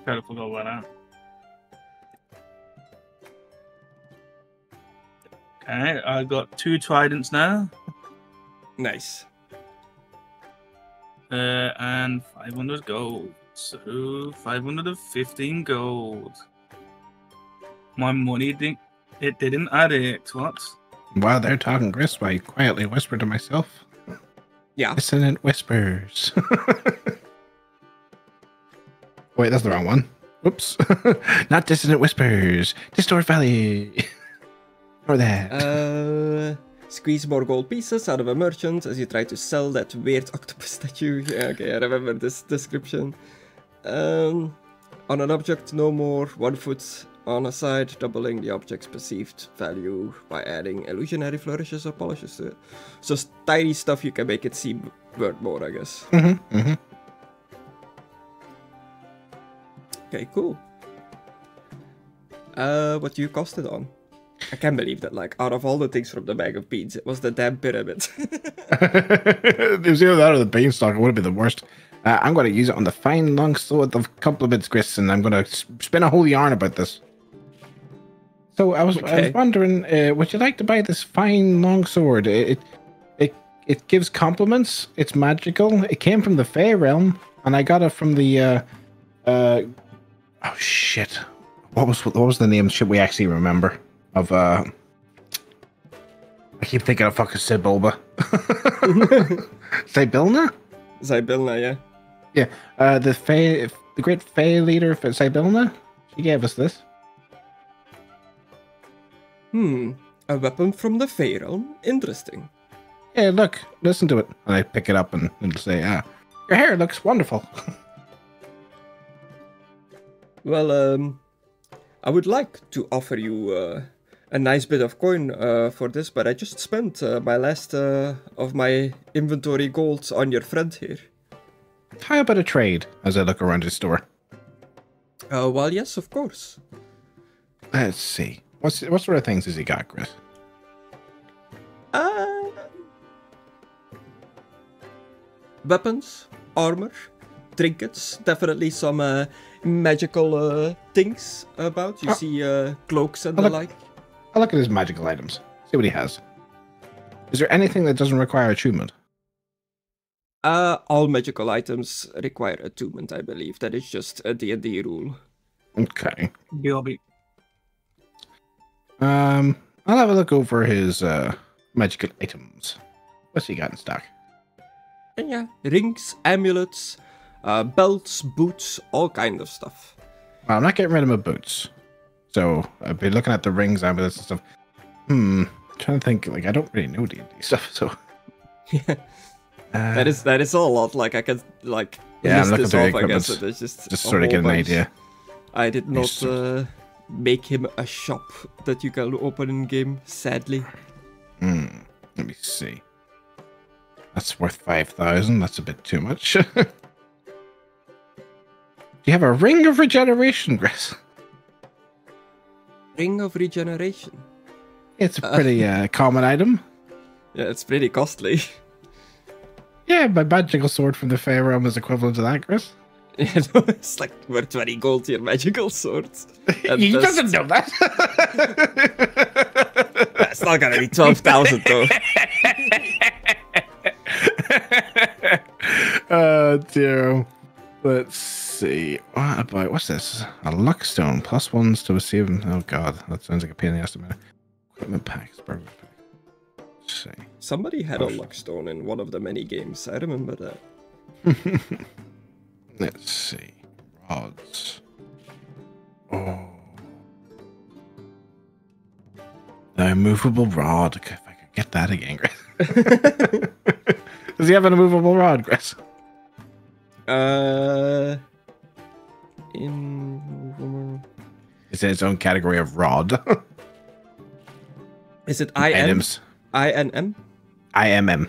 Gotta forgot about that. Okay, I got 2 tridents now. Nice. And 500 gold. So 515 gold. My money didn't add it. What? While they're talking Griss, I quietly whisper to myself. Yeah. Dissonant whispers. Wait, that's the wrong one. Oops. Not dissonant whispers. Distort Valley. Or that. Squeeze more gold pieces out of a merchant as you try to sell that weird octopus statue. Yeah, okay, I remember this description. On an object, no more. 1 foot on a side, doubling the object's perceived value by adding illusionary flourishes or polishes to it. So tiny stuff you can make it seem worth more, I guess. Okay, cool. What do you cost it on? I can't believe that, like, out of all the things from the bag of beans, it was the damn pyramid. It was either that or the beanstalk. It would have been the worst. I'm going to use it on the fine long sword of compliments, Griss, and I'm going to spin a whole yarn about this. So I was wondering, would you like to buy this fine long sword? It gives compliments. It's magical. It came from the Fey realm, and I got it from the oh shit! What was the name? Should we actually remember? Of I keep thinking of fucking Sibilba. Sibilna? Sibilna, yeah. Yeah. The great Fey leader of Sibilna. She gave us this. A weapon from the Fey realm. Interesting. Yeah, look, listen to it. And I pick it up and it'll say, your hair looks wonderful. Well, I would like to offer you a nice bit of coin for this, but I just spent my last of my inventory gold on your friend here. How about a trade, as I look around the store? Well, yes, of course. Let's see. What sort of things has he got, Griss? Weapons, armor, trinkets, definitely some magical things about. You see cloaks and the like. I'll look at his magical items. See what he has. Is there anything that doesn't require attunement? All magical items require attunement, I believe. That is just a D&D rule. Okay. BLB. I'll have a look over his magical items. What's he got in stock? And yeah, rings, amulets, belts, boots, all kind of stuff. Well, I'm not getting rid of my boots. So I've been looking at the rings, amulets, and stuff. Trying to think. Like, I don't really know D&D stuff, so yeah, that is a lot. Like, I can list I'm looking this through off. the I guess equipment. it's just sort of get an idea. I did not make him a shop that you can open in game. Sadly. Let me see. That's worth 5,000. That's a bit too much. Do you have a ring of regeneration, Griss? Ring of regeneration. It's a pretty common item. Yeah, it's pretty costly. Yeah, my magical sword from the Fey realm is equivalent to that, Chris. You know, it's like worth 20 gold to your magical swords. He doesn't know that. It's not gonna be 12,000 though. Oh dear. Let's see. What about, what's this? A luck stone. +1s to receive. Oh god, that sounds like a pain in the ass to me. Equipment packs. Let's see. Somebody had a luck stone in one of the many games. I remember that. Let's see. Rods. Oh. The immovable rod. If I could get that again, Chris. Does he have an immovable rod, Chris? It's in its own category of rod. Is it IM? Items. INM? IMM.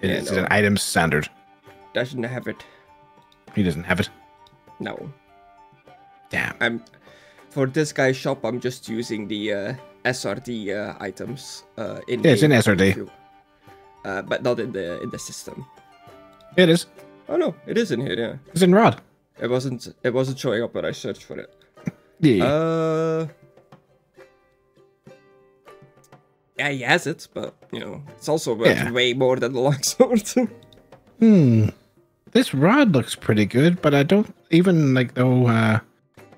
It's no. an item standard. Doesn't have it. He doesn't have it. No. Damn. For this guy's shop, I'm just using the SRD items. It's in SRD. But not in the system. It is. Oh no, it is in here. Yeah. It's in rod. It wasn't showing up when I searched for it. Yeah. Yeah, he has it, but you know, it's also worth way more than the longsword. This rod looks pretty good, but I don't even like though.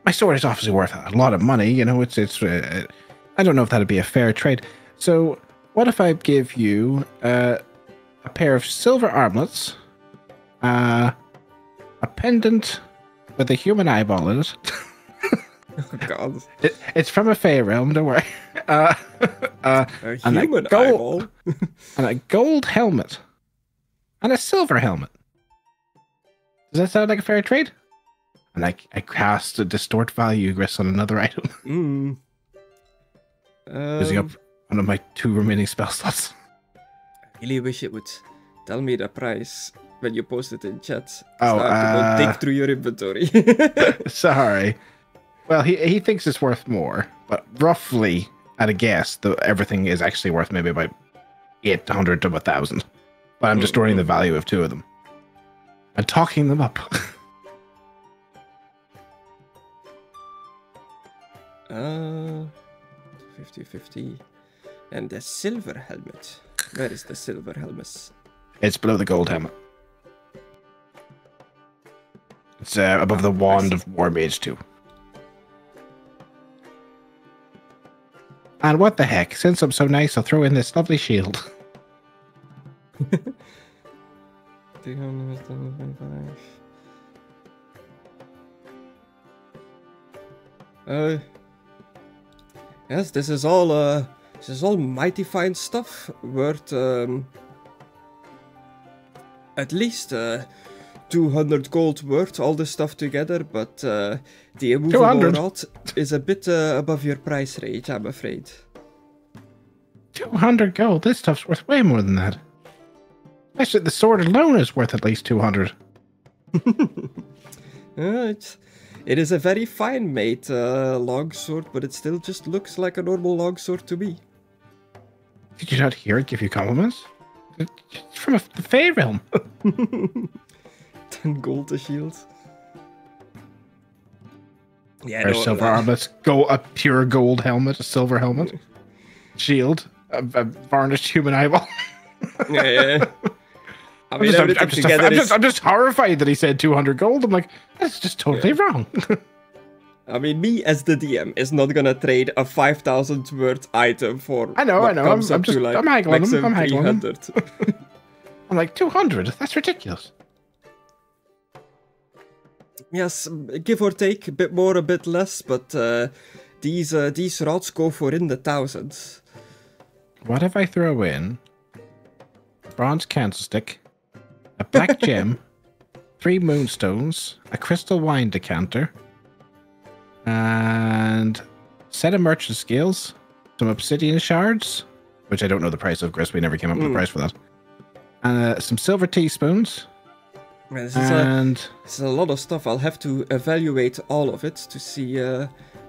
My sword is obviously worth a lot of money. You know, it's. I don't know if that'd be a fair trade. So, what if I give you a pair of silver armlets, a pendant with a human eyeball in it? Oh god! It's from a Fey realm. Don't worry. A human eyeball and a gold helmet and a silver helmet. Does that sound like a fair trade? And I cast a distort value, Gris, on another item. Using up one of my 2 remaining spell slots. I really wish it would tell me the price when you post it in chat. So Oh, I have to go dig through your inventory. Sorry. Well, he thinks it's worth more, but roughly, at a guess, everything is actually worth maybe about 800 to 1,000. But I'm distorting the value of 2 of them. And talking them up. 50-50. And the silver helmet. Where is the silver helmet? It's below the gold helmet. It's above the wand of War Mage 2. And what the heck? Since I'm so nice, I'll throw in this lovely shield. Yes, this is all mighty fine stuff. Worth at least 200 gold worth, all this stuff together, but the immovable rod is a bit above your price range, I'm afraid. 200 gold? This stuff's worth way more than that. Actually, the sword alone is worth at least 200. It is a very fine made longsword, but it still just looks like a normal longsword to me. Did you not hear it give you compliments? It's from the Fey realm. 10 gold a shield. Yeah, no, silver armlets, a pure gold helmet, a silver helmet, shield, a varnished human eyeball. Yeah. I mean, I'm just horrified that he said 200 gold. I'm like, that's just totally wrong. I mean, me as the DM is not gonna trade a 5,000 worth item for. I know. I'm haggling him. I'm haggling him. I'm like 200. That's ridiculous. Yes, give or take, a bit more, a bit less, but these rods go for in the thousands. What if I throw in a bronze candlestick, a black gem, 3 moonstones, a crystal wine decanter, and a set of merchant scales, some obsidian shards, which I don't know the price of, Chris. We never came up with a price for that. And some silver teaspoons. This is a lot of stuff. I'll have to evaluate all of it to see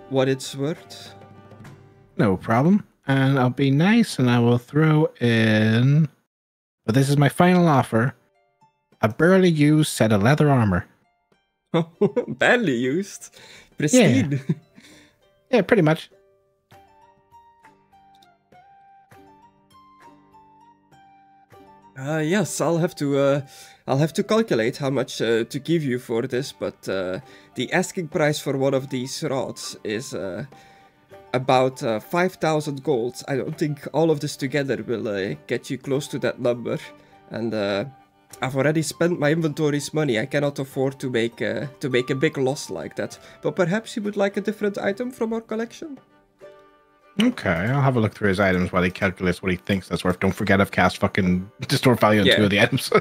what it's worth. No problem. and I'll be nice, and I will throw in. But this is my final offer: a barely used set of leather armor. Badly used, pristine. Yeah, pretty much. Yes, I'll have to calculate how much to give you for this, but the asking price for one of these rods is about 5,000 gold. I don't think all of this together will get you close to that number, and I've already spent my inventory's money. I cannot afford to make a big loss like that. But perhaps you would like a different item from our collection? Okay, I'll have a look through his items while he calculates what he thinks that's worth. Don't forget I've cast fucking distort value on 2 of the items.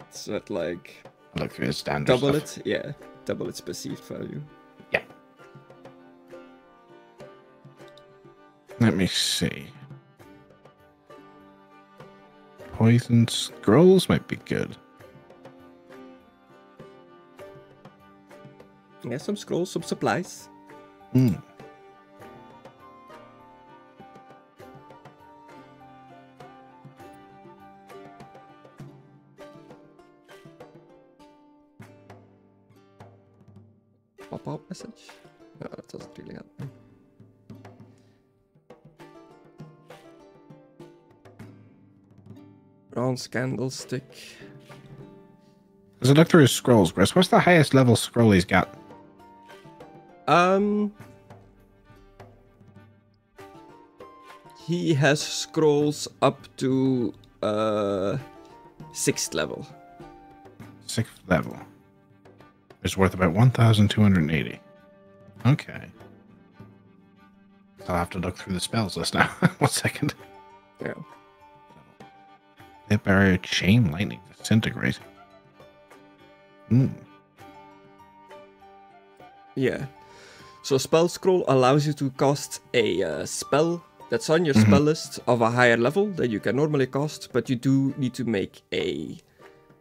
It's not like... I'll look through his standard double stuff. it? Yeah, double its perceived value. Yeah. Let me see. Poison scrolls might be good. Yeah, some scrolls, some supplies. Hmm. Pop-out message? No, that doesn't really help me. Bronze candlestick. Does it look through his scrolls, Chris? What's the highest level scroll he's got? He has scrolls up to 6th level. 6th level. It's worth about 1,280. Okay. So I'll have to look through the spells list now. 1 second. Yeah. Hit barrier, chain lightning, disintegrate. Hmm. Yeah. So spell scroll allows you to cast a spell that's on your spell list of a higher level than you can normally cast, but you do need to make a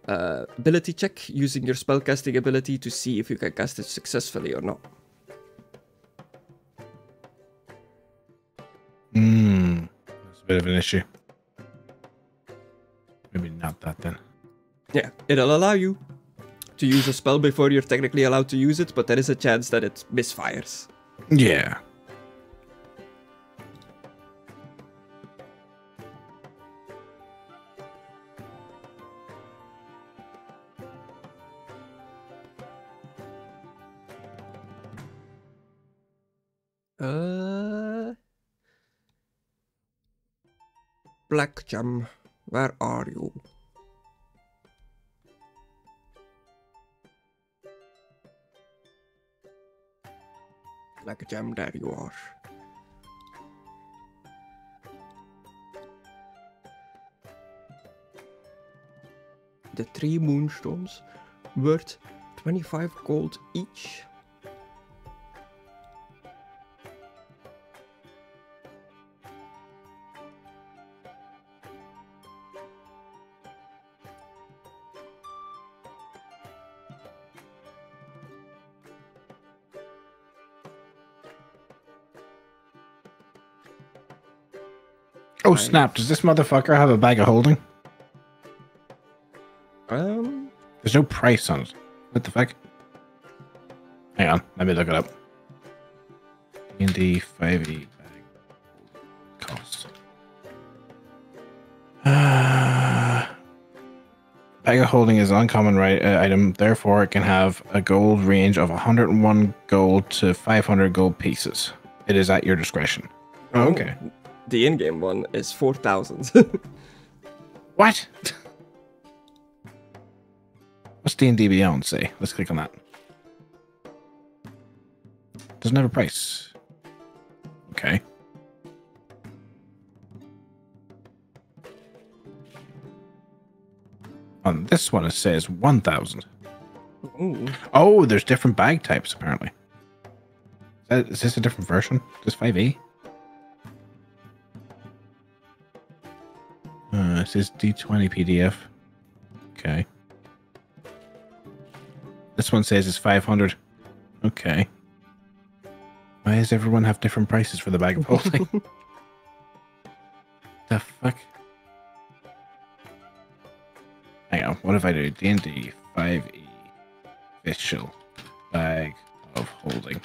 ability check using your spellcasting ability to see if you can cast it successfully or not. That's a bit of an issue. Maybe not that then. Yeah, it'll allow you to use a spell before you're technically allowed to use it, but there is a chance that it misfires. Yeah. Black Gem, where are you? Black Gem, there you are. The 3 moonstones, worth 25 gold each. Oh snap, does this motherfucker have a bag of holding? There's no price on it. What the fuck? Hang on, let me look it up. D&D 5e bag cost. Bag of holding is an uncommon item, therefore it can have a gold range of 101 gold to 500 gold pieces. It is at your discretion. Oh, okay. The in-game one is 4,000. What? What's D&D Beyond say? Let's click on that. Doesn't have a price. Okay. On this one it says 1,000. Oh, there's different bag types apparently. Is this a different version? This 5e? It says D20 PDF. Okay. This one says it's 500. Okay. Why does everyone have different prices for the bag of holding? The fuck? Hang on, what if I do D&D 5e official bag of holding?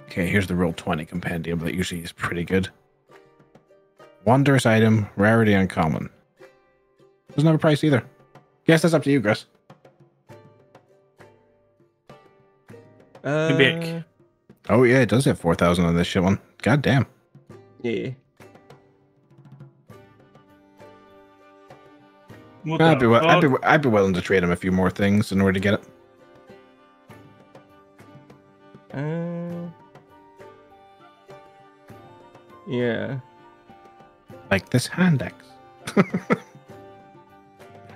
Okay, here's the Roll20 compendium that usually is pretty good. Wondrous item, rarity uncommon. Doesn't have a price either. Guess that's up to you, Chris. Big. Oh yeah, it does have 4,000 on this shit one. God damn. Yeah. I'd be willing to trade him a few more things in order to get it. Yeah. Like this hand axe.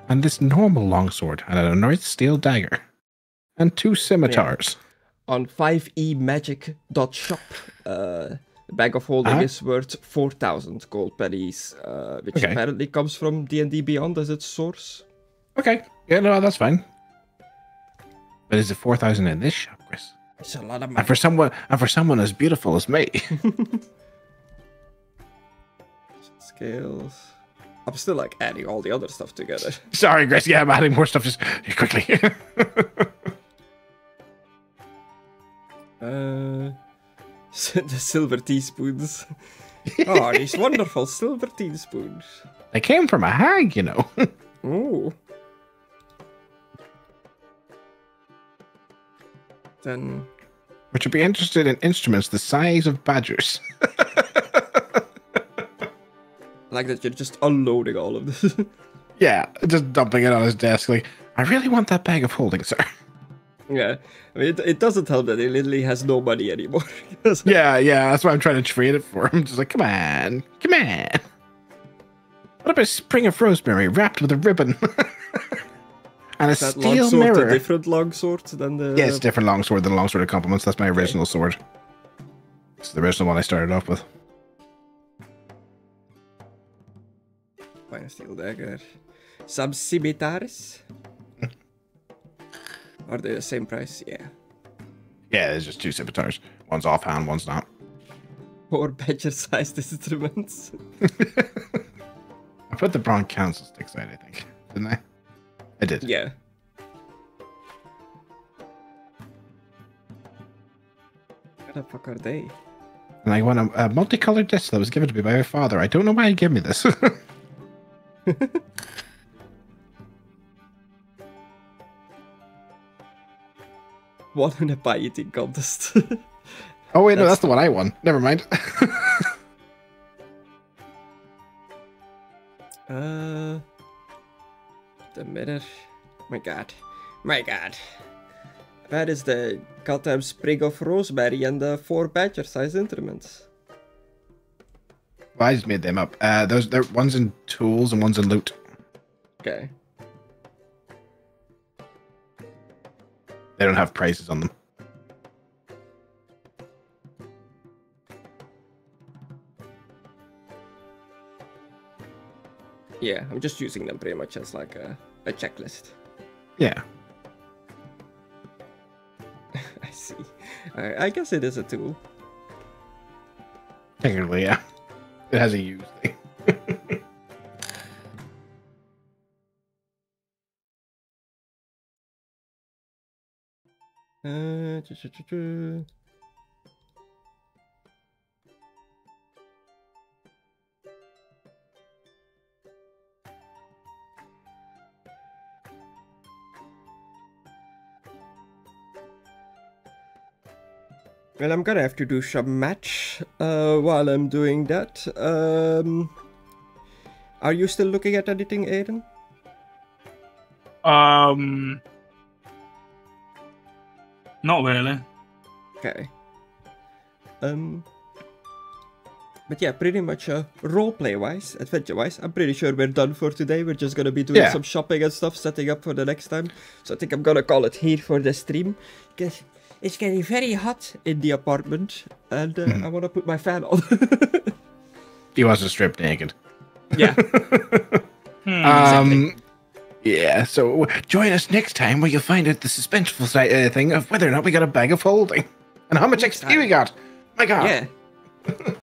And this normal longsword. And a nice steel dagger. And 2 scimitars. Yeah. On 5e-magic.shop, the bag of holding is worth 4,000 gold pennies, which apparently comes from D&D Beyond as its source. Okay. Yeah, no, that's fine. But is it 4,000 in this shop, Chris? It's a lot of money. And for someone as beautiful as me. Scales. I'm still like adding all the other stuff together. Sorry, Chris. Yeah, I'm adding more stuff just quickly. The silver teaspoons. Oh, these wonderful silver teaspoons. They came from a hag, you know. Ooh. Then... Would you be interested in instruments the size of badgers? Like that you're just unloading all of this. Yeah, just dumping it on his desk like, I really want that bag of holding, sir. Yeah, I mean, it doesn't help that he literally has no money anymore. Yeah, that's why I'm trying to trade it for him. Just like, come on. What about a spring of rosemary wrapped with a ribbon? And a steel mirror. A different longsword than the... Yeah, it's a different longsword than the longsword of compliments. That's my original sword. It's the original one I started off with. Fine steel dagger. Some scimitars. Are they the same price? Yeah. Yeah, there's just 2 scimitars. One's offhand, one's not. 4 badger-sized instruments. I put the Bronze Council stick side, I think. Didn't I? I did. Yeah. What the fuck are they? And I want a multicolored disc that was given to me by my father. I don't know why he gave me this. Won in a pie eating contest. Oh wait, no, that's the one I won. Never mind. The mirror. My god. That is the goddamn sprig of rosemary and the 4 badger-sized instruments. Well, I just made them up. One's in tools and one's in loot. Okay. They don't have prices on them. Yeah, I'm just using them pretty much as like a checklist. Yeah. I see. I guess it is a tool. Technically, yeah. It has a use thing. Well, I'm gonna have to do some match while I'm doing that. Are you still looking at anything, Aidan? Not really. Okay. But yeah, pretty much roleplay-wise, adventure-wise, I'm pretty sure we're done for today. We're just gonna be doing some shopping and stuff, setting up for the next time. So I think I'm gonna call it here for the stream. Because it's getting very hot in the apartment, and I want to put my fan on. He wants to strip naked. Yeah. Exactly. Yeah, so join us next time where you'll find out the suspenseful thing of whether or not we got a bag of holding. And how much XP we got. My God. Yeah.